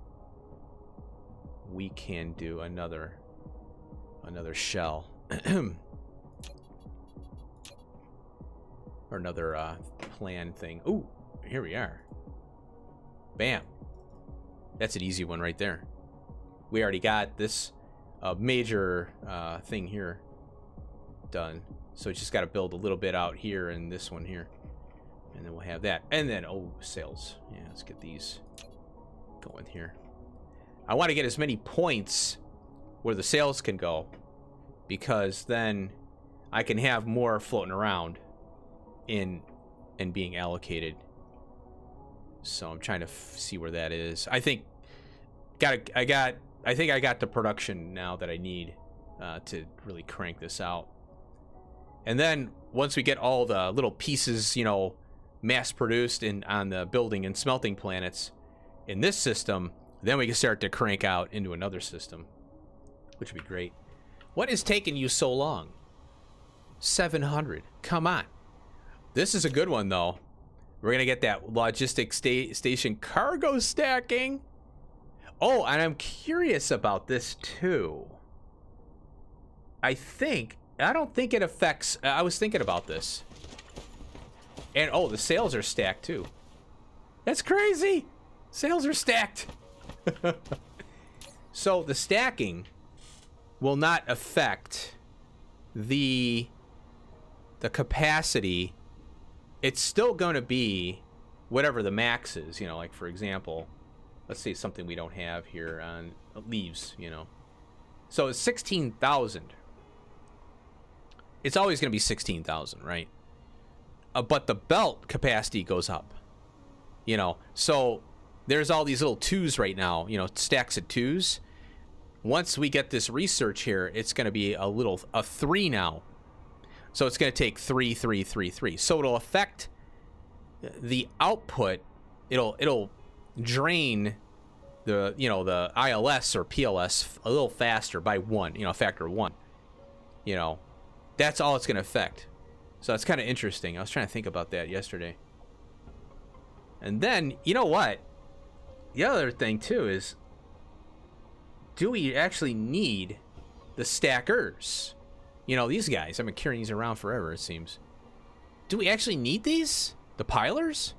[SPEAKER 1] we can do another shell. Or another plan thing. Ooh, here we are. Bam. That's an easy one right there. We already got this major thing here done. So it's just got to build a little bit out here and this one here. And then we'll have that. And then, oh, sales. Yeah, let's get these going here. I want to get as many points where the sales can go, because then I can have more floating around and being allocated. So I'm trying to see where that is. I think I got the production now that I need to really crank this out. And then once we get all the little pieces, you know, mass produced on the building and smelting planets in this system, then we can start to crank out into another system. which would be great. What is taking you so long? 700. Come on. This is a good one, though. We're going to get that logistic station cargo stacking. Oh, and I'm curious about this, too. I don't think it affects... I was thinking about this. And, oh, the sails are stacked, too. That's crazy. Sails are stacked. So, the stacking will not affect the capacity. It's still going to be whatever the max is, you know, like for example, let's say something we don't have here on leaves, you know. So it's 16,000. It's always going to be 16,000, right? But the belt capacity goes up, you know. So there's all these little twos right now, you know, stacks of twos. Once we get this research here, it's going to be a 3 now. So it's going to take 3, 3, 3, 3. So it'll affect the output. It'll drain the, you know, the ILS or PLS a little faster by 1, you know, a factor of 1. You know, that's all it's going to affect. So it's kind of interesting. I was trying to think about that yesterday. And then, you know what? The other thing too is, do we actually need the stackers? You know, these guys, I've been carrying these around forever, it seems. Do we actually need these? The pilers?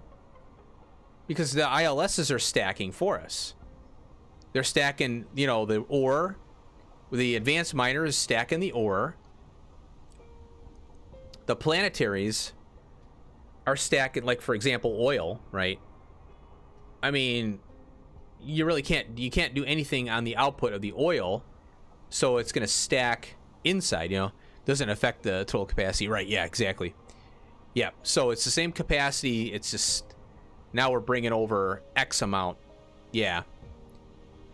[SPEAKER 1] Because the ILSs are stacking for us. They're stacking, you know, the ore. The advanced miner is stacking the ore. The planetaries are stacking, like, for example, oil, right? I mean, you can't do anything on the output of the oil, so it's going to stack inside, you know. Doesn't affect the total capacity, right? Yeah, exactly. Yeah, so it's the same capacity, it's just now we're bringing over X amount. Yeah,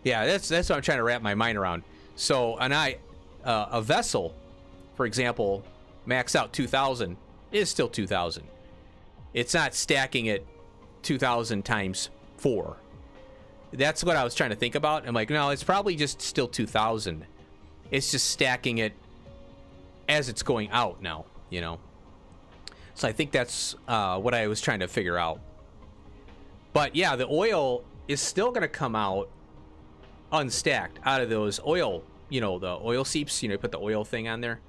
[SPEAKER 1] that's what I'm trying to wrap my mind around. So a vessel, for example, max out 2,000 is still 2,000. It's not stacking it 2,000 times 4. That's what I was trying to think about. I'm like, no, it's probably just still 2,000. It's just stacking it as it's going out now, you know. So I think that's what I was trying to figure out. But yeah, the oil is still going to come out unstacked out of those oil, you know, the oil seeps, you know, you put the oil thing on there.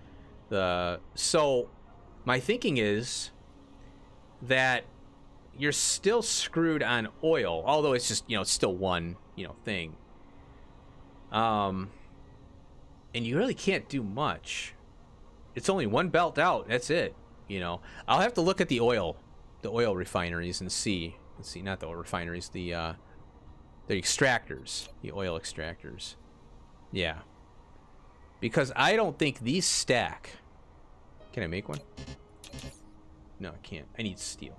[SPEAKER 1] So my thinking is that you're still screwed on oil, although it's just, you know, it's still one, you know, thing. And you really can't do much. It's only one belt out. That's it. You know, I'll have to look at the oil refineries and see. Let's see, not the oil refineries, the extractors, the oil extractors. Yeah. Because I don't think these stack. Can I make one? No, I can't. I need steel.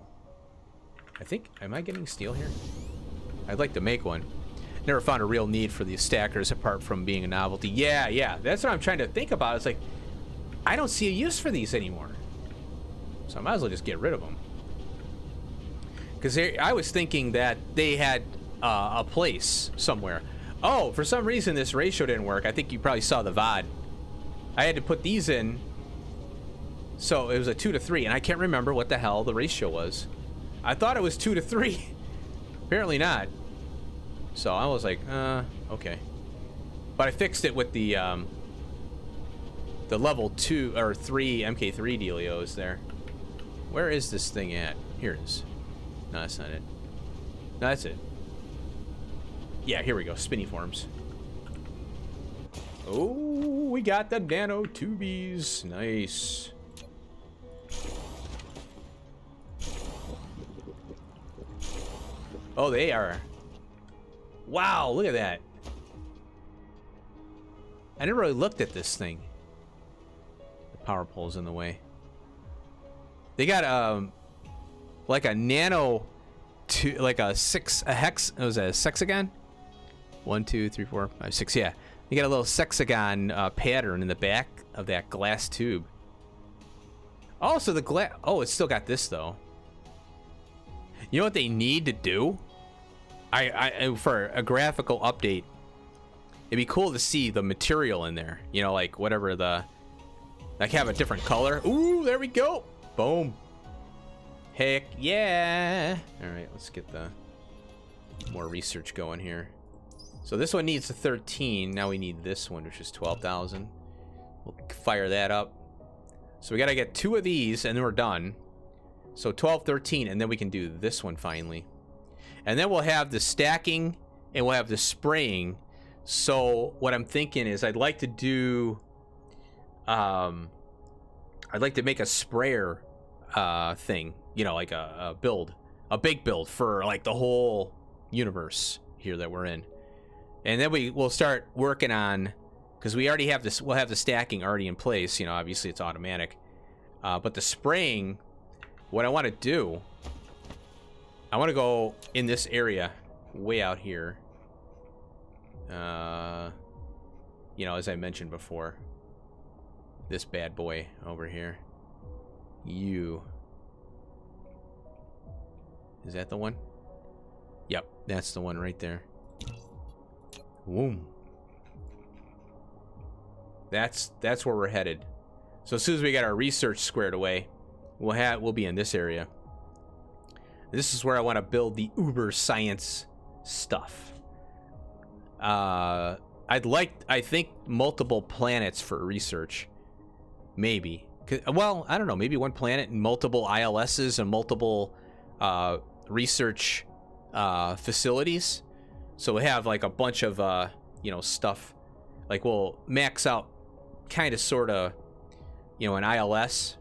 [SPEAKER 1] I think, am I getting steel here? I'd like to make one. Never found a real need for these stackers apart from being a novelty. Yeah, that's what I'm trying to think about. It's like, I don't see a use for these anymore. So I might as well just get rid of them. Because I was thinking that they had a place somewhere. Oh, for some reason this ratio didn't work. I think you probably saw the VOD. I had to put these in. So it was a 2 to 3, and I can't remember what the hell the ratio was. I thought it was 2 to 3. Apparently not. So I was like, okay. But I fixed it with the level 2 or 3 MK3 dealios there. Where is this thing at? Here it is. No, that's not it. No, that's it. Yeah, here we go. Spinny forms. Oh, we got the nano tubies. Nice. Oh, they are. Wow, look at that. I never really looked at this thing. The power pole's in the way. They got like a nano, like a hex. It was a sexagon. 1, 2, 3, 4, 5, 6. Yeah, you got a little sexagon pattern in the back of that glass tube. Oh, so the glass. Oh, it's still got this though. You know what they need to do? I for a graphical update It'd be cool to see the material in there. You know, like whatever the... Like have a different color. Ooh, there we go. Boom. Heck yeah. All right, let's get the more research going here. So this one needs a 13. Now we need this one, which is 12,000. We'll fire that up. So we got to get 2 of these, and then we're done. So 12, 13, and then we can do this one finally. And then we'll have the stacking, and we'll have the spraying. So what I'm thinking is I'd like to do... I'd like to make a sprayer thing. You know, like a build. A big build for, like, the whole universe here that we're in. And then we'll start working on, because we already have this, we'll have the stacking already in place, you know, obviously it's automatic. But the spraying, what I want to do, I want to go in this area, way out here. You know, as I mentioned before, this bad boy over here. Is that the one? Yep, that's the one right there. Boom. That's where we're headed. So as soon as we got our research squared away, we'll be in this area. This is where I want to build the uber science stuff. I think multiple planets for research. Maybe. Well, I don't know. Maybe one planet and multiple ILSs and multiple research facilities. So we have like a bunch of you know, stuff. Like we'll max out kind of sort of, you know, an ILS,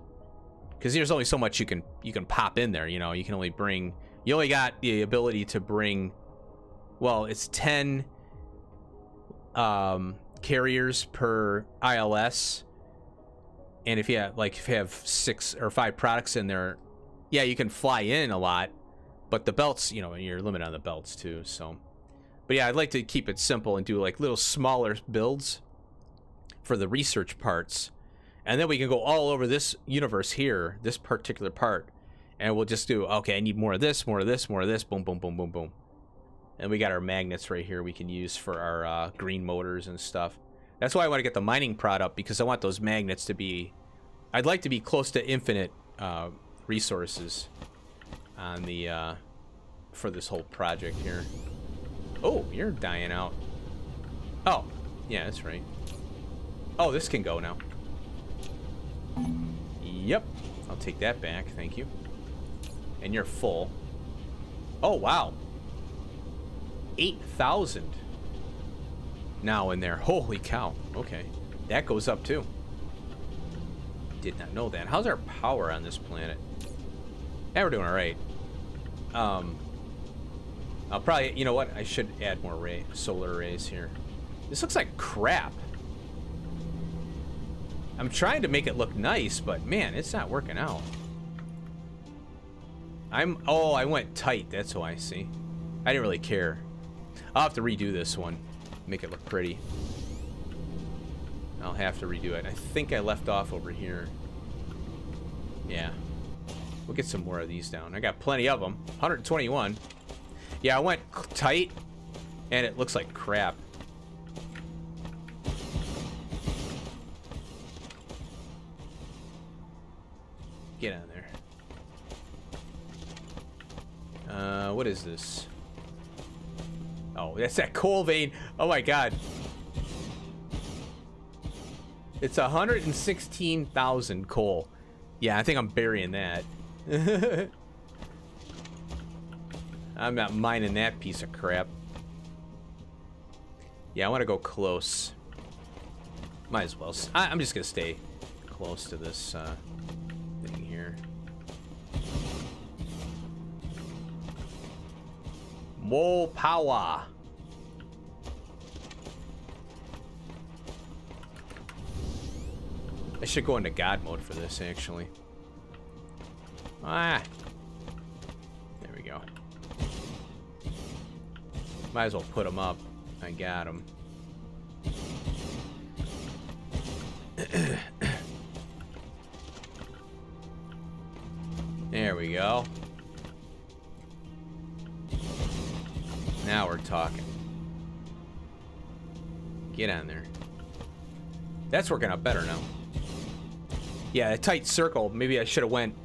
[SPEAKER 1] because there's only so much you can pop in there. You know, you only got the ability to bring, well, it's 10 carriers per ILS. And if you have 6 or 5 products in there, yeah, you can fly in a lot, but the belts, you know, you're limited on the belts too. So, but yeah, I'd like to keep it simple and do like little smaller builds for the research parts, and then we can go all over this universe here, this particular part, and we'll just do, okay, I need more of this, more of this, more of this, boom, boom, boom, boom, boom. And we got our magnets right here we can use for our green motors and stuff. That's why I want to get the mining prod up, because I want those magnets to be, I'd like to be close to infinite resources on the for this whole project here. Oh, you're dying out. Oh, yeah, that's right. Oh, this can go now. Yep, I'll take that back, thank you. And you're full. Oh, wow. 8,000 now in there. Holy cow. Okay, that goes up too. Did not know that. How's our power on this planet? Yeah, we're doing all right. I'll probably, you know what? I should add more solar arrays here. This looks like crap. I'm trying to make it look nice, but man, it's not working out. Oh, I went tight. That's why I see. I didn't really care. I'll have to redo this one. Make it look pretty. I'll have to redo it. I think I left off over here. Yeah. We'll get some more of these down. I got plenty of them. 121. Yeah, I went tight, and it looks like crap. Get on there. What is this? Oh, that's that coal vein. Oh my god. It's 116,000 coal. Yeah, I think I'm burying that. I'm not mining that piece of crap. Yeah, I want to go close. Might as well. I'm just going to stay close to this thing here. More power. I should go into God mode for this, actually. Ah. There we go. Might as well put them up. I got them. There we go. Now we're talking. Get on there. That's working out better now. Yeah, a tight circle. Maybe I should have went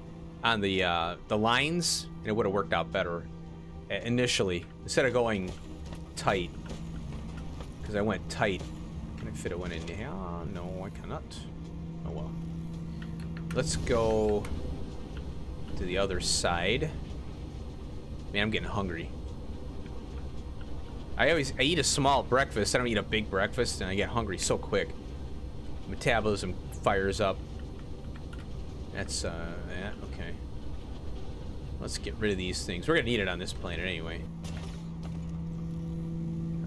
[SPEAKER 1] on the lines, and it would have worked out better initially instead of going tight. Because I went tight. Can I fit a one in here? No, I cannot. Oh well. Let's go to the other side. Man, I'm getting hungry. I eat a small breakfast. I don't eat a big breakfast, and I get hungry so quick. Metabolism fires up. That's yeah, okay. Let's get rid of these things. We're gonna need it on this planet anyway.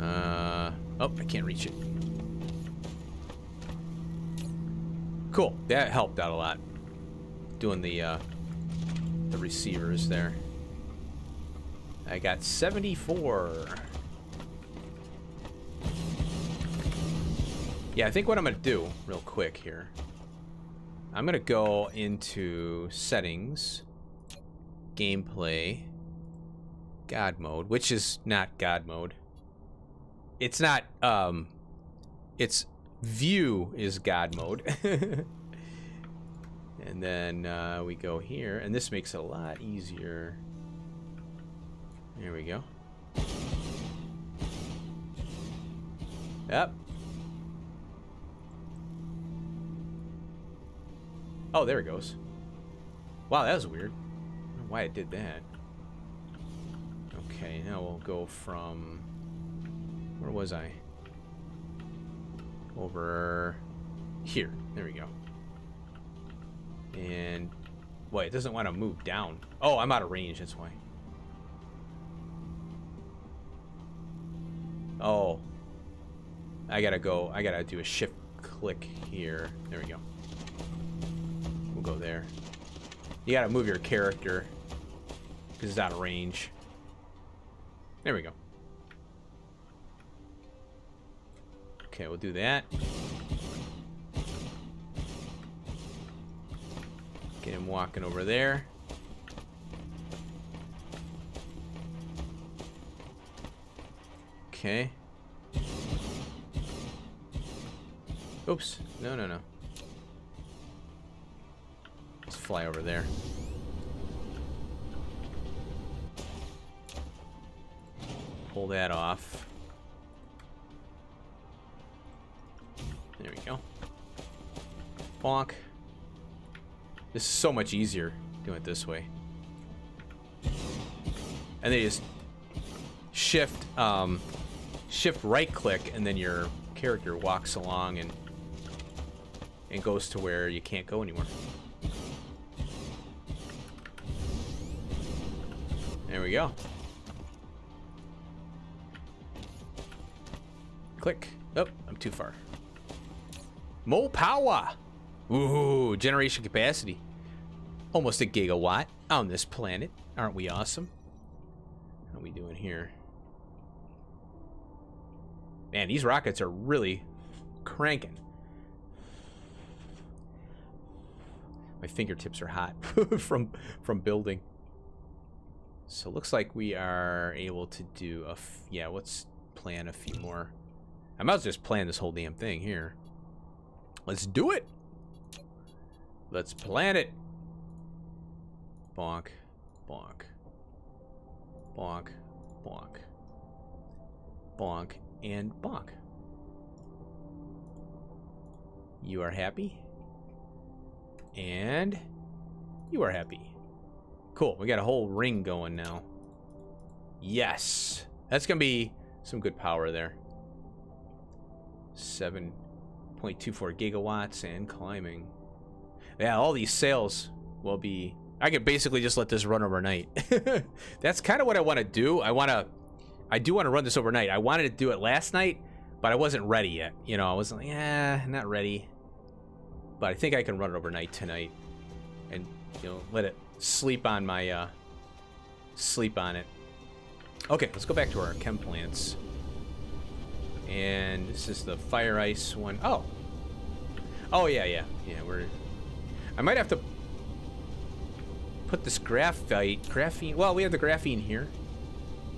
[SPEAKER 1] Oh, I can't reach it. Cool. That helped out a lot. Doing the receivers there. I got 74. Yeah, I think what I'm gonna do real quick here. I'm gonna go into settings, gameplay, God mode, which is not God mode. It's not, it's view is God mode. And then we go here, and this makes it a lot easier. There we go. Yep. Oh, there it goes. Wow, that was weird. I don't know why it did that. Okay, now we'll go from... Where was I? Over here. There we go. And... Wait, it doesn't want to move down. Oh, I'm out of range, that's why. Oh. I gotta do a shift click here. There we go. We'll go there. You gotta move your character because it's out of range. There we go. Okay, we'll do that. Get him walking over there. Okay. Oops. No, no, no. Let's fly over there. Pull that off. There we go. Bonk. This is so much easier doing it this way. And then you just shift right click, and then your character walks along and goes to where you can't go anymore. There we go. Click. Oh, I'm too far. More power. Ooh, generation capacity. Almost a gigawatt on this planet. Aren't we awesome? How are we doing here? Man, these rockets are really cranking. My fingertips are hot from building. So it looks like we are able to do yeah, let's plan a few more. I might as well just plan this whole damn thing here. Let's do it. Let's plan it. Bonk, bonk, bonk, bonk, bonk, and bonk. You are happy. And you are happy. Cool, we got a whole ring going now. Yes. That's gonna be some good power there. 7.24 gigawatts and climbing. Yeah, all these sails will be... I could basically just let this run overnight. That's kind of what I want to do. I do want to run this overnight. I wanted to do it last night, but I wasn't ready yet. You know, I was like, yeah, not ready. But I think I can run it overnight tonight. And, you know, let it sleep on my, sleep on it. Okay, let's go back to our chem plants. And this is the fire ice one. Oh. Oh, yeah. Yeah, I might have to put this graphene. Well, we have the graphene here.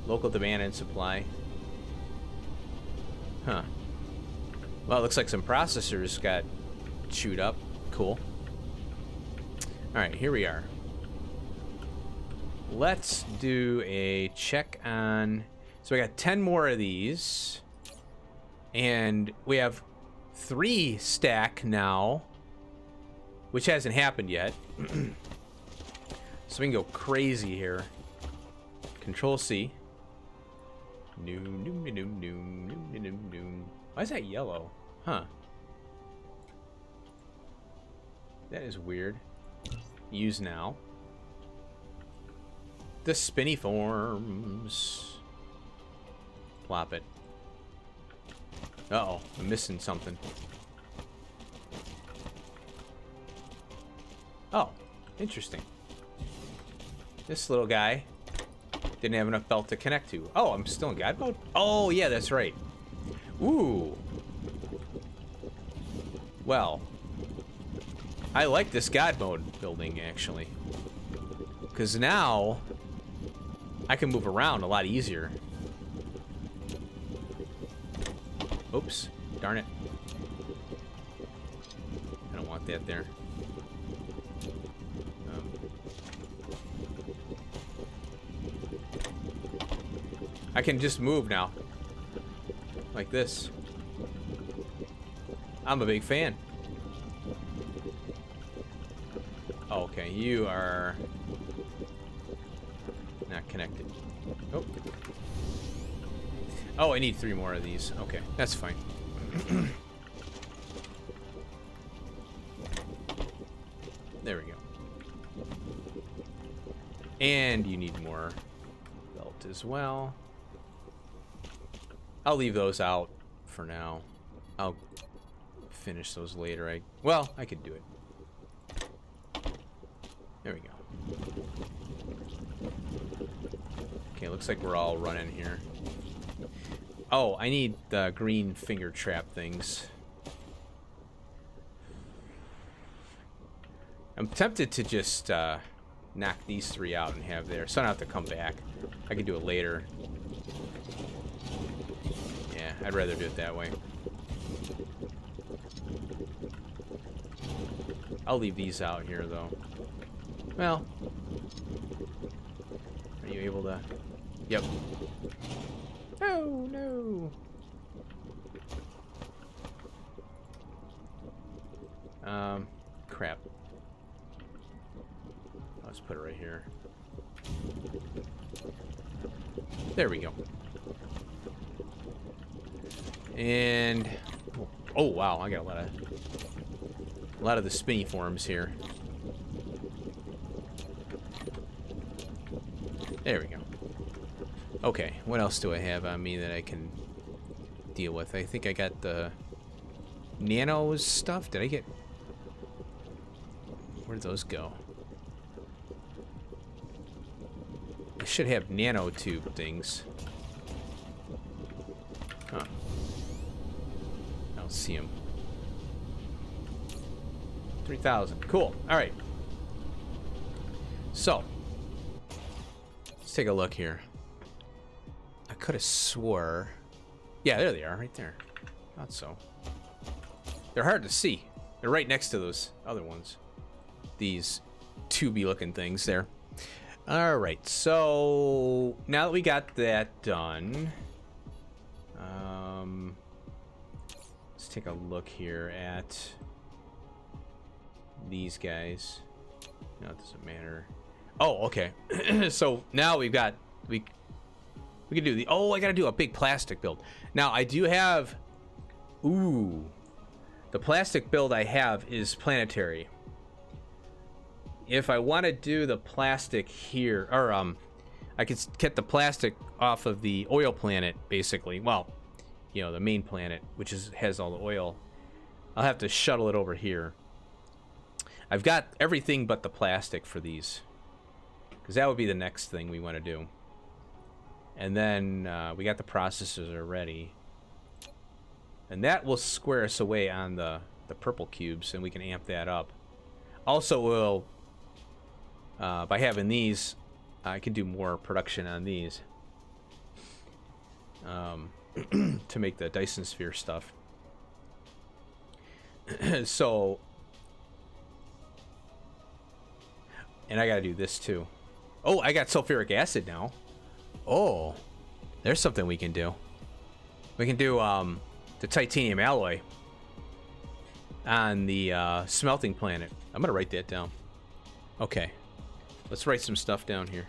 [SPEAKER 1] Local demand and supply. Huh. Well, it looks like some processors got chewed up. Cool. Alright, here we are. Let's do a check on... So we got 10 more of these. And we have 3 stack now, which hasn't happened yet. So we can go crazy here. Control C. Why is that yellow? Huh. That is weird. Use now. The spinny forms. Plop it. Uh-oh, I'm missing something. Oh, interesting. This little guy didn't have enough belt to connect to. Oh, I'm still in God mode? Oh, yeah, that's right. Ooh. Well, I like this God mode building, actually. Because now I can move around a lot easier. Oops. Darn it. I don't want that there. I can just move now. Like this. I'm a big fan. Oh, okay, you are not connected. Oh. Oh, I need 3 more of these. Okay, that's fine. There we go. And you need more belt as well. I'll leave those out for now. I'll finish those later. Well, I could do it. There we go. Okay, looks like we're all running here. Oh, I need the green finger trap things. I'm tempted to just knock these 3 out and have there, so I don't have to come back. I can do it later. Yeah, I'd rather do it that way. I'll leave these out here, though. Well, are you able to... Yep. Oh, no. Crap. Let's put it right here. There we go. And... Oh, wow, I got a lot of the spinny forms here. There we go. Okay, what else do I have on me that I can deal with? I think I got the nano stuff. Did I get... Where did those go? I should have nanotube things. Huh. I don't see them. 3,000. Cool. All right. So, let's take a look here. I could have swore... Yeah, there they are, right there. Thought so. They're hard to see. They're right next to those other ones. These tubey-looking things there. All right, so now that we got that done, let's take a look here at these guys. No, it doesn't matter. Oh, okay. So now we've got we can do the... Oh, I gotta do a big plastic build. Now I do have... Ooh. The plastic build I have is planetary. If I want to do the plastic here, or I could get the plastic off of the oil planet, basically. Well, you know, the main planet, which has all the oil. I'll have to shuttle it over here. I've got everything but the plastic for these, because that would be the next thing we want to do. And then we got the processors already, and that will square us away on the purple cubes, and we can amp that up. Also, we'll by having these, I can do more production on these to make the Dyson sphere stuff. So, and I gotta do this too. Oh, I got sulfuric acid now. Oh, there's something we can do. We can do the titanium alloy on the smelting planet. I'm gonna write that down. Okay, let's write some stuff down here.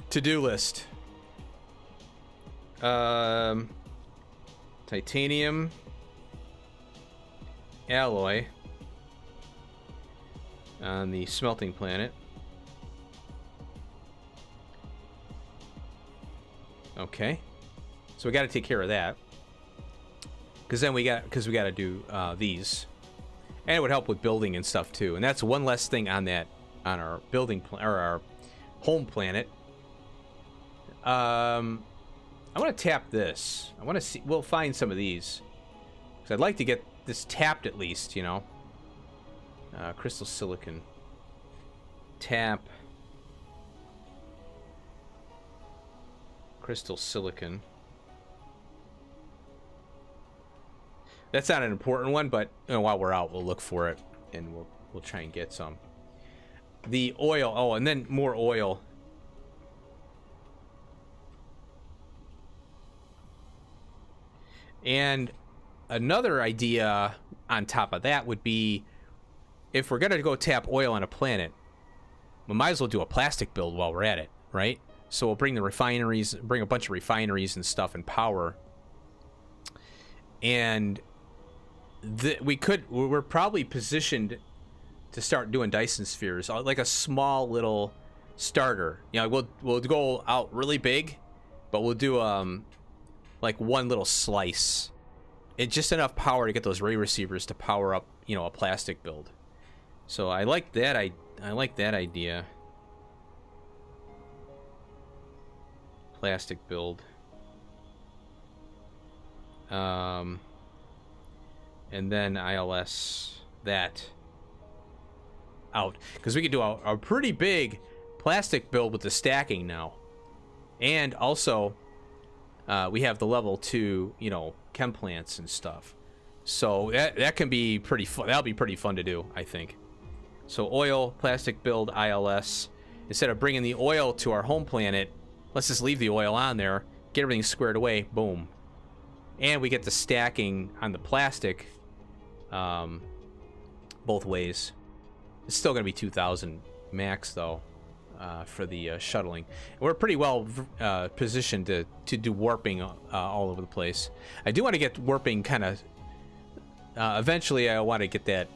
[SPEAKER 1] To-do list. Titanium alloy on the smelting planet. Okay, so we got to take care of that, because then we got to do these, and it would help with building and stuff too. And that's one less thing on our building or our home planet. I want to tap this. I want to see. We'll find some of these, because I'd like to get this tapped at least. You know, crystal silicon. Tap. Crystal silicon. That's not an important one, but you know, while we're out, we'll look for it, and we'll try and get some. The oil. Oh, and then more oil. And another idea on top of that would be, if we're gonna go tap oil on a planet, we might as well do a plastic build while we're at it, right? So we'll bring the refineries, bring a bunch of refineries and stuff and power. And we're probably positioned to start doing Dyson spheres, like a small little starter. You know, we'll go out really big, but we'll do like one little slice. It's just enough power to get those ray receivers to power up, you know, a plastic build. So I like that. I like that idea. Plastic build. And then ILS that out, because we could do a pretty big plastic build with the stacking now, and also we have the level 2, you know, chem plants and stuff. So that can be pretty fun. That'll be pretty fun to do, I think. So oil, plastic build, ILS. Instead of bringing the oil to our home planet, let's just leave the oil on there, get everything squared away, boom. And we get the stacking on the plastic both ways. It's still going to be 2,000 max, though, for the shuttling. And we're pretty well positioned to do warping all over the place. I do want to get warping kind of... eventually, I want to get that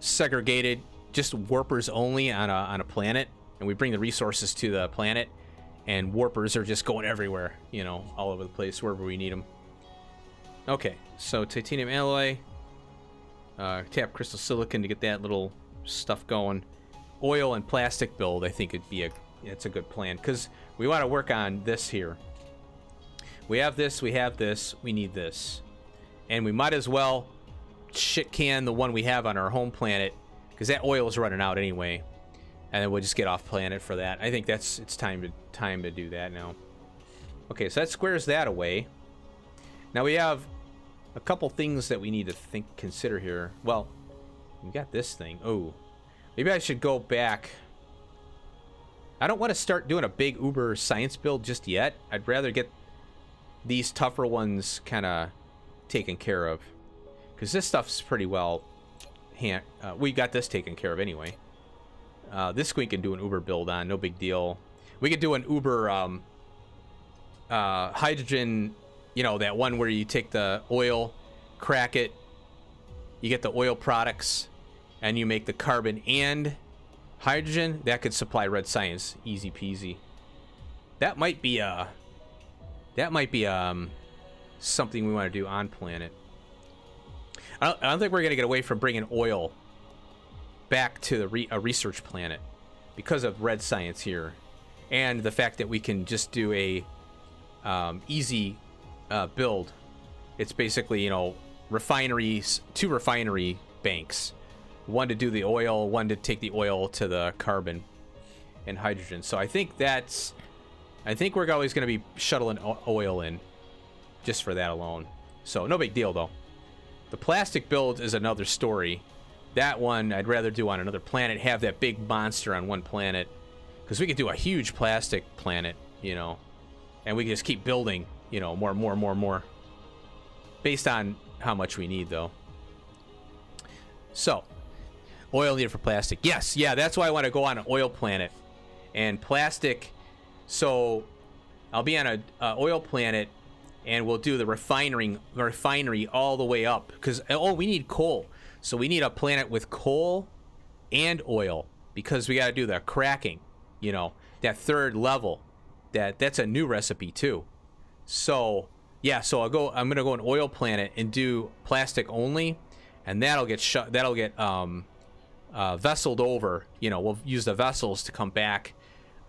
[SPEAKER 1] segregated, just warpers only on a planet. And we bring the resources to the planet, and warpers are just going everywhere, you know, all over the place, wherever we need them. Okay, so titanium alloy, tap crystal silicon to get that little stuff going. Oil and plastic build, I think it's a good plan, because we want to work on this here. We have this, we need this. And we might as well shit can the one we have on our home planet, because that oil is running out anyway. And then we'll just get off planet for that. I think it's time to do that now. Okay, so that squares that away. Now we have a couple things that we need to consider here. Well, we got this thing. Oh, maybe I should go back. I don't want to start doing a big uber science build just yet. I'd rather get these tougher ones kind of taken care of, because this stuff's pretty well we got this taken care of anyway. This we can do an uber build on, no big deal. We could do an uber hydrogen, you know, that one where you take the oil, crack it, you get the oil products, and you make the carbon and hydrogen. That could supply red science, easy peasy. That might be something we want to do on planet. I don't think we're gonna get away from bringing oil back to a research planet because of red science here, and the fact that we can just do a easy build. It's basically, you know, refineries, 2 refinery banks, one to do the oil, one to take the oil to the carbon and hydrogen. So I think we're always going to be shuttling oil in. just for that alone. So no big deal though. The plastic build is another story. That one I'd rather do on another planet, have that big monster on one planet, because we could do a huge plastic planet, you know, and we can just keep building, you know, more, based on how much we need though. So, oil needed for plastic. Yes, yeah, that's why I want to go on an oil planet. And plastic, so I'll be on a oil planet, and we'll do the refinery all the way up, because we need coal. So we need a planet with coal and oil, because we got to do the cracking, you know, that third level. That's a new recipe too. So yeah, so I'm gonna go an oil planet and do plastic only, and that'll get vesseled over. You know, we'll use the vessels to come back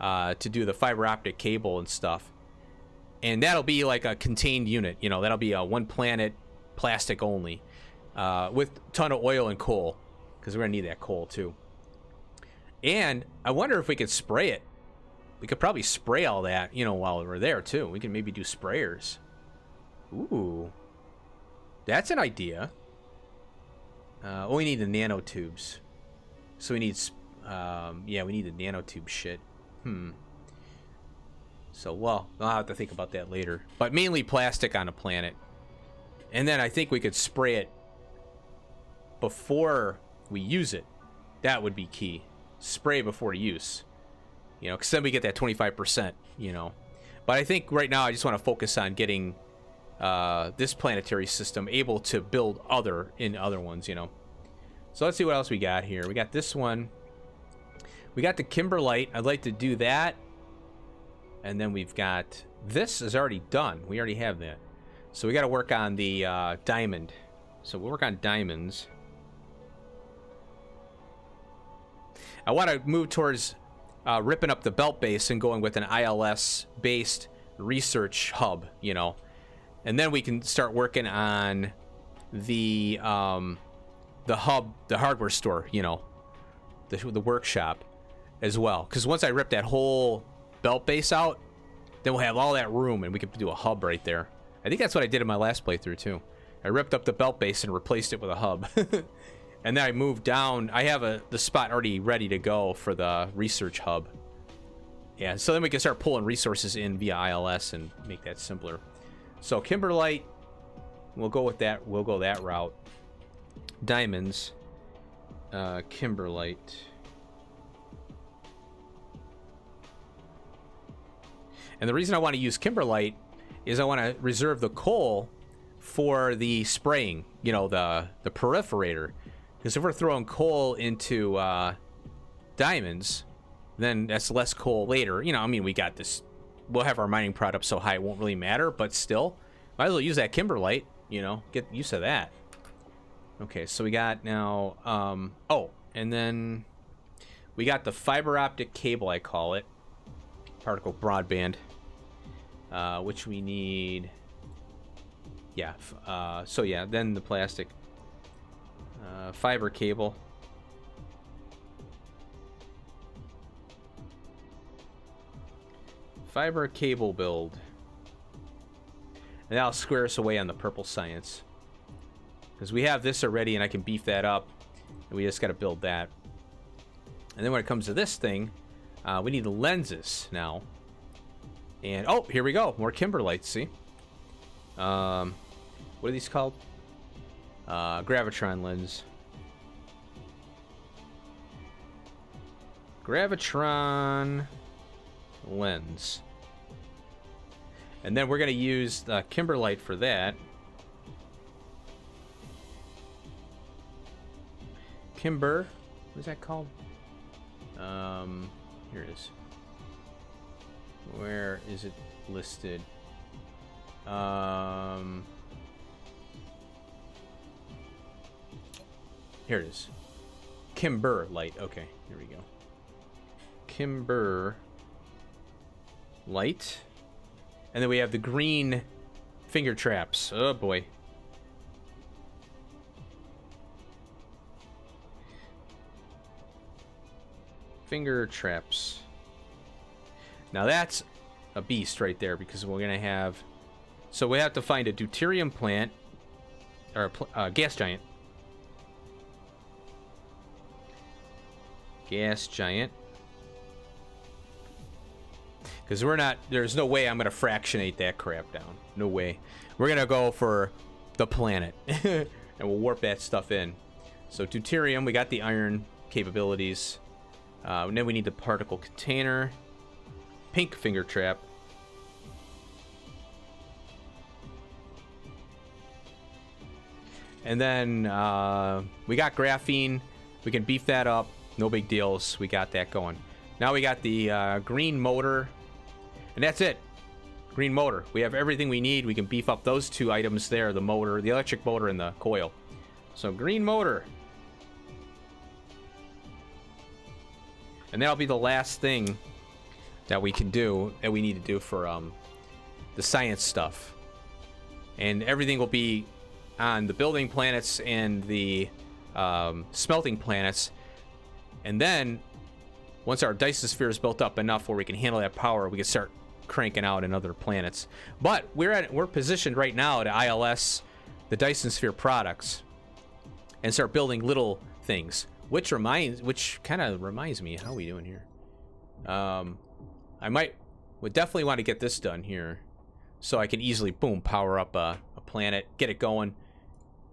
[SPEAKER 1] to do the fiber optic cable and stuff. And that'll be like a contained unit, you know, that'll be a one planet plastic only, with a ton of oil and coal, because we're gonna need that coal too. And I wonder if we could spray it. We could probably spray all that, you know, while we're there too. We can maybe do sprayers. Ooh, that's an idea. We need the nanotubes. So we need, yeah, we need the nanotube shit. So, well, I'll have to think about that later. But mainly plastic on a planet. And then I think we could spray it before we use it. That would be key. Spray before use. You know, because then we get that 25%, you know. But I think right now I just want to focus on getting this planetary system able to build other ones, you know. So let's see what else we got here. We got this one. We got the Kimberlite. I'd like to do that. And then we've got, this is already done. We already have that. So we got to work on the diamond. So we'll work on diamonds. I want to move towards ripping up the belt base and going with an ILS-based research hub, you know. And then we can start working on the hub, the hardware store, you know, the workshop as well. Because once I rip that whole belt base out, then we'll have all that room and we can do a hub right there. I think that's what I did in my last playthrough too. I ripped up the belt base and replaced it with a hub. And then I moved down. I have the spot already ready to go for the research hub. Yeah, so then we can start pulling resources in via ILS and make that simpler. So Kimberlite, we'll go with that. We'll go that route. Diamonds, Kimberlite. And the reason I want to use Kimberlite is I want to reserve the coal for the spraying, you know, the perforator. Because if we're throwing coal into diamonds, then that's less coal later. You know, I mean, we got this. We'll have our mining product so high it won't really matter, but still, might as well use that Kimberlite, you know, get use of that. Okay, so we got now, oh, and then we got the fiber optic cable, I call it. Particle broadband, which we need, yeah, so yeah, then the plastic fiber cable. Fiber cable build. And that'll square us away on the purple science. Because we have this already and I can beef that up. And we just got to build that. And then when it comes to this thing, we need the lenses now. And, oh, here we go. More Kimberlites, see? What are these called? Gravitron lens. Gravitron lens. And then we're going to use the Kimberlite for that. Kimber, what is that called? Here it is. Where is it listed? Here it is. Kimberlite. Okay, here we go. Kimberlite. And then we have the green finger traps. Oh boy. Finger traps. Now that's a beast right there, because we're gonna have So we have to find a deuterium plant, or a gas giant. Gas giant. Because we're not, there's no way I'm going to fractionate that crap down. No way. We're going to go for the planet. And we'll warp that stuff in. So deuterium, we got the iron capabilities. And then we need the particle container. Pink finger trap. And then we got graphene. We can beef that up. No big deals. We got that going. Now we got the green motor. And that's it. Green motor. We have everything we need. We can beef up those two items there. The motor, the electric motor, and the coil. So green motor. And that'll be the last thing that we can do, that we need to do for the science stuff. And everything will be on the building planets and the smelting planets. And then, once our Dyson sphere is built up enough where we can handle that power, we can start cranking out in other planets. But we're positioned right now to ILS the Dyson sphere products and start building little things. Which kind of reminds me, how are we doing here? Would definitely want to get this done here, so I can easily, boom, power up a planet, get it going,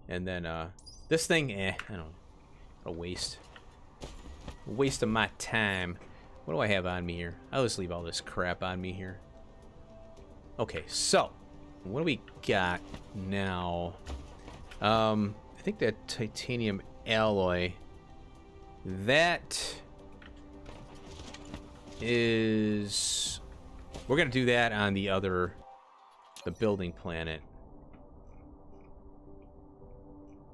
[SPEAKER 1] and then this thing, I don't know, a waste of my time. What do I have on me here? I'll just leave all this crap on me here. Okay, so what do we got now? I think that titanium alloy. That is... We're going to do that on the building planet.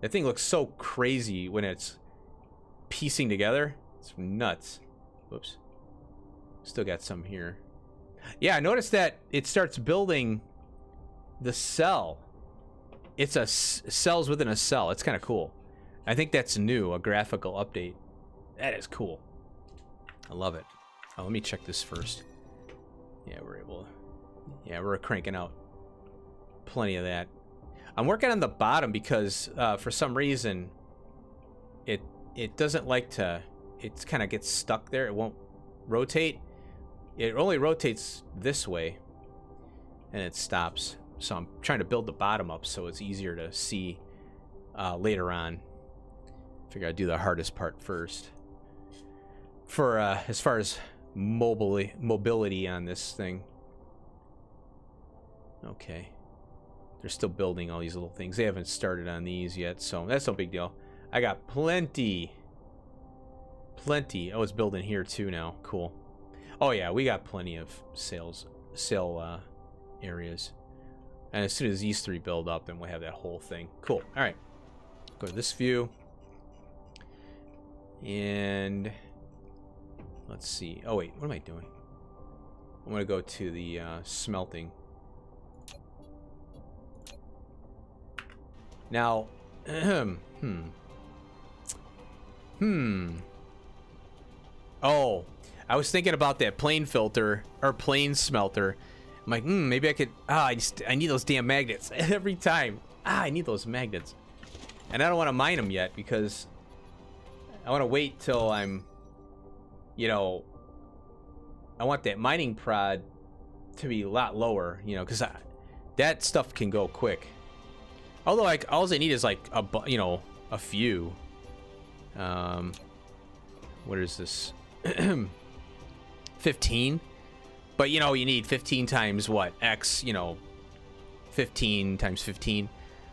[SPEAKER 1] That thing looks so crazy when it's piecing together. It's nuts. Whoops. Still got some here. Yeah, I noticed that it starts building the cell. It's cells within a cell. It's kind of cool. I think that's new, a graphical update. That is cool. I love it. Oh, let me check this first. Yeah, we're cranking out plenty of that. I'm working on the bottom because for some reason it doesn't like to, it kind of gets stuck there. It won't rotate. It only rotates this way and it stops. So I'm trying to build the bottom up so it's easier to see later on. Figure I'd do the hardest part first. For as far as mobility on this thing. Okay. They're still building all these little things. They haven't started on these yet, so that's no big deal. I got plenty. Oh, it's building here too now. Cool. Oh yeah, we got plenty of cell areas. And as soon as these three build up, then we'll have that whole thing. Cool. All right. Go to this view. And let's see. Oh wait, what am I doing? I'm gonna go to the smelting. Now, Oh, I was thinking about that plane filter or plane smelter. I'm like, maybe I could. I need those damn magnets every time. I need those magnets, and I don't want to mine them yet because I want to wait till I'm, I want that mining prod to be a lot lower, because that stuff can go quick. Although, like, all I need is like a few. What is this? 15. But you need 15 times what? X, 15 times 15.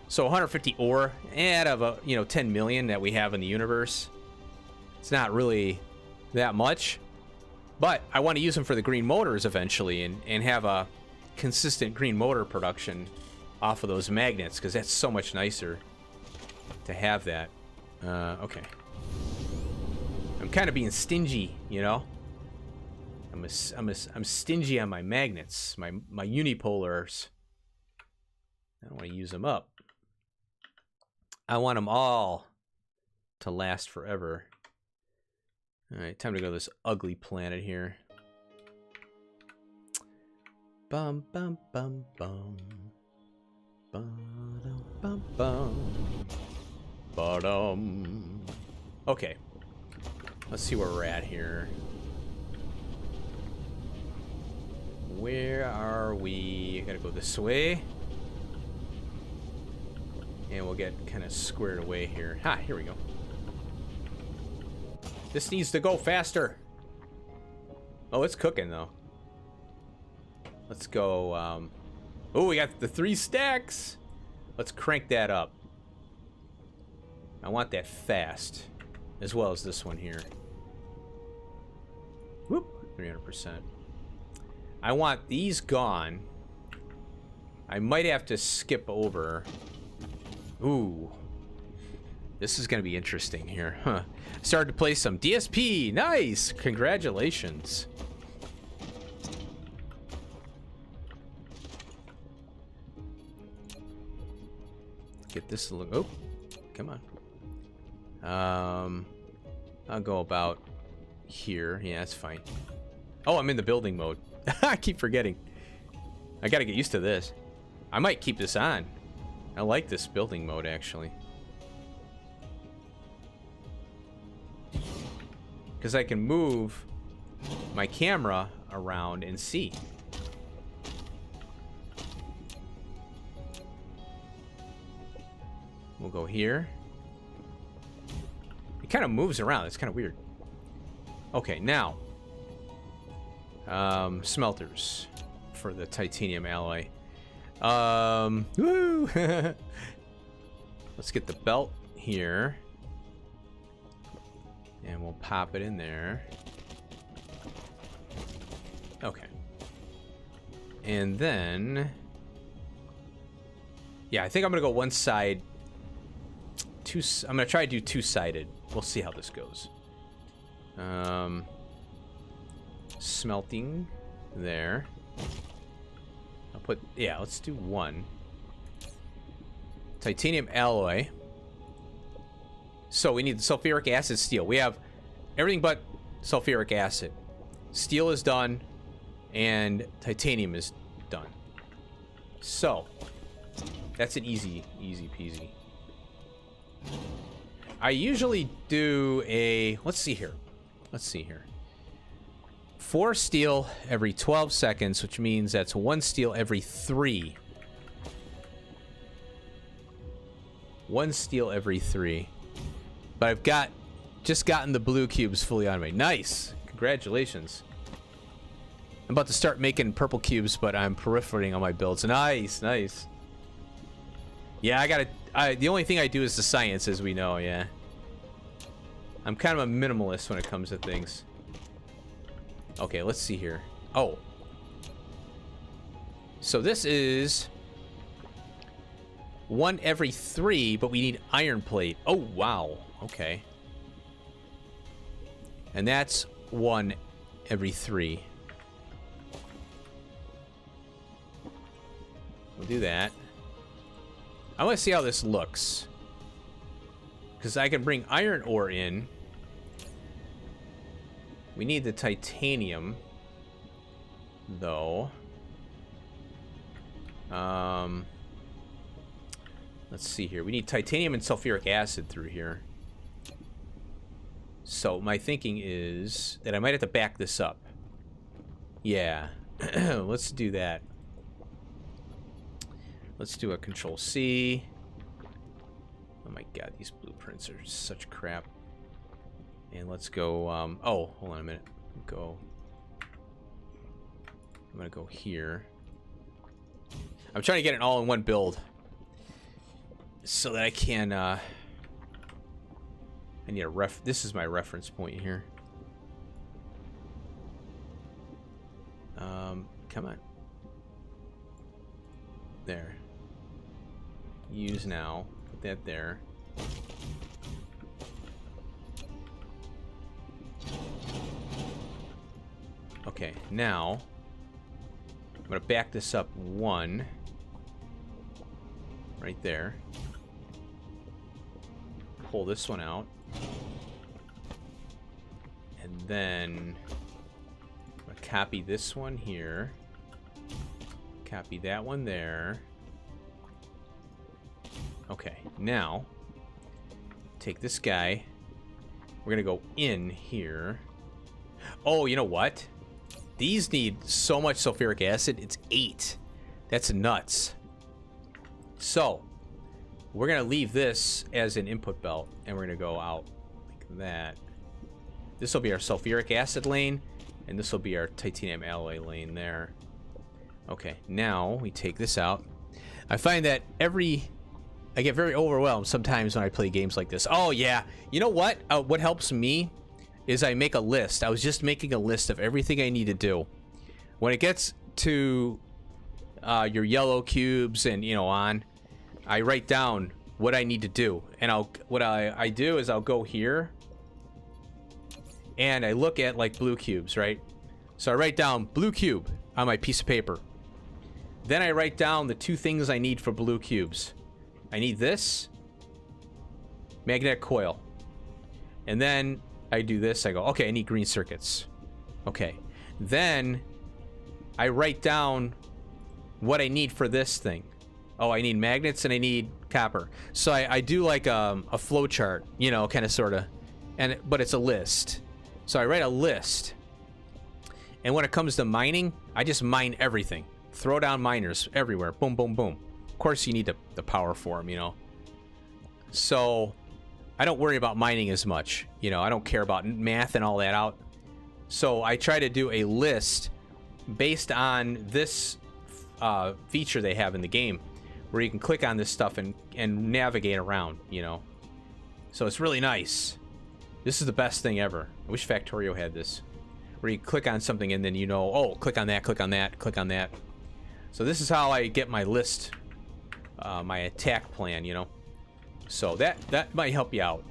[SPEAKER 1] So 150 ore out of 10 million that we have in the universe. It's not really that much, but I want to use them for the green motors eventually and have a consistent green motor production off of those magnets, because that's so much nicer to have that. Okay. I'm kind of being stingy, I'm stingy on my magnets, my unipolars. I don't want to use them up. I want them all to last forever. All right, time to go to this ugly planet here. Bum bum bum bum. Okay. Let's see where we're at here. Where are we? Gotta go this way. And we'll get kind of squared away here. Ha, here we go. This needs to go faster. Oh, it's cooking though. Let's go, oh, we got the 3 stacks. Let's crank that up. I want that fast. As well as this one here. Whoop, 300%. I want these gone. I might have to skip over. Ooh. This is gonna be interesting here, huh? Started to play some DSP. Nice! Congratulations. Get this a look. Oh, come on. I'll go about here. Yeah, that's fine. Oh, I'm in the building mode. I keep forgetting. I gotta get used to this. I might keep this on. I like this building mode, actually. Because I can move my camera around and see. We'll go here. It kind of moves around. It's kind of weird. Okay, now. Smelters for the titanium alloy. Woo! Let's get the belt here. And we'll pop it in there. Okay. And then... yeah, I think I'm going to go one side. I'm going to try to do two-sided. We'll see how this goes. Smelting there. I'll put... yeah, let's do one. Titanium alloy. So we need the sulfuric acid steel. We have everything but sulfuric acid. Steel is done, and titanium is done. So that's an easy peasy. I usually do a... let's see here. 4 steel every 12 seconds, which means that's 1 steel every 3. 1 steel every 3. But I've just gotten the blue cubes fully on me. Nice! Congratulations. I'm about to start making purple cubes, but I'm periperating on my builds. Nice, nice. Yeah, the only thing I do is the science, as we know, yeah. I'm kind of a minimalist when it comes to things. Okay, let's see here. Oh. So this is 1 every 3, but we need iron plate. Oh, wow. Okay. And that's 1 every 3. We'll do that. I want to see how this looks. Because I can bring iron ore in. We need the titanium, though. Let's see here. We need titanium and sulfuric acid through here. So my thinking is that I might have to back this up. Yeah. Let's do that. Let's do a Control C. Oh my god, these blueprints are such crap. And let's go, oh, hold on a minute. I'm gonna go here. I'm trying to get it all in one build. So that I can, I need a this is my reference point here. Come on. There. Use now. Put that there. Okay, now I'm gonna back this up 1 right there. Pull this one out, and then I'm gonna copy this one here, copy that one there, Okay, now take this guy. We're gonna go in here. Oh, you know what? These need so much sulfuric acid. It's 8. That's nuts. So we're gonna leave this as an input belt, and we're gonna go out like that. This will be our sulfuric acid lane, and this will be our titanium alloy lane there. Okay, now we take this out. I find that I get very overwhelmed sometimes when I play games like this. Oh yeah, you know what? What helps me is I make a list. I was just making a list of everything I need to do. When it gets to your yellow cubes and on, I write down what I need to do, and what I do is I'll go here and I look at like blue cubes, right? So I write down blue cube on my piece of paper. Then I write down the 2 things I need for blue cubes. I need this magnetic coil, and then I do this. I go, okay, I need green circuits. Okay, then I write down what I need for this thing. Oh, I need magnets and I need copper. So I do like a flow chart, kind of sort of, but it's a list. So I write a list, and when it comes to mining, I just mine everything. Throw down miners everywhere. Boom, boom, boom. Of course, you need the power for them, So I don't worry about mining as much. I don't care about math and all that out. So I try to do a list based on this feature they have in the game, where you can click on this stuff and navigate around, So it's really nice. This is the best thing ever. I wish Factorio had this, where you click on something and then oh, click on that, click on that, click on that. So this is how I get my list, my attack plan, So that might help you out.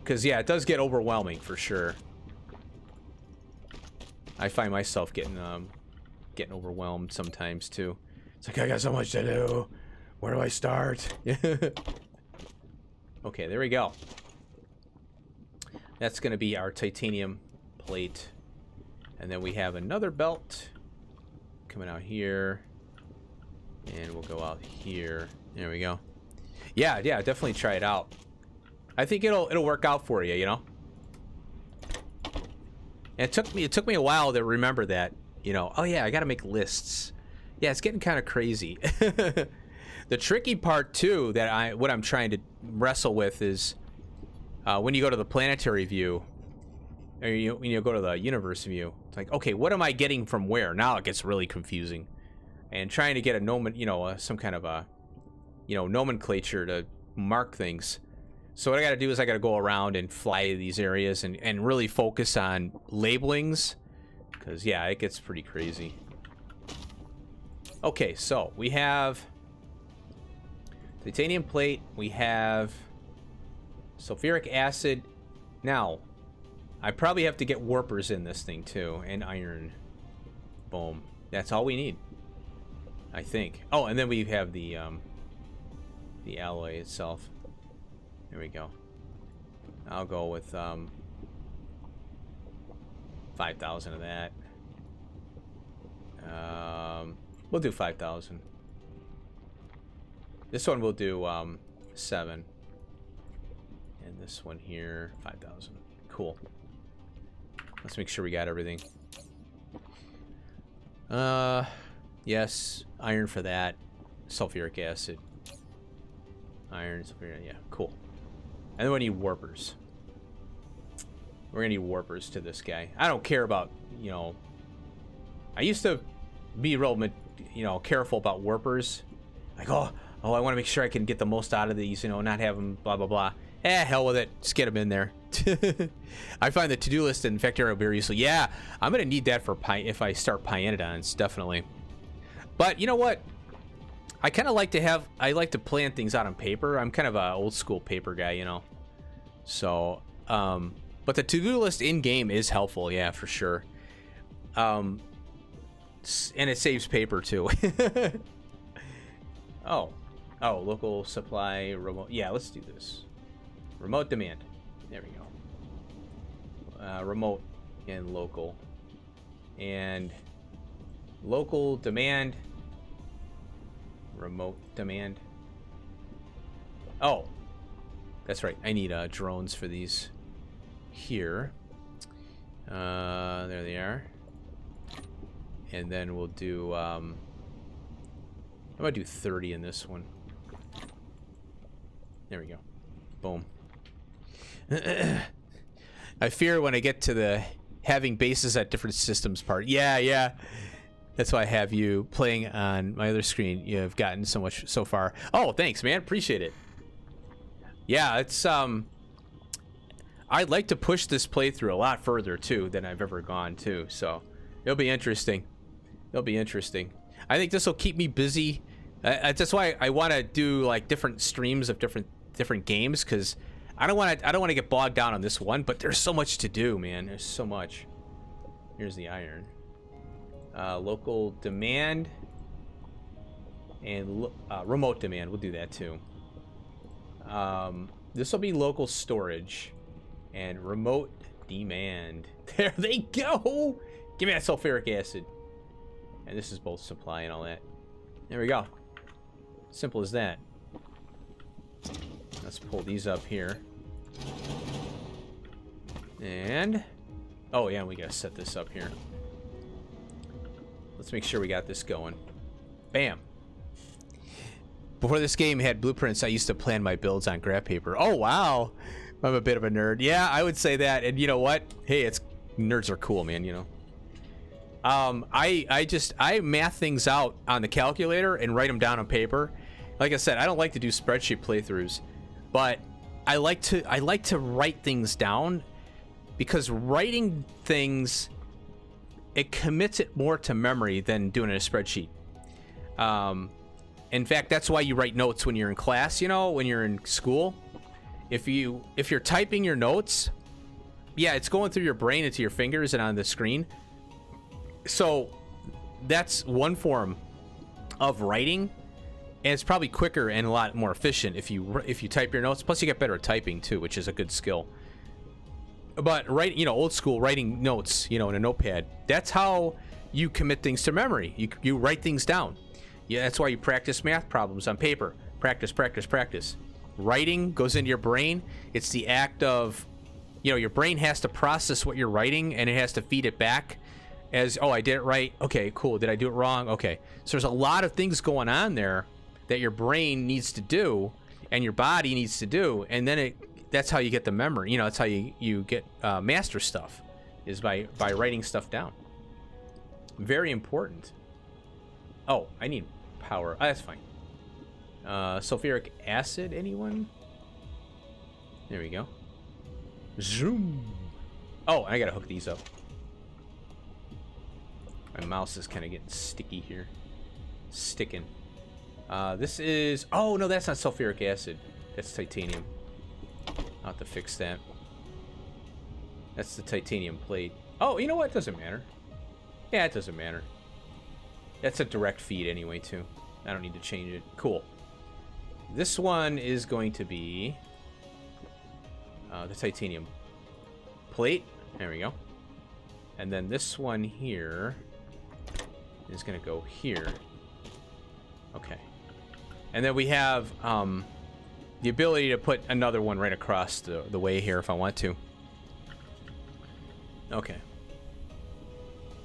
[SPEAKER 1] Because, yeah, it does get overwhelming for sure. I find myself getting overwhelmed sometimes too. It's like, I got so much to do. Where do I start? Okay, there we go. That's going to be our titanium plate. And then we have another belt coming out here. And we'll go out here. There we go. Yeah, definitely try it out. I think it'll work out for you, And it took me a while to remember that, oh yeah, I got to make lists. Yeah, it's getting kind of crazy. The tricky part too what I'm trying to wrestle with is when you go to the planetary view, or when you go to the universe view, it's like, okay, what am I getting from where? Now it gets really confusing, and trying to get some kind of a nomenclature to mark things. So what I got to do is I got to go around and fly to these areas and really focus on labelings, because yeah, it gets pretty crazy. Okay, so we have titanium plate, we have sulfuric acid. Now I probably have to get warpers in this thing too, and iron. Boom. That's all we need, I think. Oh, and then we have the alloy itself. There we go. I'll go with 5,000 of that. We'll do 5,000. This one we'll do 7. And this one here, 5,000. Cool. Let's make sure we got everything. Yes, iron for that. Sulfuric acid. Iron, sulfuric, yeah, cool. And then we need warpers. We're gonna need warpers to this guy. I don't care about, I used to be real, careful about warpers. Like, oh, I want to make sure I can get the most out of these, not have them blah, blah, blah. Hell with it. Just get them in there. I find the to-do list in Factorio very useful. Yeah, I'm gonna need that for if I start Pyanodons, definitely. But you know what? I kind of like to I like to plan things out on paper. I'm kind of a old school paper guy, So, but the to-do list in game is helpful, yeah, for sure. And it saves paper too. Oh, local supply, remote. Yeah, let's do this. Remote demand. There we go. Remote and local. And local demand. Remote demand. Oh, that's right. I need drones for these here. There they are. And then we'll do, I'm gonna do 30 in this one. There we go. Boom. I fear when I get to the having bases at different systems part. Yeah. That's why I have you playing on my other screen. You have gotten so much so far. Oh, thanks, man. Appreciate it. Yeah, it's, I'd like to push this playthrough a lot further, too, than I've ever gone, too. So, it'll be interesting. It'll be interesting. I think this will keep me busy. That's why I want to do, like, different streams of different games, because I don't want to get bogged down on this one, but there's so much to do, man. There's so much. Here's the iron. Local demand and remote demand. We'll do that too. This will be local storage and remote demand. There they go. Give me that sulfuric acid. And this is both supply and all that. There we go. Simple as that. Let's pull these up here. And oh yeah, we gotta set this up here. Let's make sure we got this going. Bam. Before this game had blueprints, I used to plan my builds on graph paper. Oh, wow. I'm a bit of a nerd. Yeah, I would say that. And you know what? Hey, nerds are cool, man, you know. I math things out on the calculator and write them down on paper. Like I said, I don't like to do spreadsheet playthroughs, but I like to write things down, because writing things, it commits it more to memory than doing it in a spreadsheet. In fact, that's why you write notes when you're in class, you know, when you're in school. If you're typing your notes, yeah, it's going through your brain into your fingers and on the screen. So that's one form of writing, and it's probably quicker and a lot more efficient if you type your notes. Plus you get better at typing too, which is a good skill. But old school writing notes, in a notepad, that's how you commit things to memory. You write things down. Yeah, that's why you practice math problems on paper. Practice. Writing goes into your brain. It's the act of, your brain has to process what you're writing, and it has to feed it back as, oh, I did it right. Okay, cool. Did I do it wrong? Okay. So there's a lot of things going on there that your brain needs to do and your body needs to do, and then that's how you get the memory. That's how you get master stuff, is by writing stuff down. Very important. Oh, I need power. Oh, that's fine. Sulfuric acid, anyone? There we go. Zoom. Oh, I gotta hook these up. My mouse is kind of getting sticky here. Sticking. This is... Oh, no, that's not sulfuric acid. That's titanium. I'll have to fix that. That's the titanium plate. Oh, you know what? It doesn't matter. Yeah, it doesn't matter. That's a direct feed anyway, too. I don't need to change it. Cool. This one is going to be the titanium plate. There we go. And then this one here is going to go here. Okay. And then we have the ability to put another one right across the way here if I want to. Okay.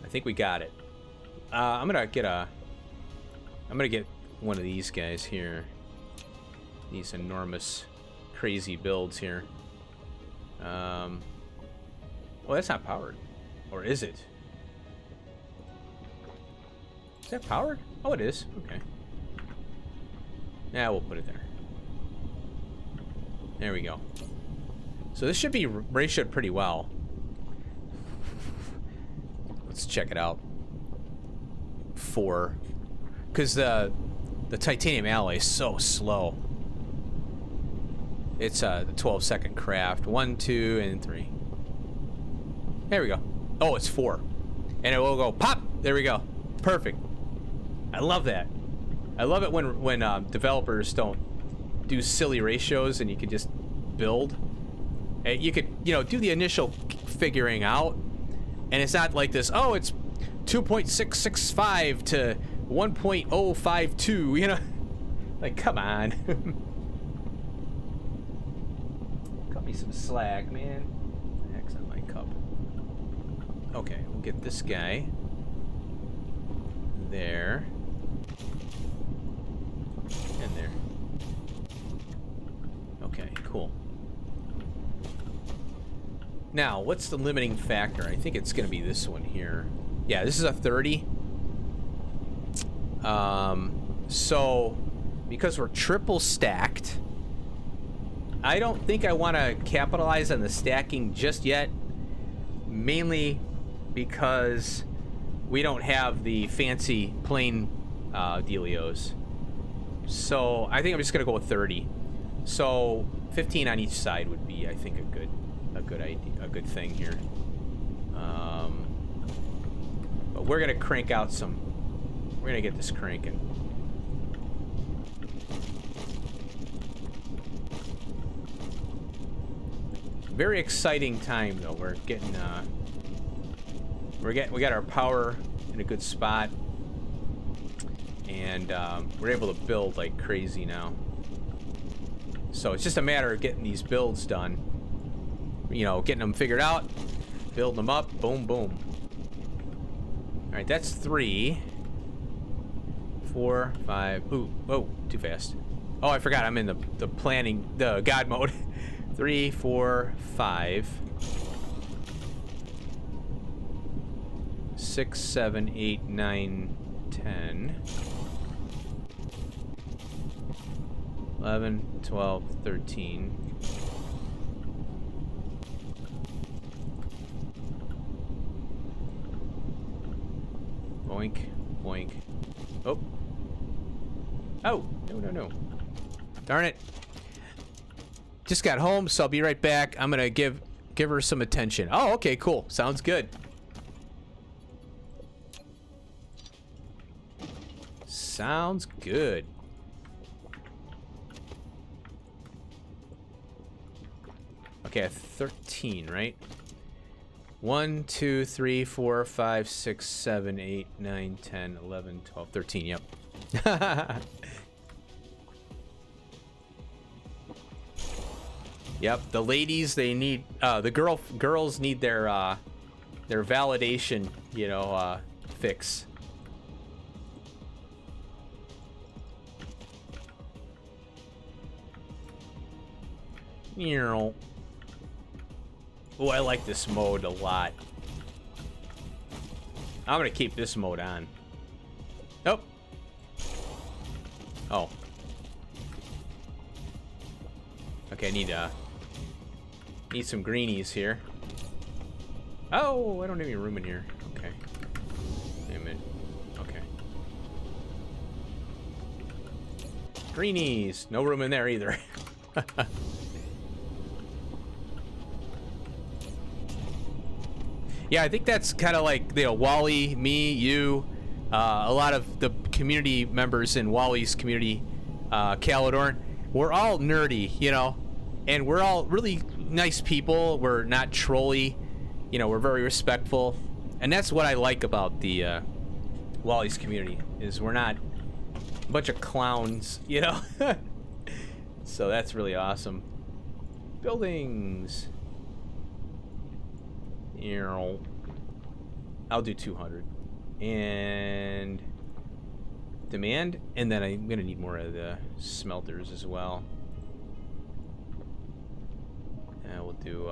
[SPEAKER 1] I think we got it. I'm gonna get one of these guys here. These enormous, crazy builds here. Well, that's not powered, or is it? Is that powered? Oh, it is. Okay. Yeah, we'll put it there. There we go. So this should be ratioed pretty well. Let's check it out. 4, because the titanium alloy is so slow. It's the 12-second craft. 1, 2, and 3. There we go. Oh, it's 4, and it will go pop. There we go. Perfect. I love that. I love it when developers don't do silly ratios and you can just build. You could do the initial figuring out, and it's not like this. Oh, it's 2.665 to 1.052. Like, come on. Cut me some slack, man. What the heck's on my cup? Okay, we'll get this guy. There. And there. Okay, cool. Now, what's the limiting factor? I think it's going to be this one here. Yeah, this is a 30. So, because we're triple stacked, I don't think I want to capitalize on the stacking just yet. Mainly because we don't have the fancy plain dealios. So, I think I'm just going to go with 30. So, 15 on each side would be, I think, a good idea, a good thing here. But we're gonna crank out some. We're gonna get this cranking. Very exciting time though. We're getting we got our power in a good spot, and we're able to build like crazy now. So it's just a matter of getting these builds done. You know, getting them figured out, building them up, boom, boom. All right, that's 3, 4, 5. Ooh, whoa, too fast. Oh, I forgot. I'm in the planning, the God mode. 3, 4, 5, 6, 7, 8, 9, 10, 11, 12, 13. Boink, boink. Oh. Oh, no. Darn it. Just got home, so I'll be right back. I'm gonna give her some attention. Oh, okay, cool. Sounds good. Sounds good. Okay, 13, right? 1, 2, 3, 4, 5, 6, 7, 8, 9, 10, 11, 12, 13. Yep. Yep. The ladies, they need the girls need their validation, you know, fix. Oh, I like this mode a lot. I'm gonna keep this mode on. Nope. Oh. Okay, I need some greenies here. Oh, I don't have any room in here. Okay. Wait a minute. Okay. Greenies. No room in there either. Yeah, I think that's kind of like, you know, Wally, me, you, a lot of the community members in Wally's community, Caledorn. We're all nerdy, you know, and we're all really nice people. We're not trolly, you know, we're very respectful. And that's what I like about the Wally's community, is we're not a bunch of clowns, you know. So that's really awesome. Buildings. I'll do 200 and demand, and then I'm gonna need more of the smelters as well. And we'll do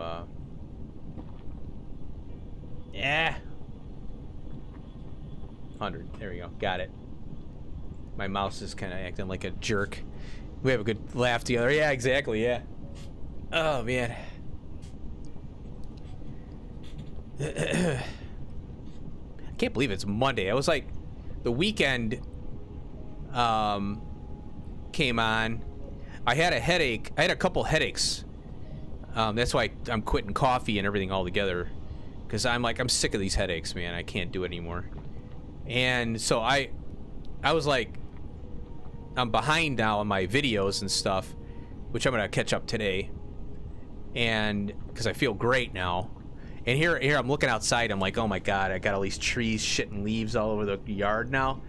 [SPEAKER 1] yeah, 100. There we go. Got it. My mouse is kind of acting like a jerk. We have a good laugh together. Yeah, exactly. Yeah. Oh man. I can't believe it's Monday. I was like, the weekend came on. I had a headache. I had a couple headaches. That's why I'm quitting coffee and everything altogether, because I'm sick of these headaches, man. I can't do it anymore. And so I was like, I'm behind now on my videos and stuff, which I'm gonna catch up today. And because I feel great now. And here I'm looking outside. I'm like, oh my god, I got all these trees, shit, and leaves all over the yard now.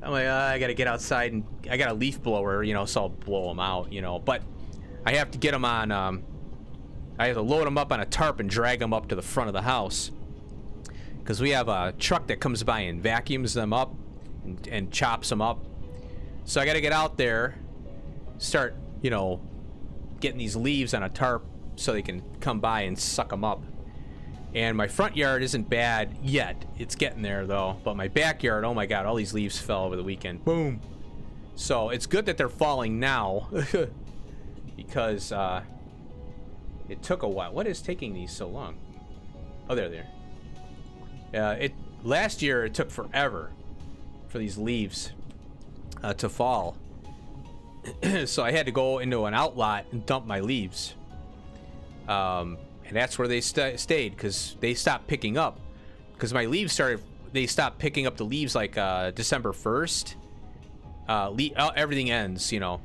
[SPEAKER 1] I'm like, I gotta get outside and I got a leaf blower, you know, so I'll blow them out, you know. But I have to get them on, I have to load them up on a tarp and drag them up to the front of the house. Because we have a truck that comes by and vacuums them up and chops them up. So I gotta get out there, start, you know, getting these leaves on a tarp so they can come by and suck them up. And my front yard isn't bad yet. It's getting there, though. But my backyard, oh my god, all these leaves fell over the weekend. Boom. So it's good that they're falling now. Because it took a while. What is taking these so long? Oh, there. Last year, it took forever for these leaves to fall. So I had to go into an outlot and dump my leaves. And that's where they stayed, because they stopped picking up. Because my leaves they stopped picking up the leaves like December 1st. Everything ends, you know.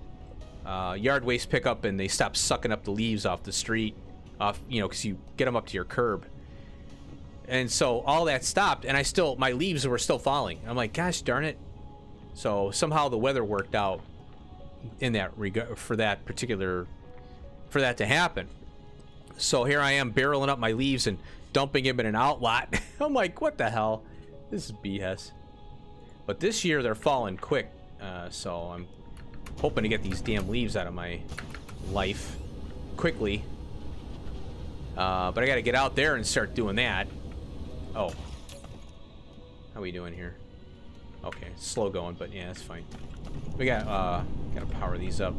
[SPEAKER 1] Yard waste pickup, and they stopped sucking up the leaves off the street, you know, because you get them up to your curb. And so all that stopped, and my leaves were still falling. I'm like, gosh darn it. So somehow the weather worked out in that regard for that to happen. So here I am barreling up my leaves and dumping them in an outlot. I'm like, what the hell? This is BS. But this year they're falling quick, so I'm hoping to get these damn leaves out of my life quickly. But I gotta get out there and start doing that. Oh. How we doing here? Okay, slow going, but yeah, that's fine. We gotta power these up.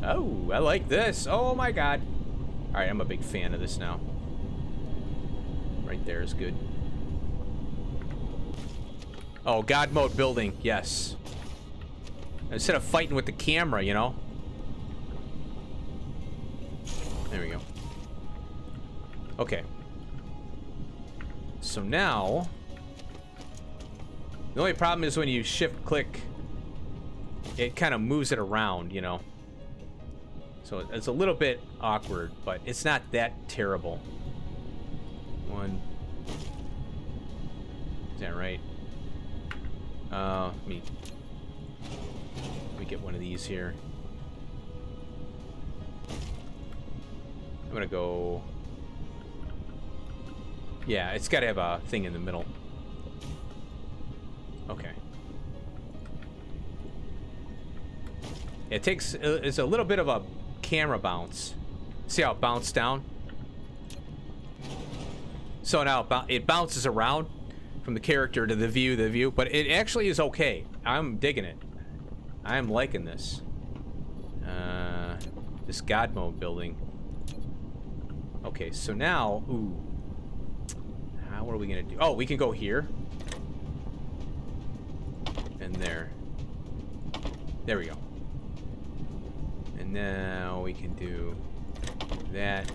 [SPEAKER 1] Oh, I like this. Oh my god. Alright, I'm a big fan of this now. Right there is good. Oh, God mode building. Yes. Instead of fighting with the camera, you know? There we go. Okay. So now... the only problem is when you shift-click, it kind of moves it around, you know? So it's a little bit awkward, but it's not that terrible. Is that right? Let me get one of these here. I'm gonna go... yeah, it's gotta have a thing in the middle. Okay. It's a little bit of a camera bounce. See how it bounced down? So now it bounces around from the character to the view, but it actually is okay. I'm digging it. I'm liking this. This God mode building. Okay, so now, ooh. How are we gonna do? Oh, we can go here. And there. There we go. And now we can do that.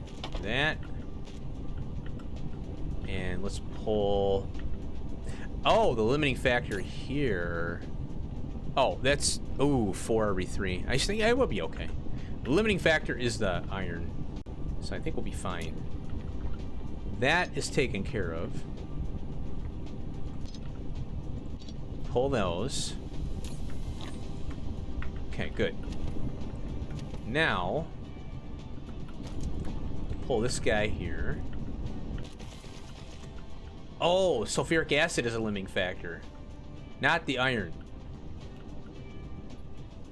[SPEAKER 1] And let's pull... oh, the limiting factor here. Oh, that's... ooh, 4 every 3. I think I will be okay. The limiting factor is the iron. So I think we'll be fine. That is taken care of. Pull those. Okay, good. Now, pull this guy here. Oh, sulfuric acid is a limiting factor. Not the iron.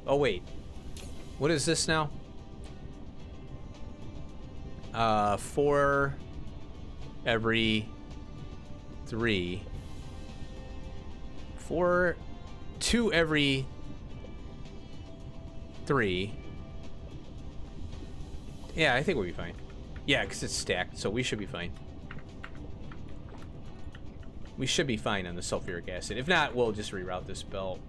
[SPEAKER 1] Oh, wait. What is this now? 4 every 3. 2 every 3. Yeah, I think we'll be fine. Yeah, because it's stacked, so we should be fine. We should be fine on the sulfuric acid. If not, we'll just reroute this belt.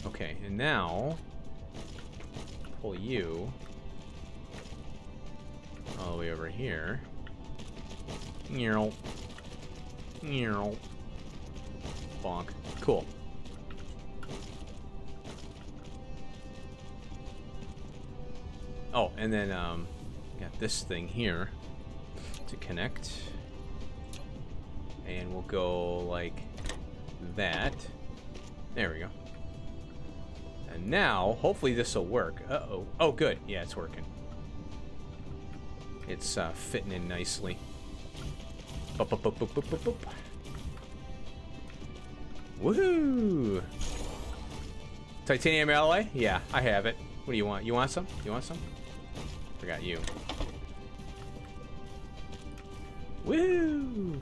[SPEAKER 1] Okay, and now pull you all the way over here. Bonk. Cool. Oh, and then got this thing here to connect. And we'll go like that. There we go. And now, hopefully this will work. Uh-oh. Oh, good. Yeah, it's working. It's fitting in nicely. Boop, boop, boop, boop, boop, boop, boop. Woohoo! Titanium alloy? Yeah, I have it. What do you want? You want some? You want some? Forgot you. Woo!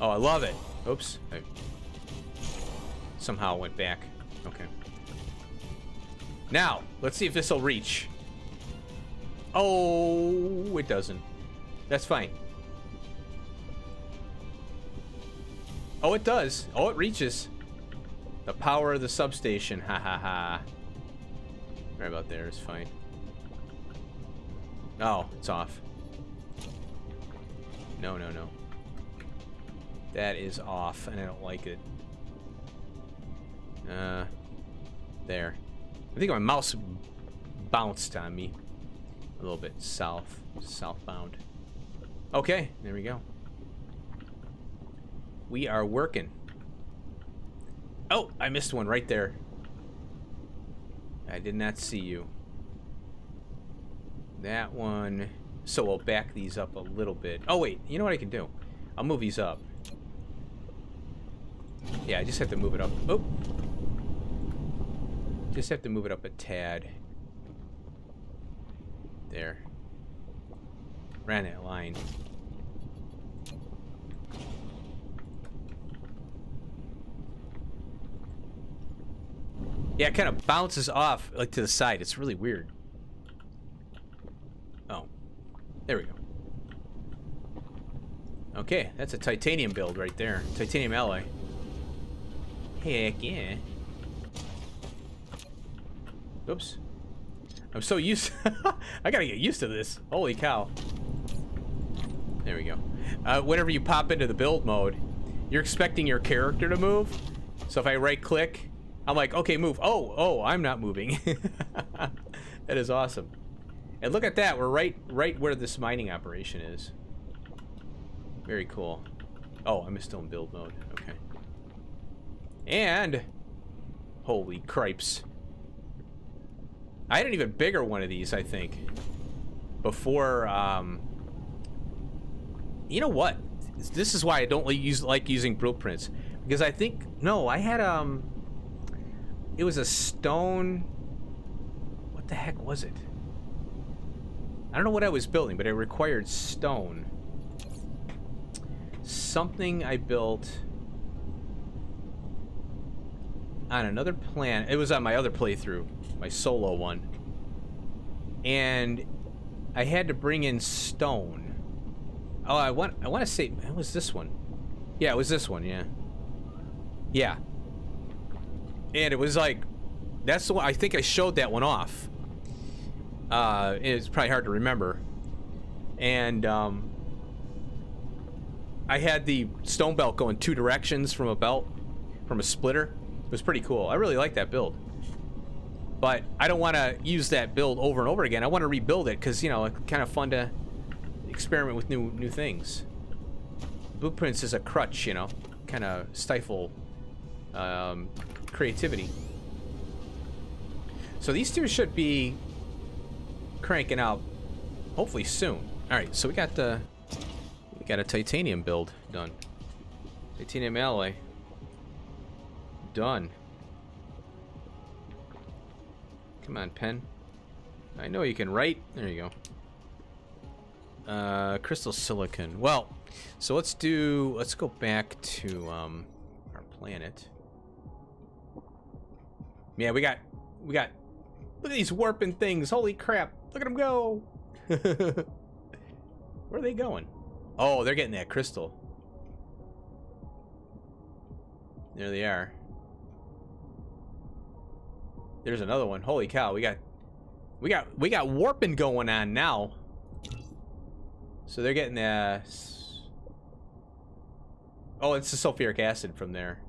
[SPEAKER 1] Oh, I love it. Oops. I somehow went back. Okay. Now, let's see if this will reach. Oh, it doesn't. That's fine. Oh, it does. Oh, it reaches. The power of the substation. Ha ha ha. Right about there is fine. Oh, it's off. No, no, no. That is off, and I don't like it. There. I think my mouse bounced on me. A little bit southbound. Okay, there we go. We are working. Oh, I missed one right there. I did not see you. That one. So we'll back these up a little bit. Oh, wait. You know what I can do? I'll move these up. Yeah, I just have to move it up. Oh. Just have to move it up a tad. There. Ran that line. Yeah, it kind of bounces off like to the side. It's really weird. Oh. There we go. Okay, that's a titanium build right there. Titanium alloy. Heck yeah. Oops. I'm so used I gotta get used to this. Holy cow. There we go. Whenever you pop into the build mode, you're expecting your character to move. So if I right click, I'm like, okay, move. Oh, I'm not moving. That is awesome. And look at that. We're right where this mining operation is. Very cool. Oh, I'm still in build mode. Okay. And holy cripes. I had an even bigger one of these, I think. Before, you know what? This is why I don't like using blueprints. Because I think, no, I had, it was a stone. What the heck was it? I don't know what I was building, but it required stone. Something I built on another planet. It was on my other playthrough, my solo one. And I had to bring in stone. Oh, I want to say it was this one. Yeah, it was this one, yeah. Yeah. And it was like, that's the one, I think I showed that one off. It's probably hard to remember. And I had the stone belt go in 2 directions from a belt, from a splitter. It was pretty cool. I really like that build. But I don't want to use that build over and over again. I want to rebuild it because, you know, it's kind of fun to experiment with new things. Blueprints is a crutch, you know, kind of stifle creativity. So these two should be cranking out hopefully soon. All right, so we got a titanium build done. Titanium alloy done. Come on, pen. I know you can write. There you go. Crystal silicon. Well, so let's go back to our planet. Yeah, we got look at these warping things. Holy crap. Look at them go. Where are they going? Oh, they're getting that crystal. There they are. There's another one. Holy cow, we got warping going on now. So they're getting oh, it's the sulfuric acid from there.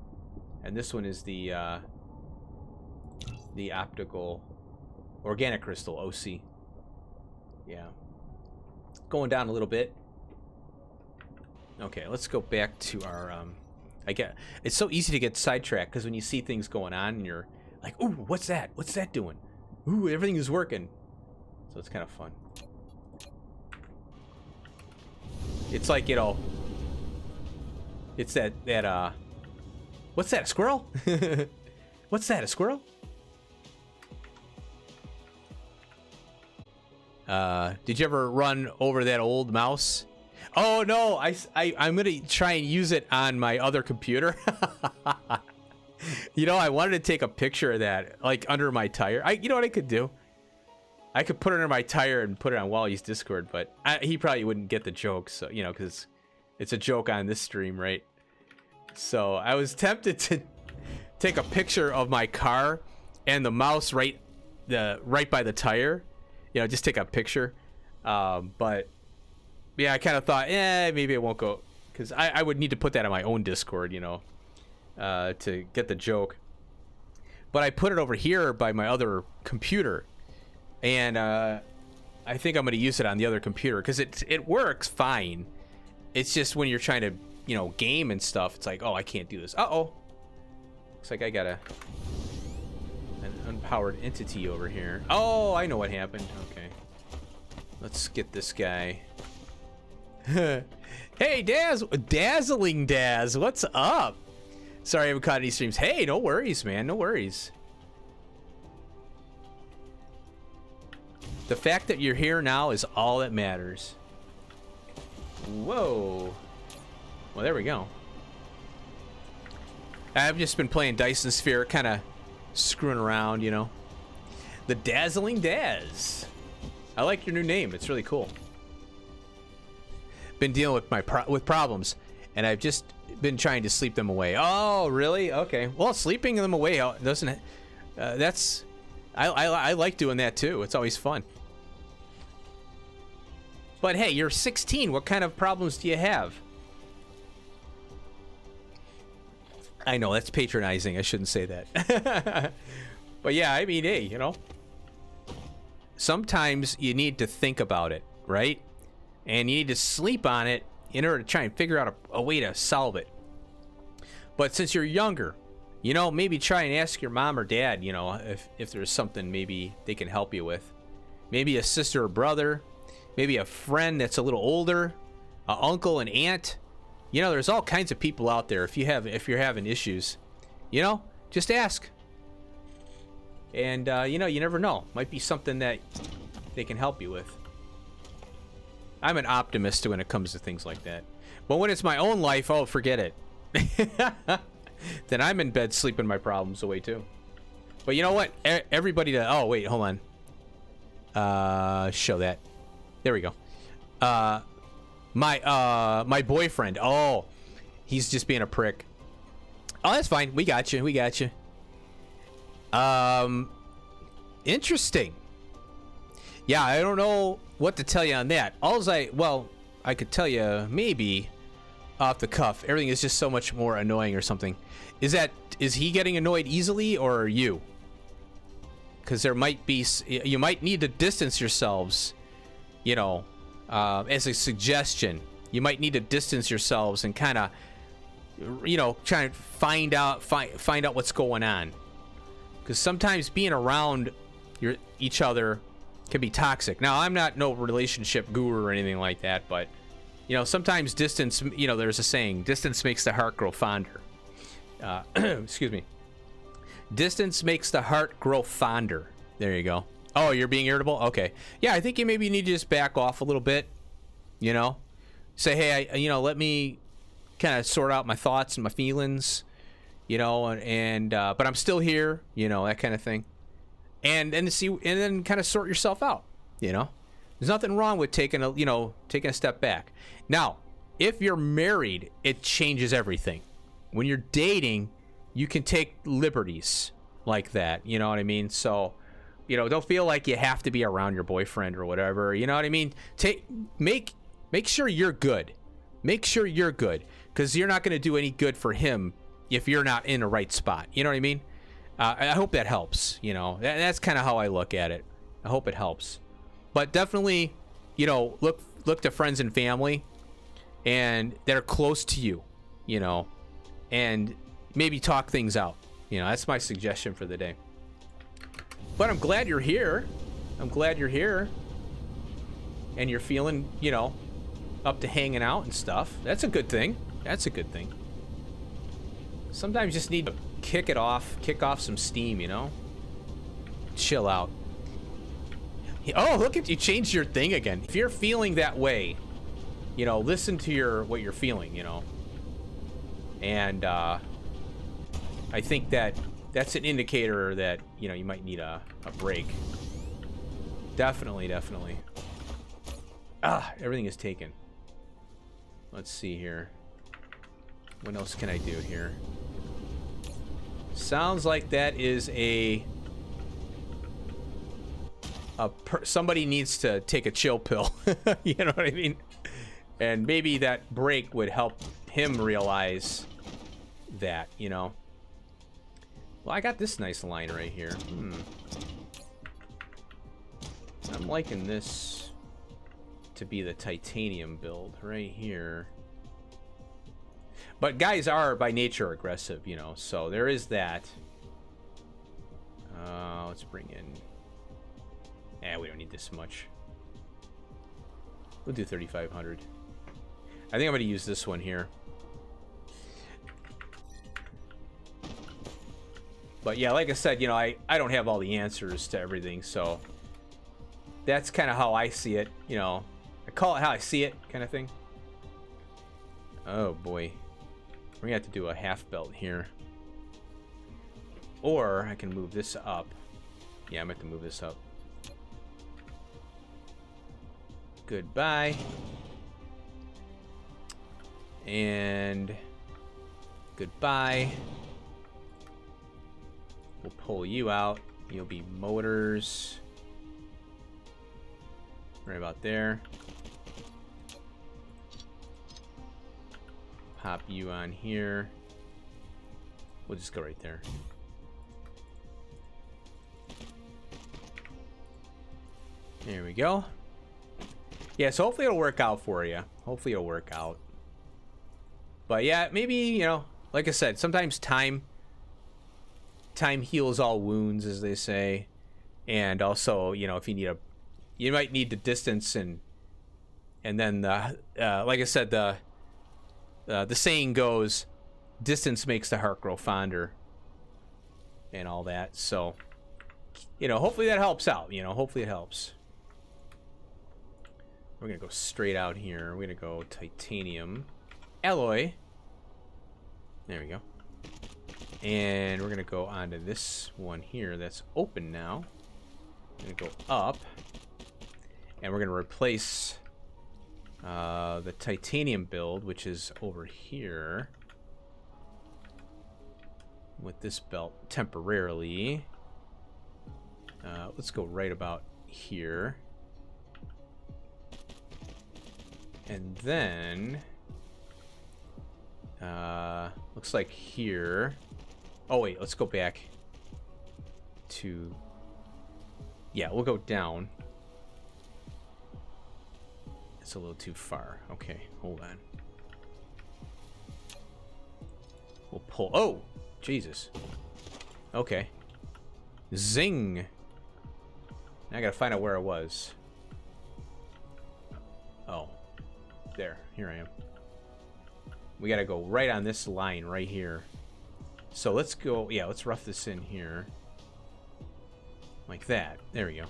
[SPEAKER 1] And this one is the optical organic crystal, OC. Yeah. Going down a little bit. Okay, let's go back to our it's so easy to get sidetracked because when you see things going on and you're like, ooh, what's that? What's that doing? Ooh, everything is working. So it's kind of fun. It's like, you know, it's that what's that, a squirrel? What's that, a squirrel? Did you ever run over that old mouse? Oh no, I'm gonna try and use it on my other computer. You know, I wanted to take a picture of that, like under my tire. You know what I could do? I could put it under my tire and put it on Wally's Discord, but he probably wouldn't get the joke, so, you know, because it's a joke on this stream, right? So I was tempted to take a picture of my car and the mouse right by the tire, you know, just take a picture. But yeah, I kind of thought, maybe it won't go, because I would need to put that on my own Discord, you know, to get the joke. But I put it over here by my other computer, and I think I'm going to use it on the other computer because it works fine. It's just when you're trying to, you know, game and stuff, it's like, oh, I can't do this. Uh-oh. Looks like I got an unpowered entity over here. Oh, I know what happened. Okay. Let's get this guy. Hey, Dazzling Daz, what's up? Sorry I haven't caught any streams. Hey, no worries, man. No worries. The fact that you're here now is all that matters. Whoa. Well, there we go. I've just been playing Dyson Sphere, kind of screwing around, you know. The Dazzling Daz. I like your new name. It's really cool. Been dealing with with problems, and I've just been trying to sleep them away. Oh, really? Okay. Well, sleeping them away doesn't. That's. I like doing that too. It's always fun. But hey, you're 16. What kind of problems do you have? I know that's patronizing. I shouldn't say that. But yeah, I mean, hey, you know, sometimes you need to think about it, right? And you need to sleep on it in order to try and figure out a way to solve it. But since you're younger, you know, maybe try and ask your mom or dad, you know, if there's something maybe they can help you with. Maybe a sister or brother, maybe a friend that's a little older, an uncle and aunt. You know, there's all kinds of people out there. If you're having issues, you know, just ask. And you know, you never know. Might be something that they can help you with. I'm an optimist when it comes to things like that. But when it's my own life, oh, forget it. Then I'm in bed sleeping my problems away too. But you know what? Everybody oh, wait, hold on. Show that. There we go. My boyfriend. Oh, he's just being a prick. Oh, that's fine. We got you. We got you. Interesting. Yeah, I don't know what to tell you on that. I could tell you maybe off the cuff. Everything is just so much more annoying or something. Is he getting annoyed easily or you? Because there might be, you might need to distance yourselves, you know, as a suggestion. You might need to distance yourselves and kind of, you know, try and find out what's going on. Because sometimes being around each other can be toxic. Now, I'm not no relationship guru or anything like that, but, you know, sometimes distance, you know, there's a saying, distance makes the heart grow fonder. Excuse me. Distance makes the heart grow fonder. There you go. Oh, you're being irritable? Okay. Yeah, I think you maybe need to just back off a little bit, you know? Say, hey, you know, let me kind of sort out my thoughts and my feelings, you know, and but I'm still here, you know, that kind of thing. And then kind of sort yourself out, you know? There's nothing wrong with taking a step back. Now, if you're married, it changes everything. When you're dating, you can take liberties like that, you know what I mean? So, you know, don't feel like you have to be around your boyfriend or whatever, you know what I mean? Make sure you're good. Make sure you're good, because you're not going to do any good for him if you're not in the right spot. You know what I mean? I hope that helps, you know. That's kind of how I look at it. I hope it helps. But definitely, you know, look to friends and family. and that are close to you, you know, and maybe talk things out. You know, that's my suggestion for the day. But I'm glad you're here. I'm glad you're here. And you're feeling, you know, up to hanging out and stuff. That's a good thing. That's a good thing. Sometimes you just need to kick off some steam, you know? Chill out. Oh, look at you changed your thing again. If you're feeling that way, you know, listen to what you're feeling, you know. And I think that's an indicator that, you know, you might need a break. Definitely, definitely. Ah, everything is taken. Let's see here. What else can I do here? Sounds like that is somebody needs to take a chill pill. You know what I mean? And maybe that break would help him realize that, you know. Well, I got this nice line right here. I'm liking this to be the titanium build right here. But guys are by nature aggressive, you know, so there is that. Let's bring in... we don't need this much. We'll do 3,500. I think I'm going to use this one here. But yeah, like I said, you know, I don't have all the answers to everything, so that's kind of how I see it, you know. I call it how I see it, kind of thing. Oh boy. We're gonna have to do a half belt here. Or I can move this up. Yeah, I'm gonna have to move this up. Goodbye. And goodbye. We'll pull you out. You'll be motors. Right about there. Pop you on here. We'll just go right there. There we go. Yeah, so hopefully it'll work out for you. Hopefully it'll work out. But yeah, maybe, you know, like I said, sometimes time heals all wounds, as they say. And also, you know, if you need you might need the distance and then like I said, the saying goes, distance makes the heart grow fonder and all that. So, you know, hopefully that helps out, you know, hopefully it helps. We're gonna go straight out here. We're gonna go titanium alloy. There we go. And we're gonna go onto this one here that's open now. We're gonna go up, and we're gonna replace the titanium build, which is over here, with this belt temporarily. Let's go right about here. And then looks like here. Oh wait, let's go back to, yeah, we'll go down. It's a little too far. Okay, hold on. We'll pull, oh, Jesus. Okay. Zing. Now I gotta find out where it was. Oh. There, here I am. We gotta go right on this line right here. So let's go, yeah, let's rough this in here. Like that. There we go.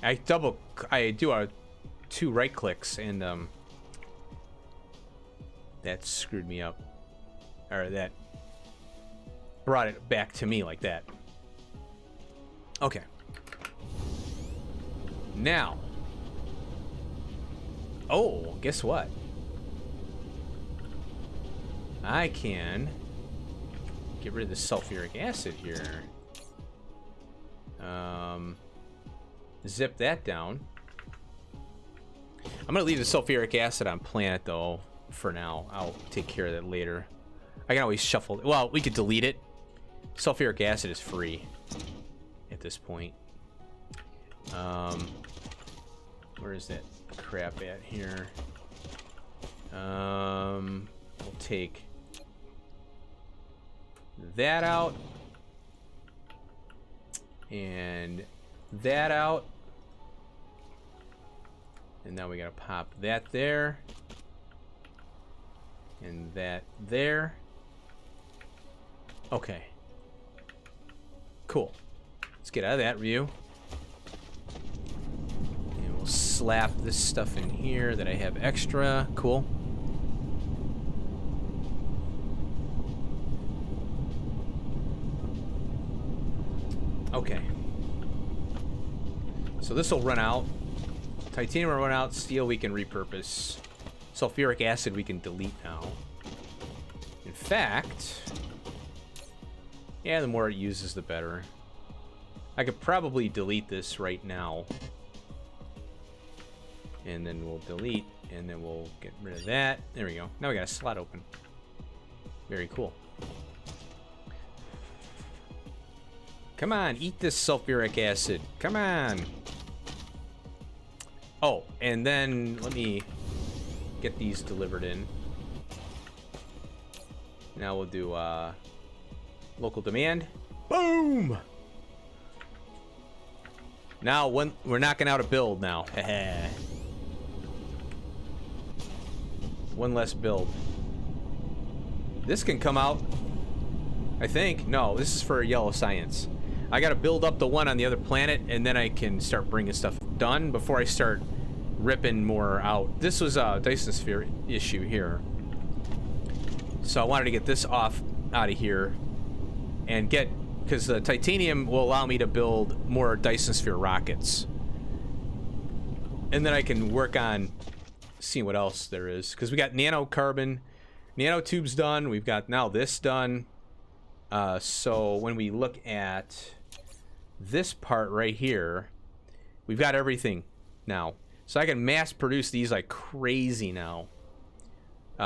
[SPEAKER 1] I do 2 right clicks and that screwed me up. Or that brought it back to me like that. Okay. Now. Oh, guess what? I can get rid of the sulfuric acid here. Zip that down. I'm gonna leave the sulfuric acid on planet though for now. I'll take care of that later. I can always shuffle it. Well, we could delete it. Sulfuric acid is free at this point. Where is that crap at here? We'll take that out. And that out. And now we gotta pop that there. And that there. Okay. Cool. Let's get out of that view. And we'll slap this stuff in here that I have extra. Cool. Okay. So this will run out. Titanium will run out. Steel we can repurpose. Sulfuric acid we can delete now. In fact... yeah, the more it uses, the better. I could probably delete this right now. And then we'll delete, and then we'll get rid of that. There we go. Now we got a slot open. Very cool. Come on, eat this sulfuric acid. Come on. Oh, and then let me get these delivered in. Now we'll do local demand. Boom! Now we're knocking out a build now. One less build. This can come out, I think. No, this is for yellow science. I gotta build up the one on the other planet, and then I can start bringing stuff done before I start ripping more out. This was a Dyson sphere issue here. So I wanted to get this out of here and get, because the titanium will allow me to build more Dyson sphere rockets. And then I can work on seeing what else there is. Because we got nanocarbon, nanotubes done. We've got now this done. So when we look at this part right here, we've got everything now. So I can mass produce these like crazy now.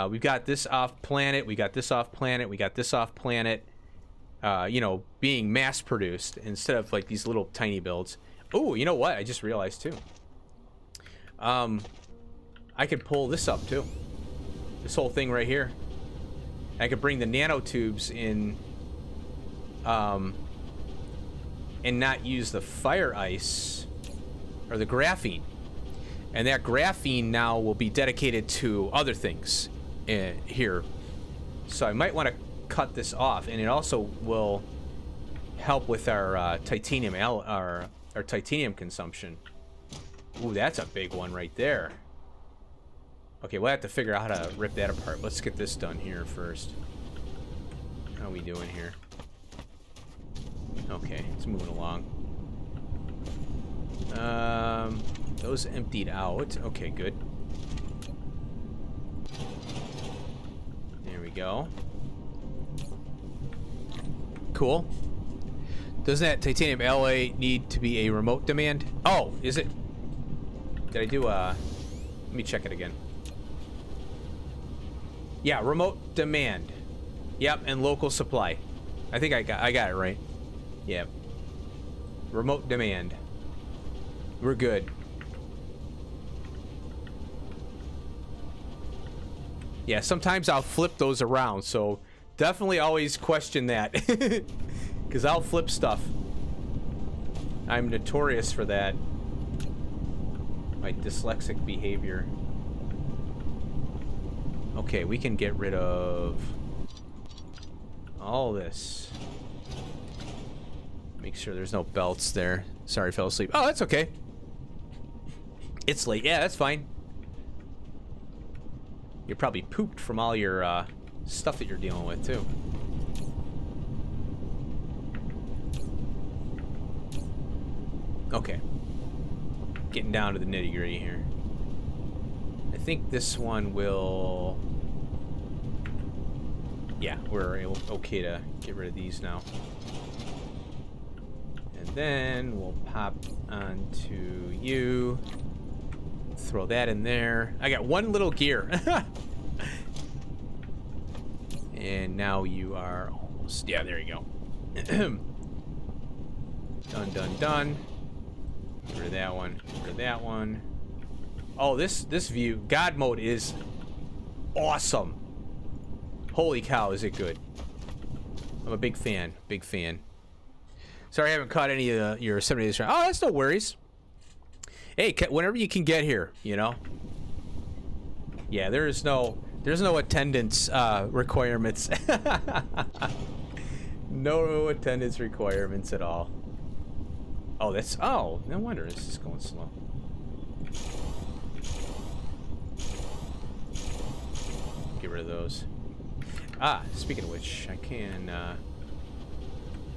[SPEAKER 1] We've got this off planet, we got this off planet, we got this off planet. You know, being mass produced instead of like these little tiny builds. Oh, you know what? I just realized too. I could pull this up too. This whole thing right here. I could bring the nanotubes in, and not use the fire ice or the graphene. And that graphene now will be dedicated to other things here. So I might want to cut this off, and it also will help with our titanium our titanium consumption. Ooh, that's a big one right there. Okay, we'll have to figure out how to rip that apart. Let's get this done here first. How are we doing here? Okay, it's moving along. Those emptied out. Okay, good. There we go. Cool. Doesn't that titanium alloy need to be a remote demand? Oh, is it? Did I do let me check it again. Yeah, remote demand. Yep, and local supply. I think I got it right. Yep. Remote demand. We're good. Yeah, sometimes I'll flip those around, so definitely always question that. Because I'll flip stuff. I'm notorious for that. My dyslexic behavior. Okay, we can get rid of all this. Make sure there's no belts there. Sorry, I fell asleep. Oh, that's okay. It's late. Yeah, that's fine. You're probably pooped from all your stuff that you're dealing with, too. Okay. Getting down to the nitty-gritty here. I think this one will... yeah, we're okay to get rid of these now. And then we'll pop onto you. Throw that in there. I got one little gear. And now you are almost... yeah, there you go. Done, done, done. Get rid of that one. Get rid of that one. Oh, this view, God mode is awesome. Holy cow, is it good. I'm a big fan. Big fan. Sorry I haven't caught any of your 7 days. Oh, that's no worries. Hey, whenever you can get here, you know? Yeah, there's no attendance requirements. No attendance requirements at all. Oh, no wonder this is going slow. Get rid of those. Speaking of which, I can,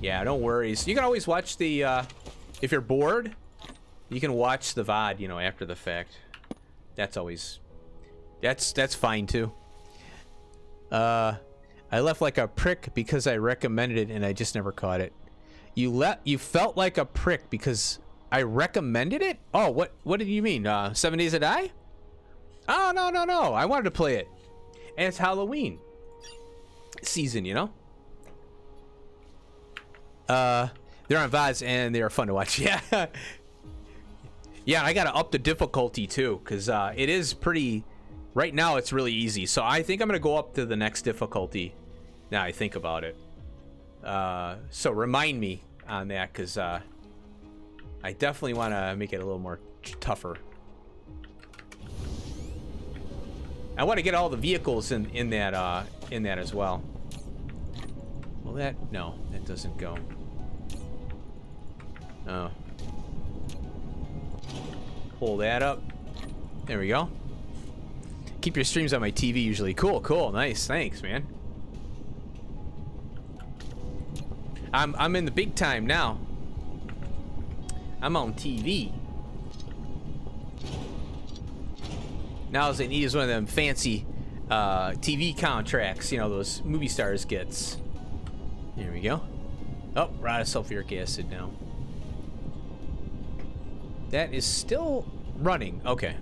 [SPEAKER 1] yeah, no worries. You can always watch the, if you're bored, you can watch the VOD, you know, after the fact. That's always, that's fine too. I left like a prick because I recommended it and I just never caught it. You felt like a prick because I recommended it? Oh, what did you mean? 7 Days to Die? Oh, no. I wanted to play it. And it's Halloween season, you know? They're on VODs and they are fun to watch. Yeah. Yeah, I gotta up the difficulty too, because it is pretty... Right now it's really easy, so I think I'm gonna go up to the next difficulty now I think about it. So remind me on that, because I definitely want to make it a little more tougher. I want to get all the vehicles in that as well. Well, that doesn't go. Oh. Pull that up. There we go. Keep your streams on my TV usually. Cool, nice, thanks, man. I'm in the big time now. I'm on TV. Now all they need is one of them fancy TV contracts, you know, those movie stars gets. There we go. Oh, we're out of sulfuric acid now. That is still running. Okay.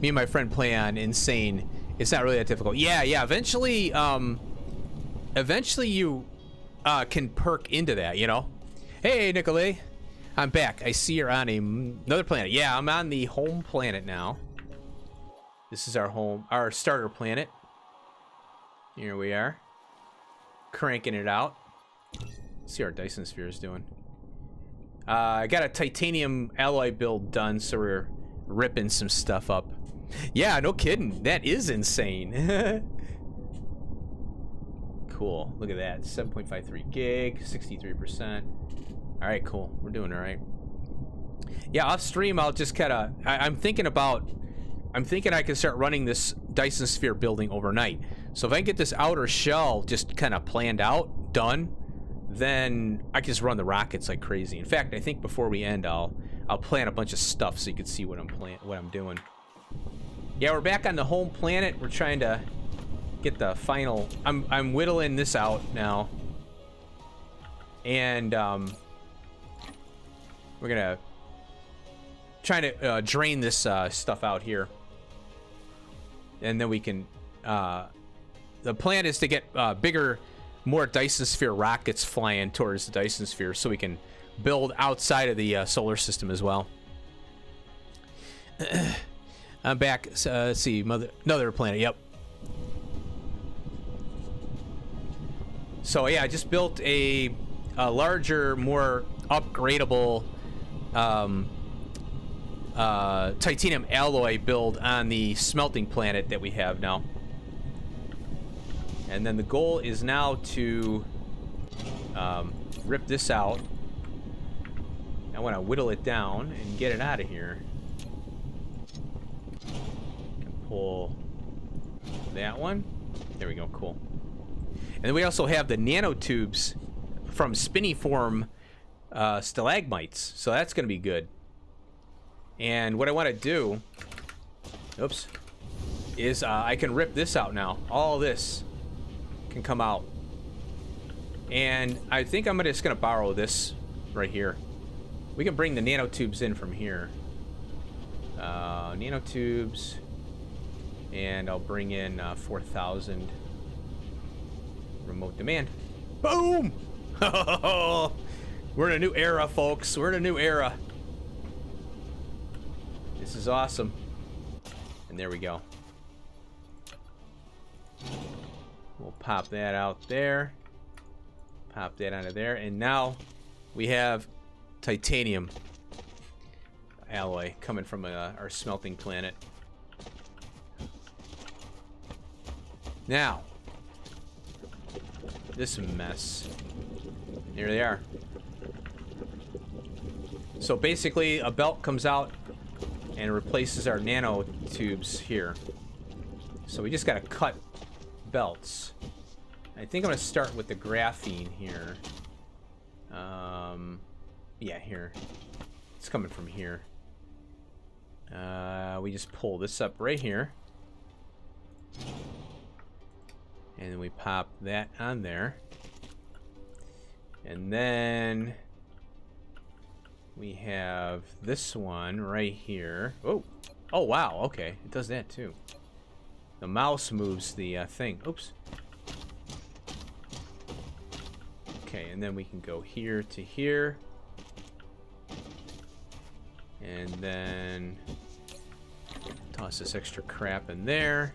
[SPEAKER 1] Me and my friend play on Insane. It's not really that difficult. Yeah. Eventually you can perk into that, you know? Hey, Nicolay. I'm back. I see you're on another planet. Yeah, I'm on the home planet now. This is our starter planet. Here we are. Cranking it out. Let's see how our Dyson sphere is doing. I got a titanium alloy build done, so we're ripping some stuff up. Yeah, no kidding. That is insane. Cool. Look at that. 7.53 gig, 63%. All right, cool. We're doing all right. Yeah, off stream, I'll just kind of... I'm thinking I can start running this Dyson sphere building overnight. So if I can get this outer shell just kind of planned out, done, then I can just run the rockets like crazy. In fact, I think before we end, I'll plan a bunch of stuff so you can see what I'm doing. Yeah, we're back on the home planet. We're trying to get the final... I'm whittling this out now. And we're gonna try to drain this stuff out here. And then we can... the plan is to get bigger, more Dyson sphere rockets flying towards the Dyson sphere so we can build outside of the solar system as well. I'm back. Let's see, another planet. Yep. So yeah, I just built a larger, more upgradable titanium alloy build on the smelting planet that we have now. And then the goal is now to rip this out. I want to whittle it down and get it out of here. Pull that one. There we go, cool. And then we also have the nanotubes from spiniform stalagmites, so that's going to be good. And what I want to do, oops, is I can rip this out now. All this can come out. And I think I'm just going to borrow this right here. We can bring the nanotubes in from here. Nanotubes. And I'll bring in 4,000 remote demand. Boom! We're in a new era, folks. We're in a new era. This is awesome. And there we go. We'll pop that out there. Pop that onto there. And now we have titanium alloy coming from our smelting planet. Now, this mess. Here they are. So basically, a belt comes out and replaces our nanotubes here. So we just gotta cut belts. I think I'm gonna start with the graphene here. Yeah, here. It's coming from here. We just pull this up right here. And then we pop that on there. And then we have this one right here. Oh, oh wow, okay. It does that too. The mouse moves the thing. Oops. Okay, and then we can go here to here. And then toss this extra crap in there.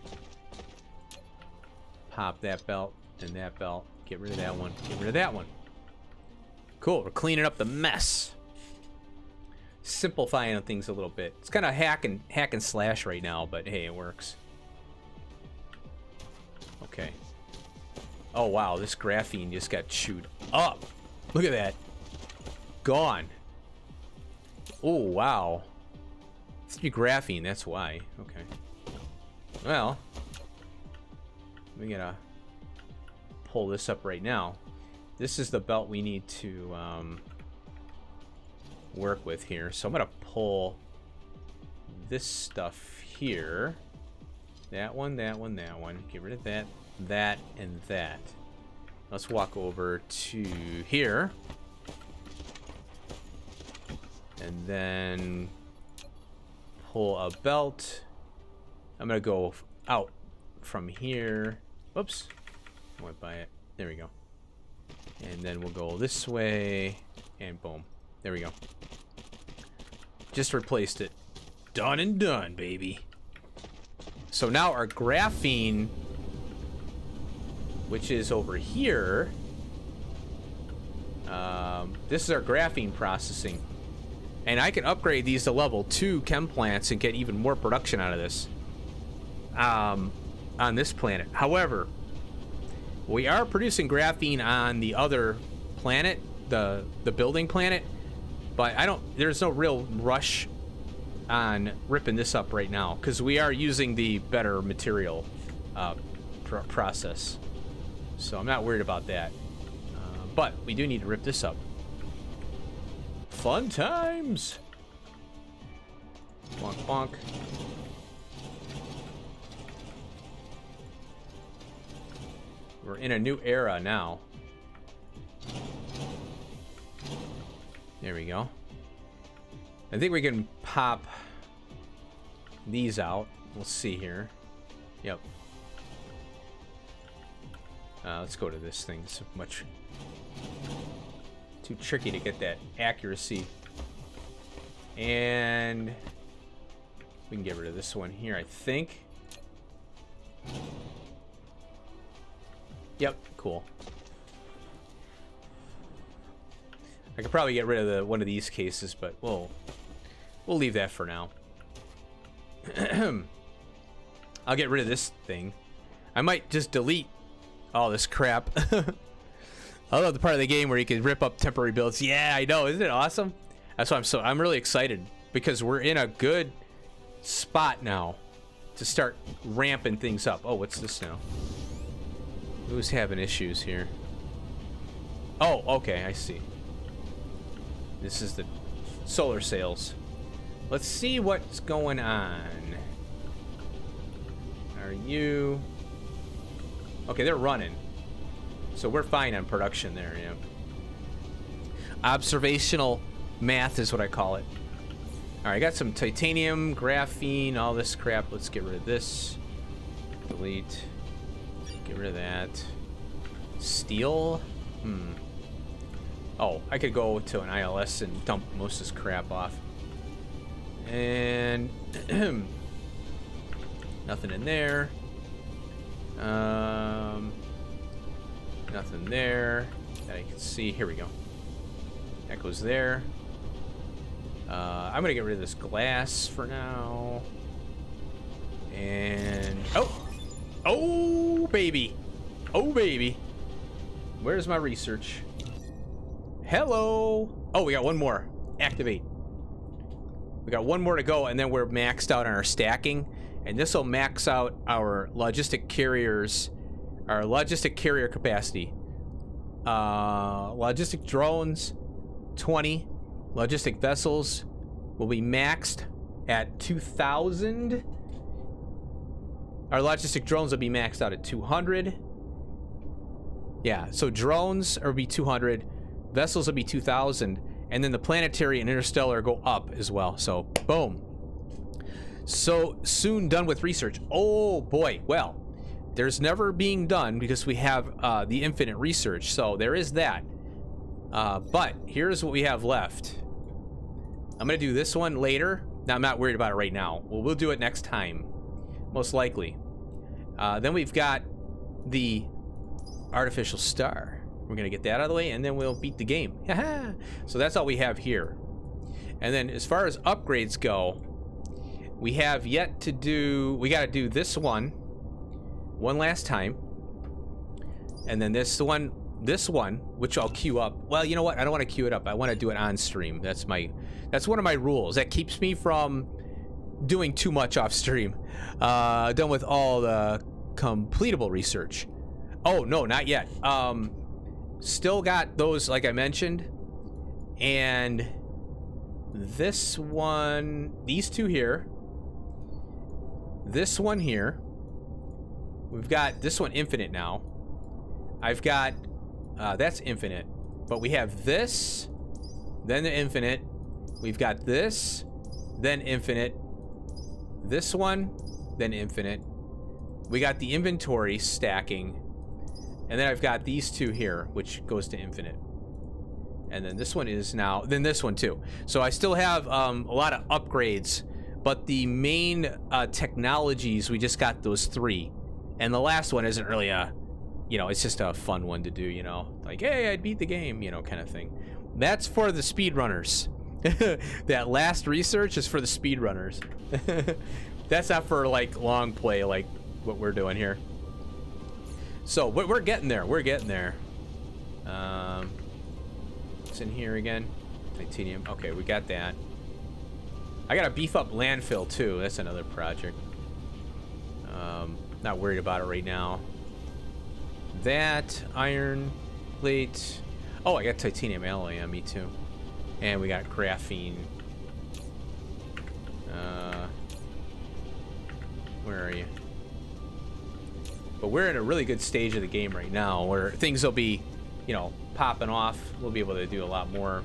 [SPEAKER 1] Pop that belt and that belt. Get rid of that one. Get rid of that one. Cool, we're cleaning up the mess. Simplifying things a little bit. It's kind of hack and slash right now, but hey, it works. Okay. Oh wow, this graphene just got chewed up. Look at that. Gone. Oh wow. It's graphene, that's why. Okay. Well, we gotta pull this up right now. This is the belt we need to work with here. So I'm gonna pull this stuff here. That one, that one, that one. Get rid of that, that, and that. Let's walk over to here. And then pull a belt. I'm gonna go out from here. Whoops. I went by it. There we go. And then we'll go this way. And boom. There we go. Just replaced it. Done and done, baby. So now our graphene, which is over here, this is our graphene processing. And I can upgrade these to level 2 chem plants and get even more production out of this on this planet. However, we are producing graphene on the other planet, the building planet, but there's no real rush on ripping this up right now because we are using the better material process. So I'm not worried about that. But we do need to rip this up. Fun times! Bonk, bonk. We're in a new era now. There we go. I think we can pop these out. We'll see here. Yep. Let's go to this thing. It's much too tricky to get that accuracy. And we can get rid of this one here, I think. Yep, cool. I could probably get rid of one of these cases, but we'll leave that for now. I'll get rid of this thing. I might just delete all this crap. I love the part of the game where you can rip up temporary builds. Yeah, I know. Isn't it awesome? That's why I'm really excited because we're in a good spot now to start ramping things up. Oh, what's this now? Who's having issues here? Oh, okay, I see. This is the solar sails. Let's see what's going on. Are you... Okay, they're running. So we're fine on production there, yeah. Observational math is what I call it. Alright, I got some titanium, graphene, all this crap. Let's get rid of this. Delete. Get rid of that. Steel? Oh, I could go to an ILS and dump most of this crap off. And... nothing in there. Nothing there that I can see. Here we go. That goes there. I'm gonna get rid of this glass for now. And oh baby, oh baby. Where's my research? Hello. Oh, we got one more. Activate. We got one more to go, and then we're maxed out on our stacking, and this will max out our logistic carriers, our logistic carrier capacity. Logistic drones, 20. Logistic vessels will be maxed at 2,000. Our logistic drones will be maxed out at 200. Yeah, so drones will be 200, vessels will be 2,000, and then the planetary and interstellar go up as well. So, boom. So soon done with research. Oh boy, well, there's never being done because we have the infinite research, so there is that. But here's what we have left. I'm gonna do this one later. Now, I'm not worried about it right now. Well, we'll do it next time, most likely. Then we've got the artificial star. We're gonna get that out of the way, and then we'll beat the game. So that's all we have here. And then as far as upgrades go, we have yet to do, we gotta do this one last time, and then this one, which I'll queue up. Well, you know what? I don't want to queue it up. I want to do it on stream. That's one of my rules. That keeps me from doing too much off stream. Done with all the completable research. Oh no, not yet. Still got those, like I mentioned, and this one, these two here, this one here. We've got this one infinite now. I've got that's infinite, but we have this, then the infinite. We've got this, then infinite. This one, then infinite. We got the inventory stacking, and then I've got these two here, which goes to infinite. And then this one is now, then this one too. So I still have a lot of upgrades, but the main technologies, we just got those 3. And the last one isn't really a, you know, it's just a fun one to do, you know, like, hey, I beat the game, you know, kind of thing. That's for the speedrunners. That last research is for the speedrunners. That's not for like long play like what we're doing here. So we're getting there. We're getting there. What's in here again? Titanium. Okay, we got that. I gotta beef up landfill too. That's another project. Not worried about it right now. That iron plate. Oh, I got titanium alloy on me too. And we got graphene. Where are you? But we're in a really good stage of the game right now where things will be, you know, popping off. We'll be able to do a lot more.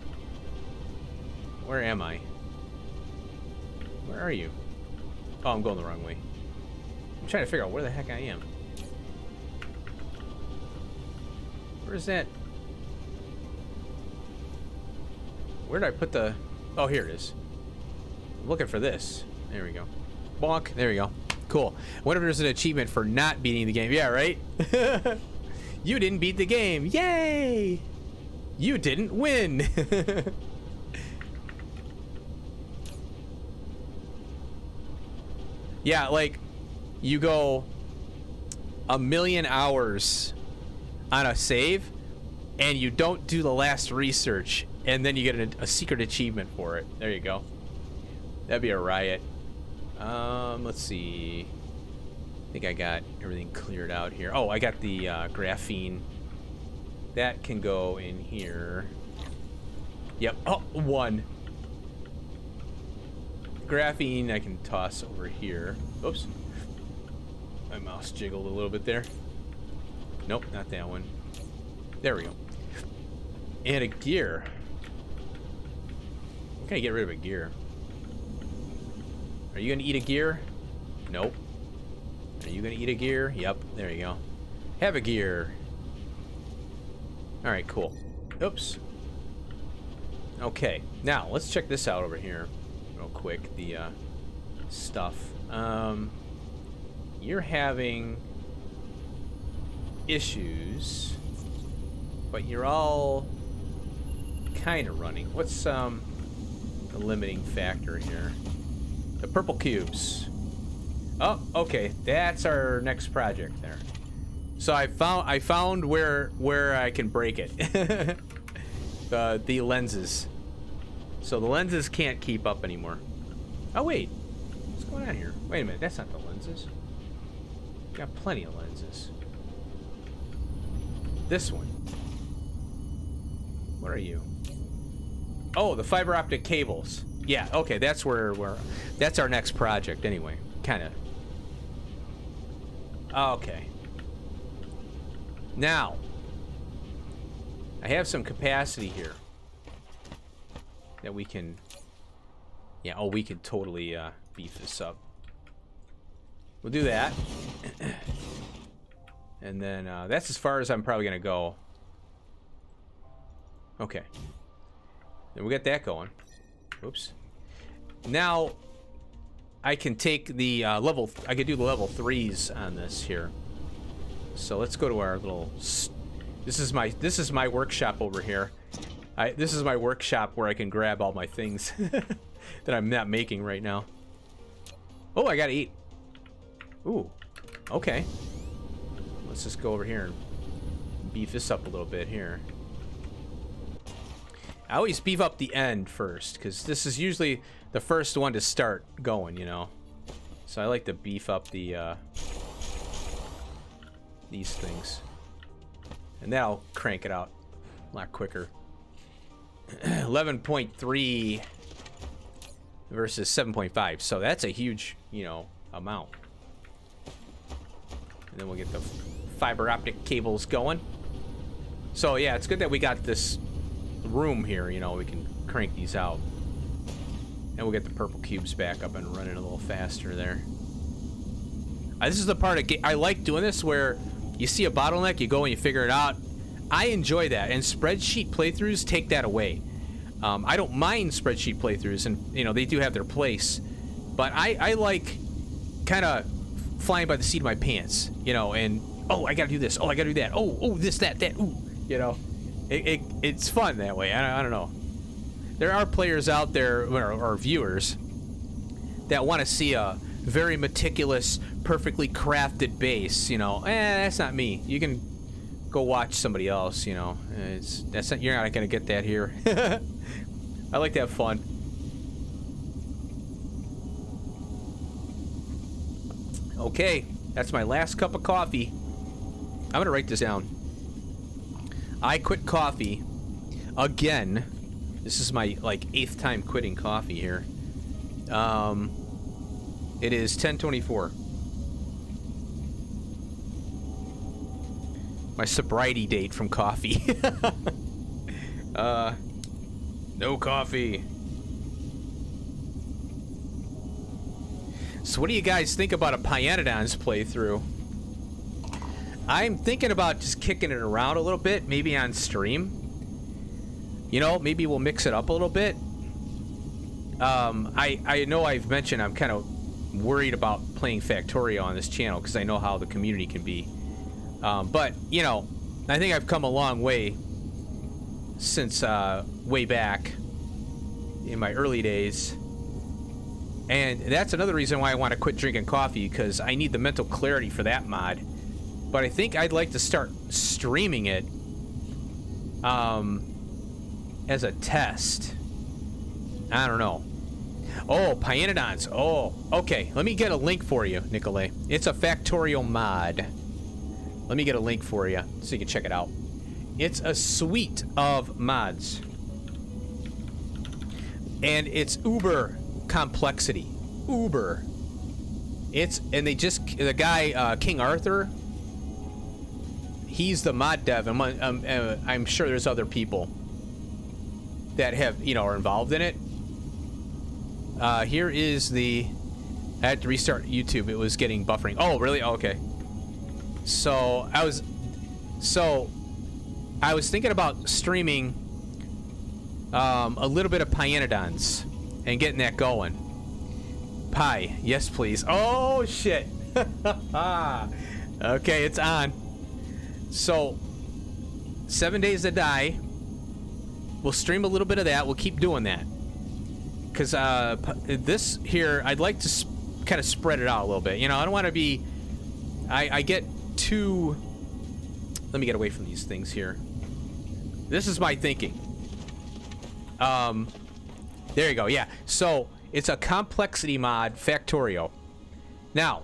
[SPEAKER 1] Where am I? Where are you? Oh, I'm going the wrong way. I'm trying to figure out where the heck I am. Where's that? Where did I put the... Oh, here it is. I'm looking for this. There we go. Bonk. There we go. Cool. I wonder if there's an achievement for not beating the game. Yeah, right? You didn't beat the game. Yay! You didn't win. Yeah, like, you go a million hours on a save, and you don't do the last research, and then you get a secret achievement for it. There you go. That'd be a riot. Let's see. I think I got everything cleared out here. Oh, I got the graphene. That can go in here. Yep. Oh, 1. Graphene I can toss over here. Oops. My mouse jiggled a little bit there. Nope, not that one. There we go. And a gear. I'm gonna get rid of a gear. Are you gonna eat a gear? Nope. Are you gonna eat a gear? Yep, there you go. Have a gear. Alright, cool. Oops. Okay, now let's check this out over here real quick. The stuff. You're having issues, but you're all kind of running. What's the limiting factor here? The purple cubes. Oh, okay. That's our next project there. So I found where I can break it. The lenses. So the lenses can't keep up anymore. Oh wait, what's going on here? Wait a minute, that's not the lenses. Got plenty of lenses. This one. What are you? Oh, the fiber optic cables. Yeah, okay, that's that's our next project anyway. Kind of. Okay. Now, I have some capacity here that we can, yeah, oh, we could totally beef this up. We'll do that. And then that's as far as I'm probably gonna go. Okay. Then we got that going. Oops. Now I can take the I could do the level 3s on this here. So let's go to our little. This is my workshop over here. This is my workshop where I can grab all my things that I'm not making right now. Oh, I gotta eat. Ooh. Okay. Let's just go over here and beef this up a little bit here. I always beef up the end first, because this is usually the first one to start going, you know. So I like to beef up the these things, and that'll crank it out a lot quicker. 11.3 versus 7.5, so that's a huge, you know, amount. And then we'll get the fiber optic cables going. So yeah, it's good that we got this room here, you know, we can crank these out. And we'll get the purple cubes back up and running a little faster there. This is the part I like doing this, where you see a bottleneck, you go and you figure it out. I enjoy that, and spreadsheet playthroughs take that away. I don't mind spreadsheet playthroughs, and you know, they do have their place, but I like kind of flying by the seat of my pants, you know, and oh, I gotta do this, oh, I gotta do that, oh, this, that, ooh, you know, it's fun that way. I don't know. There are players out there, or viewers, that want to see a very meticulous, perfectly crafted base, you know. That's not me. You can go watch somebody else, you know. You're not gonna get that here. I like to have fun. Okay, that's my last cup of coffee. I'm gonna write this down. I quit coffee again. This is my like 8th time quitting coffee here. It is 10:24. My sobriety date from coffee. No coffee. So what do you guys think about a Pyanodons playthrough? I'm thinking about just kicking it around a little bit, maybe on stream. You know, maybe we'll mix it up a little bit. I know I've mentioned I'm kind of worried about playing Factorio on this channel because I know how the community can be. But, you know, I think I've come a long way since way back in my early days. And that's another reason why I want to quit drinking coffee, because I need the mental clarity for that mod. But I think I'd like to start streaming it as a test. I don't know. Oh, Pyanodons. Oh, okay. Let me get a link for you, Nicolay. It's a Factorio mod. Let me get a link for you so you can check it out. It's a suite of mods. And it's uber complexity. Uber. And they just, the guy, King Arthur, he's the mod dev. I'm sure there's other people that have, you know, are involved in it. Here is the, I had to restart YouTube. It was getting buffering. Oh, really? Oh, okay. So I was thinking about streaming a little bit of Pyanodons and getting that going. Pie, yes please. Oh shit. Okay, it's on. So 7 Days to Die, we'll stream a little bit of that. We'll keep doing that because this here, I'd like to kind of spread it out a little bit. I don't want to be, I get too, let me get away from these things here. This is my thinking. There you go. Yeah. So it's a complexity mod, Factorio. Now,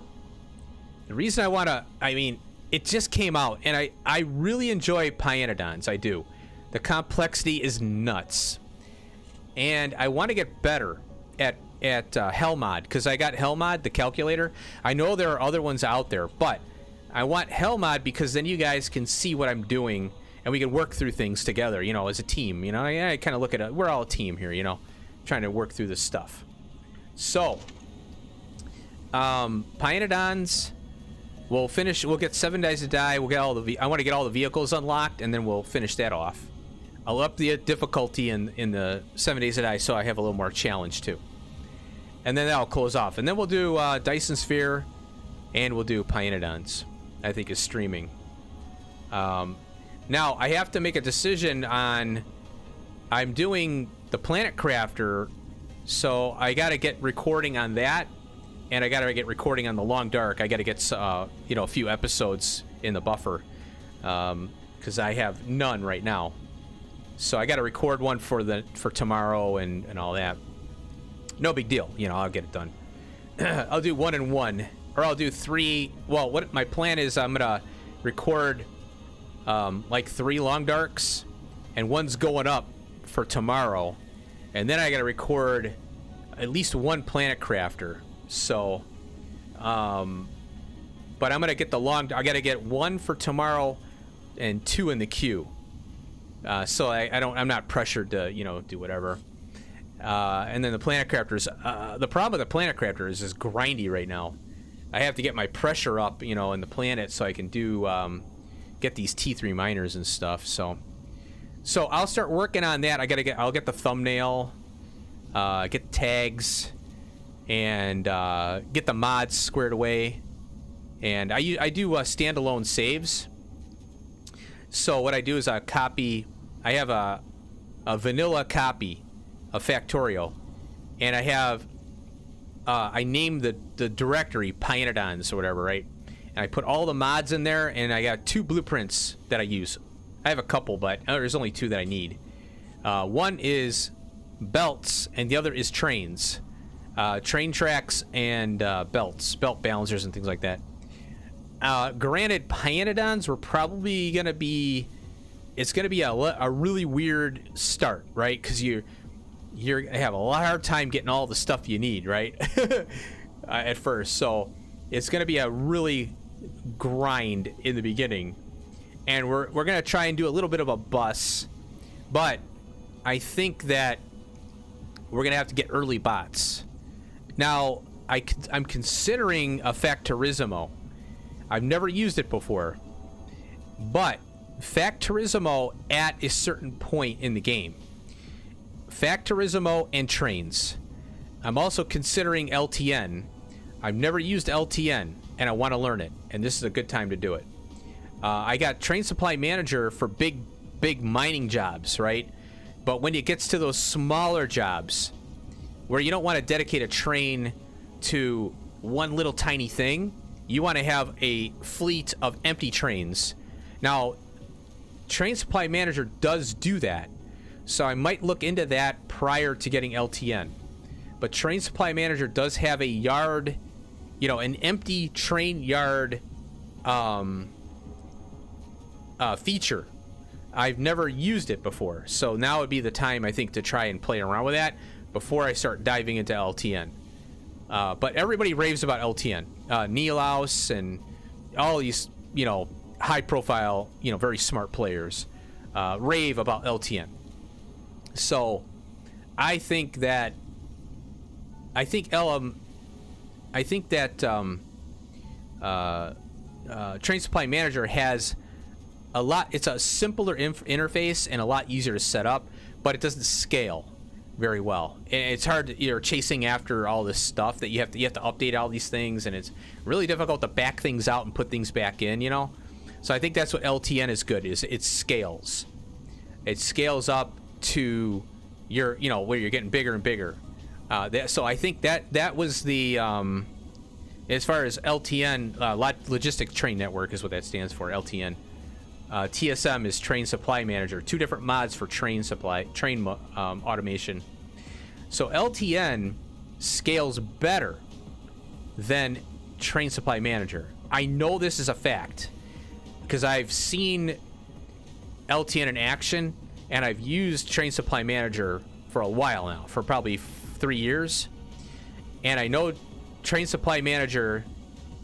[SPEAKER 1] the reason I want to, it just came out, and I really enjoy Pyanodons. I do. The complexity is nuts. And I want to get better at Hellmod, because I got Hellmod, the calculator. I know there are other ones out there, but I want Hellmod because then you guys can see what I'm doing, and we can work through things together, as a team. I kind of look at it. We're all a team here, trying to work through this stuff. So, Pyanodons, we'll finish. We'll get 7 Days to Die. We'll get all the. I want to get all the vehicles unlocked, and then we'll finish that off. I'll up the difficulty in the 7 Days to Die, so I have a little more challenge too. And then that'll close off, and then we'll do Dyson Sphere, and we'll do Pyanodons. I think is streaming. Now I have to make a decision on. I'm doing the Planet Crafter, so I got to get recording on that, and I got to get recording on the Long Dark. I got to get a few episodes in the buffer, because I have none right now. So I got to record one for tomorrow and all that. No big deal, I'll get it done. I'll do 1 and 1, or I'll do 3. Well, what my plan is, I'm gonna record like 3 Long Darks, and one's going up for tomorrow, and then I gotta record at least 1 Planet Crafter. So, but I'm gonna get I gotta get 1 for tomorrow and 2 in the queue. So I'm not pressured to do whatever. And then the Planet Crafters. The problem with the Planet Crafter is just grindy right now. I have to get my pressure up, in the planet, so I can do get these T3 miners and stuff. So I'll start working on that. I'll get the thumbnail, get tags, and get the mods squared away. And I do standalone saves. So what I do is I have a vanilla copy of Factorio, and I have I named the directory Pyanodons or whatever, right? And I put all the mods in there, and I got 2 blueprints that I use. I have a couple, but there's only 2 that I need. One is belts, and the other is trains, train tracks and belts, belt balancers and things like that. Granted, Pyanodons were probably gonna be. It's gonna be a really weird start, right? Because you're gonna have a hard time getting all the stuff you need, right? At first, so it's gonna be a really grind in the beginning, and we're gonna try and do a little bit of a bus, but I think that we're gonna have to get early bots. Now I'm considering a Factorismo. I've never used it before, but Factorismo at a certain point in the game. Factorismo and trains. I'm also considering LTN. I've never used LTN, and I want to learn it, and this is a good time to do it. I got Train Supply Manager for big mining jobs, right? But when it gets to those smaller jobs where you don't want to dedicate a train to one little tiny thing, you want to have a fleet of empty trains. Now, Train Supply Manager does do that, so I might look into that prior to getting LTN. But Train Supply Manager does have a yard, an empty train yard feature. I've never used it before, so now would be the time, I think, to try and play around with that before I start diving into LTN. But everybody raves about LTN. Neolaus and all these, high-profile, very smart players rave about LTN. So, I think that Train Supply Manager has a lot. It's a simpler interface and a lot easier to set up, but it doesn't scale very well. And it's hard to, you're chasing after all this stuff that you have to update all these things, and it's really difficult to back things out and put things back in, So I think that's what LTN is good, is it scales. It scales up to your, you know, where you're getting bigger and bigger. So I think that was the, as far as LTN, Logistic Train Network is what that stands for, LTN. TSM is Train Supply Manager. 2 different mods for train automation. So LTN scales better than Train Supply Manager. I know this is a fact because I've seen LTN in action, and I've used Train Supply Manager for a while now, for probably 3 years. And I know Train Supply Manager,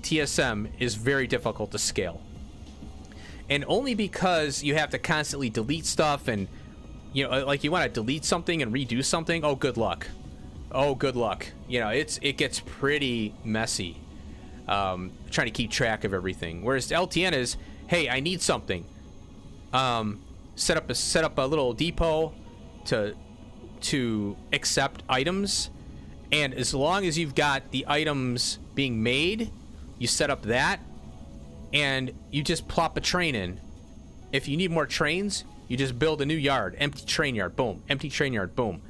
[SPEAKER 1] TSM, is very difficult to scale. And only because you have to constantly delete stuff, and, you know, like, you want to delete something and redo something. Oh, good luck. Oh, good luck. You know, it gets pretty messy trying to keep track of everything. Whereas LTN is, hey, I need something. Set up a little depot to accept items, and as long as you've got the items being made, you set up that, and you just plop a train in. If you need more trains, you just build a new yard. Empty train yard, boom. Empty train yard, boom.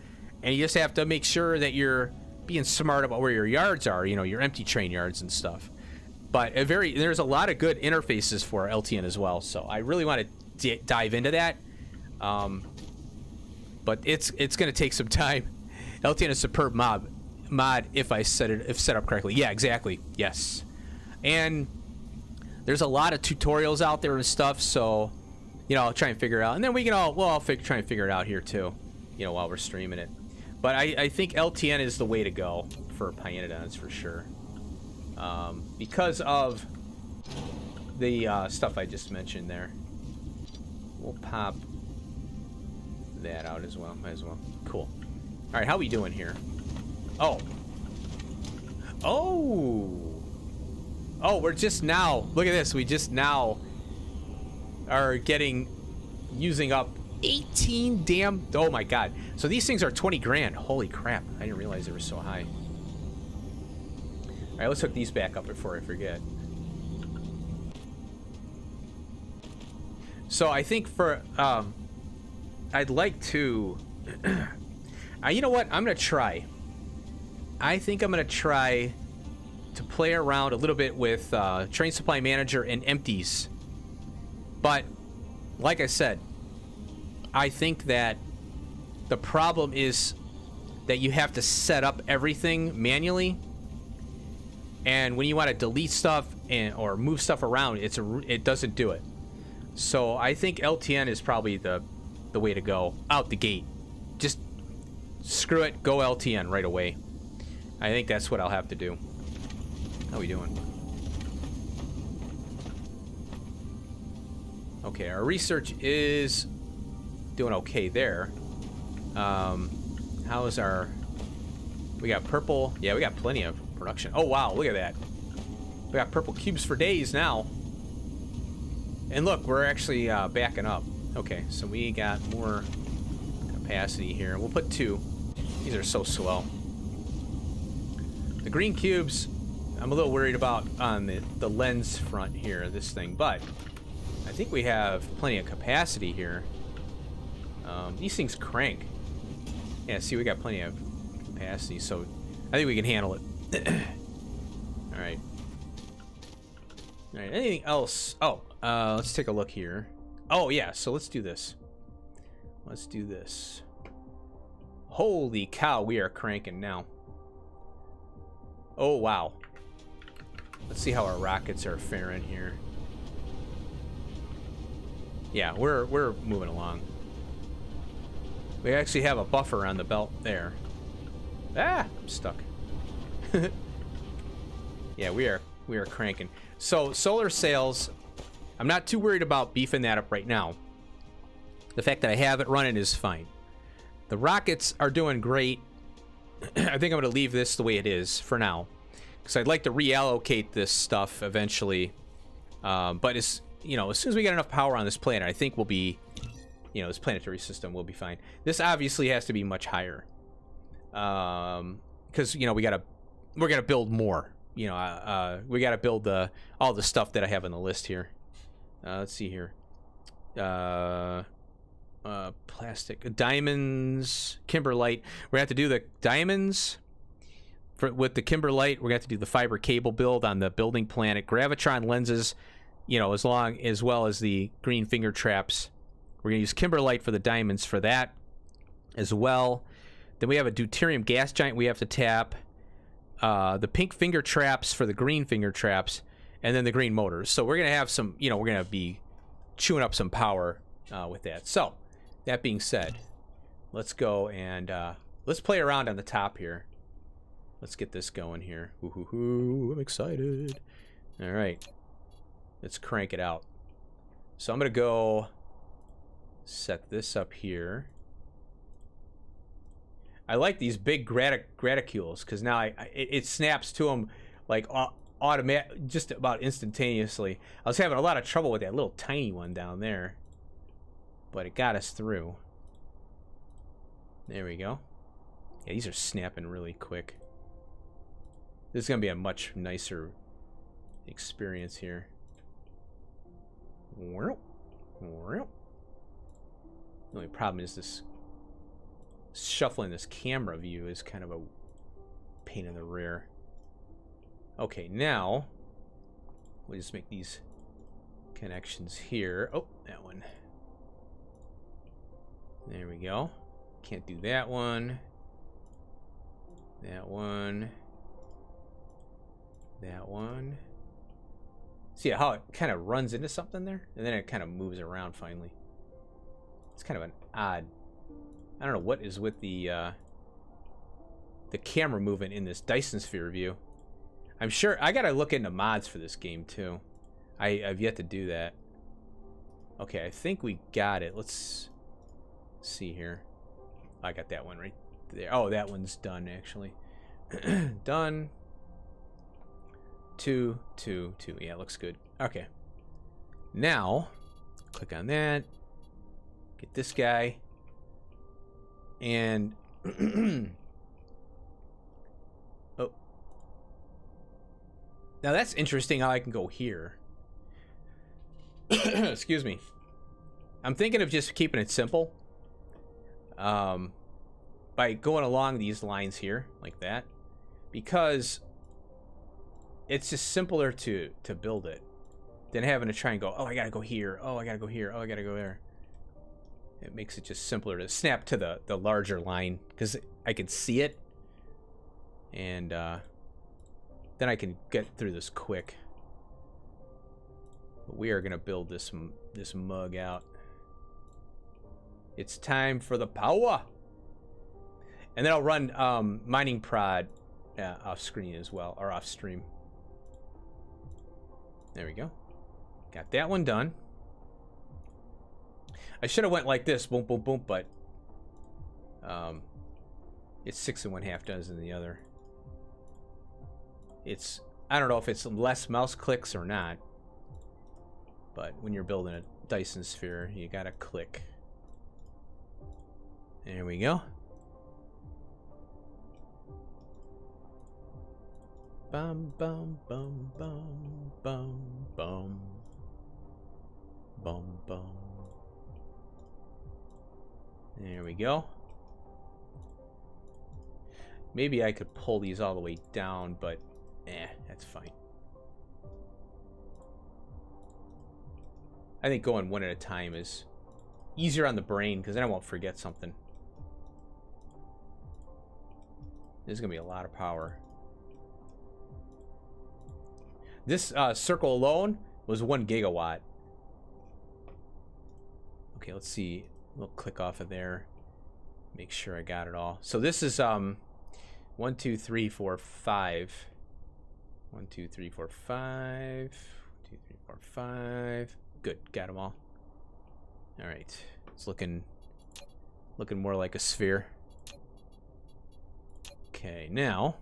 [SPEAKER 1] And you just have to make sure that you're being smart about where your yards are, you know, your empty train yards and stuff. But there's a lot of good interfaces for LTN as well, so I really want to dive into that. But it's going to take some time. LTN is a superb mod if set up correctly. Yeah, exactly. Yes. And there's a lot of tutorials out there and stuff, so, you know, I'll try and figure it out. And then we can I'll try and figure it out here too, you know, while we're streaming it. But I think LTN is the way to go for Pyanodons for sure. Because of the stuff I just mentioned there. We'll pop that out as well. Might as well. Cool. All right, how we doing here? Oh, we're just now. Look at this. We just now are using up 18 damn. Oh my god. So these things are 20 grand. Holy crap! I didn't realize they were so high. All right, let's hook these back up before I forget. So I think for I'd like to. You know what? I'm gonna try. I think I'm gonna try to play around a little bit with Train Supply Manager and empties. But like I said, I think that the problem is that you have to set up everything manually, and when you want to delete stuff or move stuff around, it doesn't do it. So I think LTN is probably the way to go out the gate. Just screw it, go LTN right away. I think that's what I'll have to do. How we doing? Okay, our research is doing okay there. How is our... We got purple. Yeah, we got plenty of production. Oh, wow, look at that. We got purple cubes for days now. And look, we're actually backing up. Okay, so we got more capacity here. We'll put 2. These are so slow. The green cubes, I'm a little worried about on the lens front here, this thing, but I think we have plenty of capacity here. These things crank. Yeah, see, we got plenty of capacity, so I think we can handle it. All right. All right, anything else? Oh, let's take a look here. Oh, yeah, so let's do this. Let's do this. Holy cow, we are cranking now. Oh, wow. Let's see how our rockets are faring here. Yeah, we're moving along. We actually have a buffer on the belt there. Ah, I'm stuck. Yeah, we are cranking. So solar sails, I'm not too worried about beefing that up right now. The fact that I have it running is fine. The rockets are doing great. I think I'm going to leave this the way it is for now, because I'd like to reallocate this stuff eventually. But as you know, as soon as we get enough power on this planet, I think we'll be, you know, this planetary system will be fine. This obviously has to be much higher, because you know we're gonna build more. You know, we gotta build all the stuff that I have on the list here. Let's see here. Plastic. Diamonds. Kimberlite. We're going to have to do the diamonds. With the Kimberlite, we're going to have to do the fiber cable build on the building planet. Gravitron lenses, you know, as well as the green finger traps. We're going to use Kimberlite for the diamonds for that as well. Then we have a deuterium gas giant we have to tap. The pink finger traps for the green finger traps. And then the green motors. So we're going to have some, you know, we're going to be chewing up some power with that. So, that being said, let's go and let's play around on the top here. Let's get this going here. Ooh, I'm excited. All right. Let's crank it out. So I'm going to go set this up here. I like these big graticules because now it snaps to them like automatic, just about instantaneously. I was having a lot of trouble with that little tiny one down there, but it got us through. There we go. Yeah, these are snapping really quick. This is gonna be a much nicer experience here. The only problem is this shuffling this camera view is kind of a pain in the rear. Okay, now we'll just make these connections here. Oh, that one. There we go. Can't do that one. That one. That one. See how it kind of runs into something there? And then it kind of moves around finally. It's kind of an odd... I don't know what is with the camera movement in this Dyson sphere view. I'm sure I gotta look into mods for this game too. I've yet to do that. Okay, I think we got it. Let's see here. I got that one right there. Oh, that one's done actually. Done. 2, 2, 2. Yeah, looks good. Okay. Now, click on that. Get this guy. And oh. Now that's interesting how I can go here. Excuse me. I'm thinking of just keeping it simple. By going along these lines here, like that. Because it's just simpler to build it than having to try and go, oh, I gotta go here, oh, I gotta go here, oh, I gotta go there. It makes it just simpler to snap to the larger line because I can see it, and then I can get through this quick. But we are gonna build this mug out. It's time for the power, and then I'll run mining prod off screen as well, or off stream. There we go. Got that one done. I should have went like this, boom, boom, boom, but it's 6 1/2 dozen the other. It's, I don't know if it's less mouse clicks or not, but when you're building a Dyson sphere, you gotta click. There we go. Bum bum bum bum bum bum bum bum. There we go. Maybe I could pull these all the way down, but that's fine. I think going one at a time is easier on the brain because then I won't forget something. There's gonna be a lot of power. This circle alone was 1 gigawatt. Okay, let's see. We'll click off of there. Make sure I got it all. So this is 1, 2, 3, 4, 5. 1, 2, 3, 4, 5. 1, 2, 3, 4, 5. Good, got them all. All right, it's looking more like a sphere. Okay, now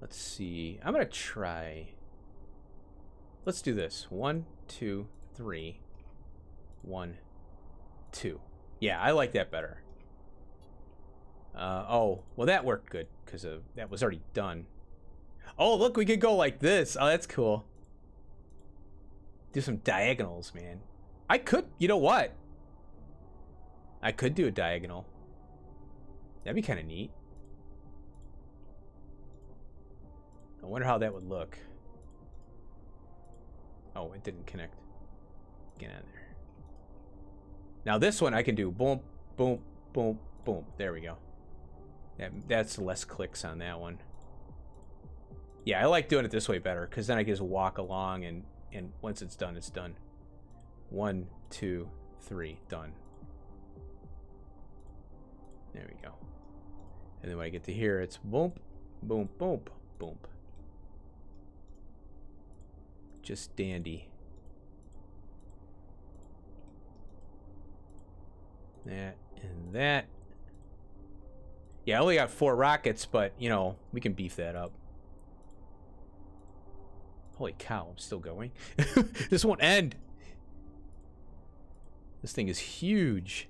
[SPEAKER 1] let's see. I'm gonna try. Let's do this. 1, 2, 3. 1, 2. Yeah, I like that better. Oh, well, that worked good because that was already done. Oh, look, we could go like this. Oh, that's cool. Do some diagonals, man. I could, you know what? I could do a diagonal. That'd be kind of neat. I wonder how that would look. Oh, it didn't connect. Get on there. Now this one I can do boom, boom, boom, boom. There we go. That's less clicks on that one. Yeah, I like doing it this way better because then I can just walk along and once it's done, it's done. 1, 2, 3, done. There we go. And then when I get to here, it's boom, boom, boom, boom. Just dandy. That and that. Yeah, I only got 4 rockets, but, you know, we can beef that up. Holy cow, I'm still going. This won't end. This thing is huge.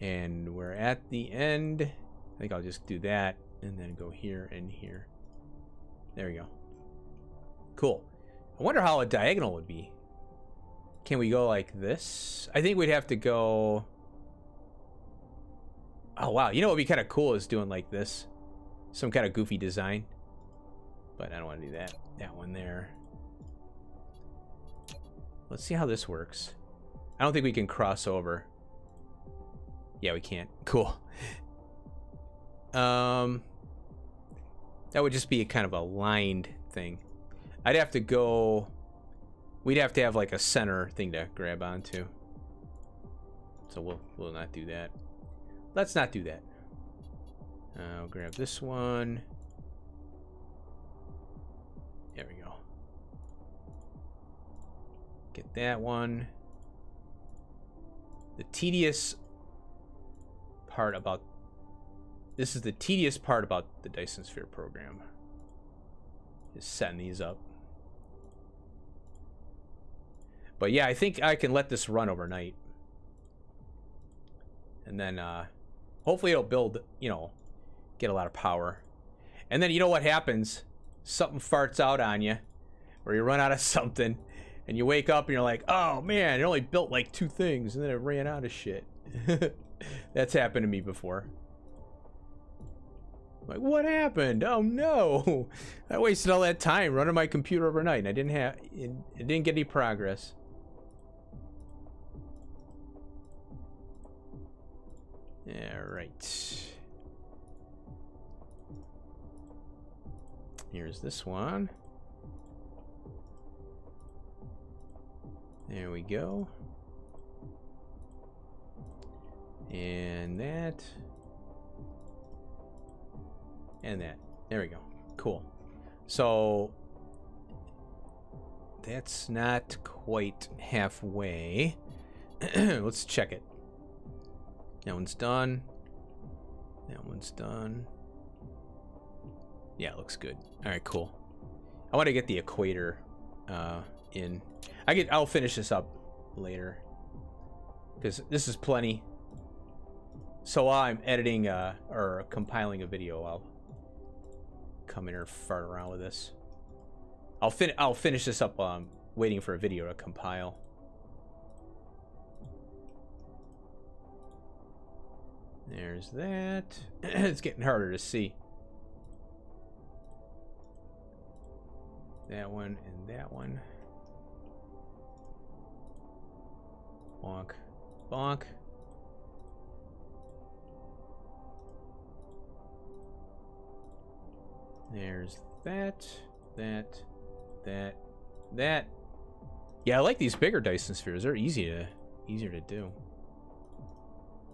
[SPEAKER 1] And we're at the end. I think I'll just do that and then go here and here. There we go. Cool. I wonder how a diagonal would be. Can we go like this? I think we'd have to go... Oh, wow. You know what would be kind of cool is doing like this. Some kind of goofy design. But I don't want to do that. That one there. Let's see how this works. I don't think we can cross over. Yeah, we can't. Cool. That would just be a kind of a lined thing. I'd have to go... We'd have to have like a center thing to grab onto. So we'll not do that. Let's not do that. I'll grab this one. There we go. Get that one. The tedious part about... This is the tedious part about the Dyson Sphere program. Is setting these up. But yeah, I think I can let this run overnight. And then hopefully it'll build, you know, get a lot of power. And then you know what happens? Something farts out on you, or you run out of something, and you wake up and you're like, oh man, it only built like 2 things, and then it ran out of shit. That's happened to me before. Like, what happened? Oh no! I wasted all that time running my computer overnight, and I didn't have it didn't get any progress. All right. Here's this one. There we go. And that. And that. There we go. Cool. So that's not quite halfway. Let's check it. That one's done. That one's done. Yeah, it looks good. All right, cool. I want to get the equator in. I'll finish this up later because this is plenty. So while I'm editing or compiling a video, I'll come in or fart around with this. I'll finish this up while I'm waiting for a video to compile. There's that. It's getting harder to see. That one and that one. Bonk. Bonk. There's that. That. Yeah, I like these bigger Dyson spheres. They're easier to do.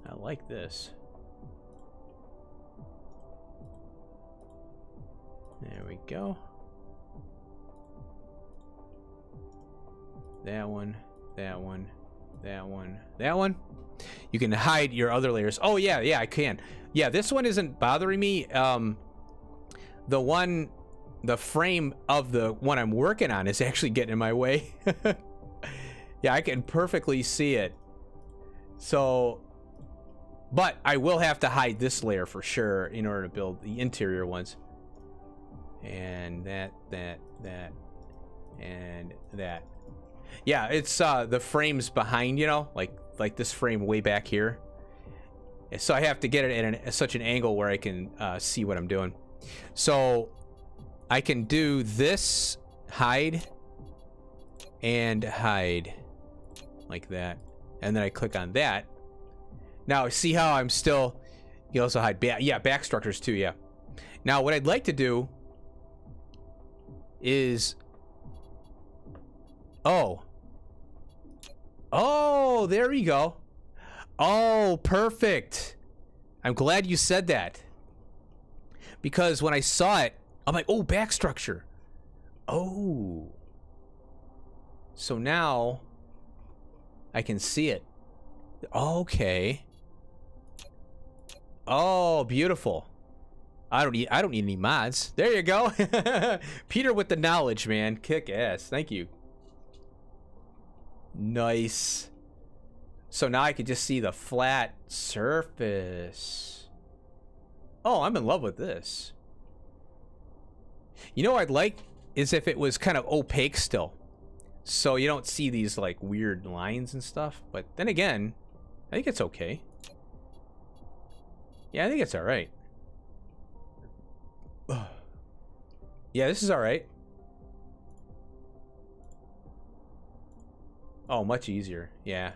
[SPEAKER 1] I like this. There we go. That one, that one, that one, that one. You can hide your other layers. Oh yeah, I can. Yeah, this one isn't bothering me. The frame of the one I'm working on is actually getting in my way. Yeah, I can perfectly see it. So But I will have to hide this layer for sure in order to build the interior ones. And that, and that. Yeah, it's the frames behind, you know, like this frame way back here. So I have to get it at such an angle where I can see what I'm doing. So I can do this, hide, and hide, like that. And then I click on that. Now, see how I'm still... You also hide back structures too, yeah. Now, what I'd like to do is... Oh, there we go. Oh, perfect. I'm glad you said that. Because when I saw it, I'm like, oh, back structure. Oh. So now I can see it. Okay. Oh, beautiful. I don't need any mods. There you go. Peter with the knowledge, man. Kick ass. Thank you. Nice. So now I can just see the flat surface. Oh, I'm in love with this. You know what I'd like is if it was kind of opaque still. So you don't see these like weird lines and stuff. But then again, I think it's okay. Yeah, I think it's alright. Yeah, this is alright. Oh, much easier. Yeah.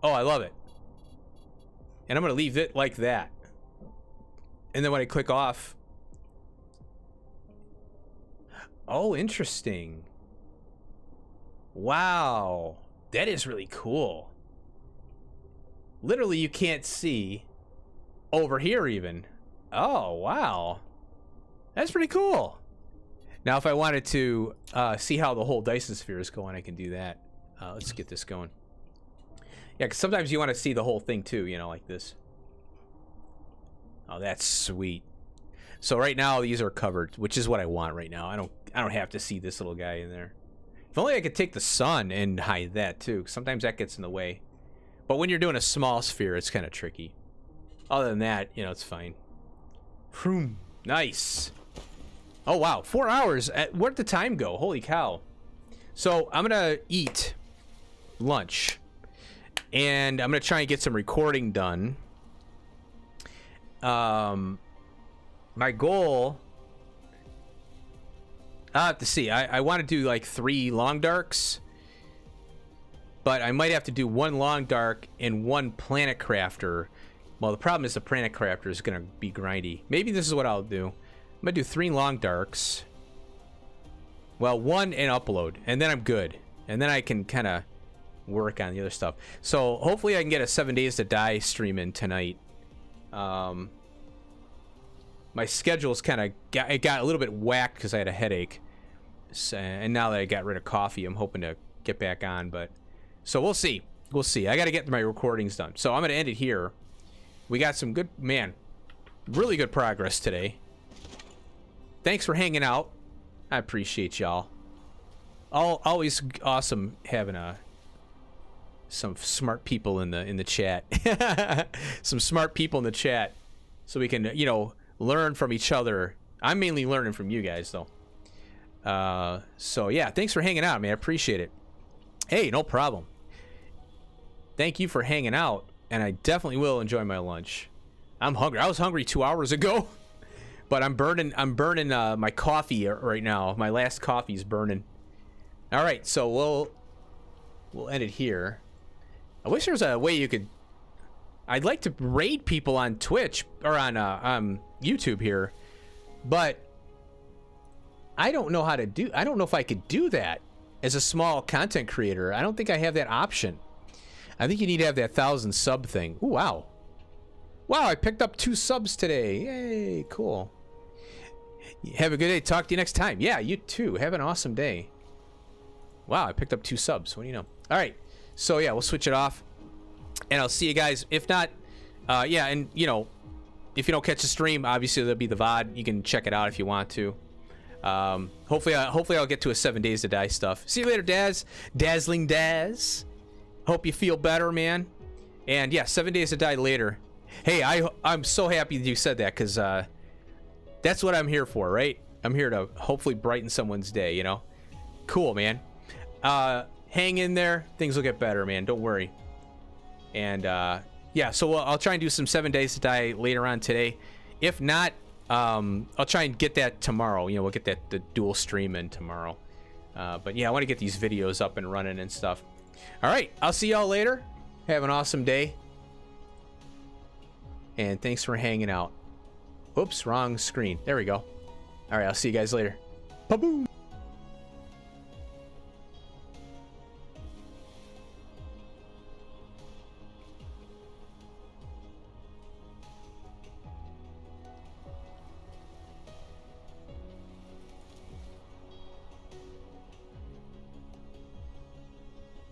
[SPEAKER 1] Oh, I love it. And I'm going to leave it like that. And then when I click off... Oh, interesting. Wow. That is really cool. Literally, you can't see over here even. Oh, wow. That's pretty cool. Now, if I wanted to see how the whole Dyson sphere is going, I can do that. Let's get this going. Yeah, because sometimes you want to see the whole thing too, you know, like this. Oh, that's sweet. So right now these are covered, which is what I want right now. I don't have to see this little guy in there. If only I could take the sun and hide that too. Sometimes that gets in the way. But when you're doing a small sphere, it's kind of tricky. Other than that, you know, it's fine. Vroom. Nice. Oh wow, 4 hours. Where'd the time go? Holy cow. So I'm gonna eat lunch. And I'm going to try and get some recording done. My goal... I'll have to see. I want to do like 3 long darks. But I might have to do 1 long dark and 1 planet crafter. Well, the problem is the planet crafter is going to be grindy. Maybe this is what I'll do. I'm going to do 3 long darks. Well, 1 and upload. And then I'm good. And then I can kind of... work on the other stuff. So hopefully I can get a 7 Days to Die stream in tonight. My schedule's kind of got a little bit whacked because I had a headache. So, and now that I got rid of coffee, I'm hoping to get back on. But so we'll see. We'll see. I got to get my recordings done. So I'm going to end it here. We got some good, man, really good progress today. Thanks for hanging out. I appreciate y'all. Always awesome having some smart people in the chat. Some smart people in the chat, so we can, you know, learn from each other. I'm mainly learning from you guys though. So yeah, thanks for hanging out, man. I appreciate it. Hey, no problem. Thank you for hanging out, and I definitely will enjoy my lunch. I'm hungry. I was hungry 2 hours ago, but I'm burning my coffee right now. My last coffee's burning. All right, so we'll end it here. I wish there was a way you could... I'd like to raid people on Twitch or on YouTube here, but I don't know how to do... I don't know if I could do that as a small content creator. I don't think I have that option. I think you need to have that 1,000 sub thing. Ooh, wow. Wow, I picked up 2 subs today. Yay, cool. Have a good day. Talk to you next time. Yeah, you too. Have an awesome day. Wow, I picked up 2 subs. What do you know? All right. So yeah, we'll switch it off, and I'll see you guys. If not, yeah, and you know, if you don't catch the stream, obviously there'll be the VOD. You can check it out if you want to. Hopefully I'll get to a 7 Days to Die stuff. See you later, Daz. Dazzling Daz. Hope you feel better, man. And yeah, 7 Days to Die later. Hey, I'm so happy that you said that, because that's what I'm here for, right? I'm here to hopefully brighten someone's day, you know? Cool, man. Hang in there. Things will get better, man. Don't worry. And yeah, so I'll try and do some 7 Days to Die later on today. If not, I'll try and get that tomorrow. You know, we'll get the dual stream in tomorrow. But yeah, I want to get these videos up and running and stuff. All right, I'll see y'all later. Have an awesome day. And thanks for hanging out. Oops, wrong screen. There we go. All right, I'll see you guys later. Ba-boom.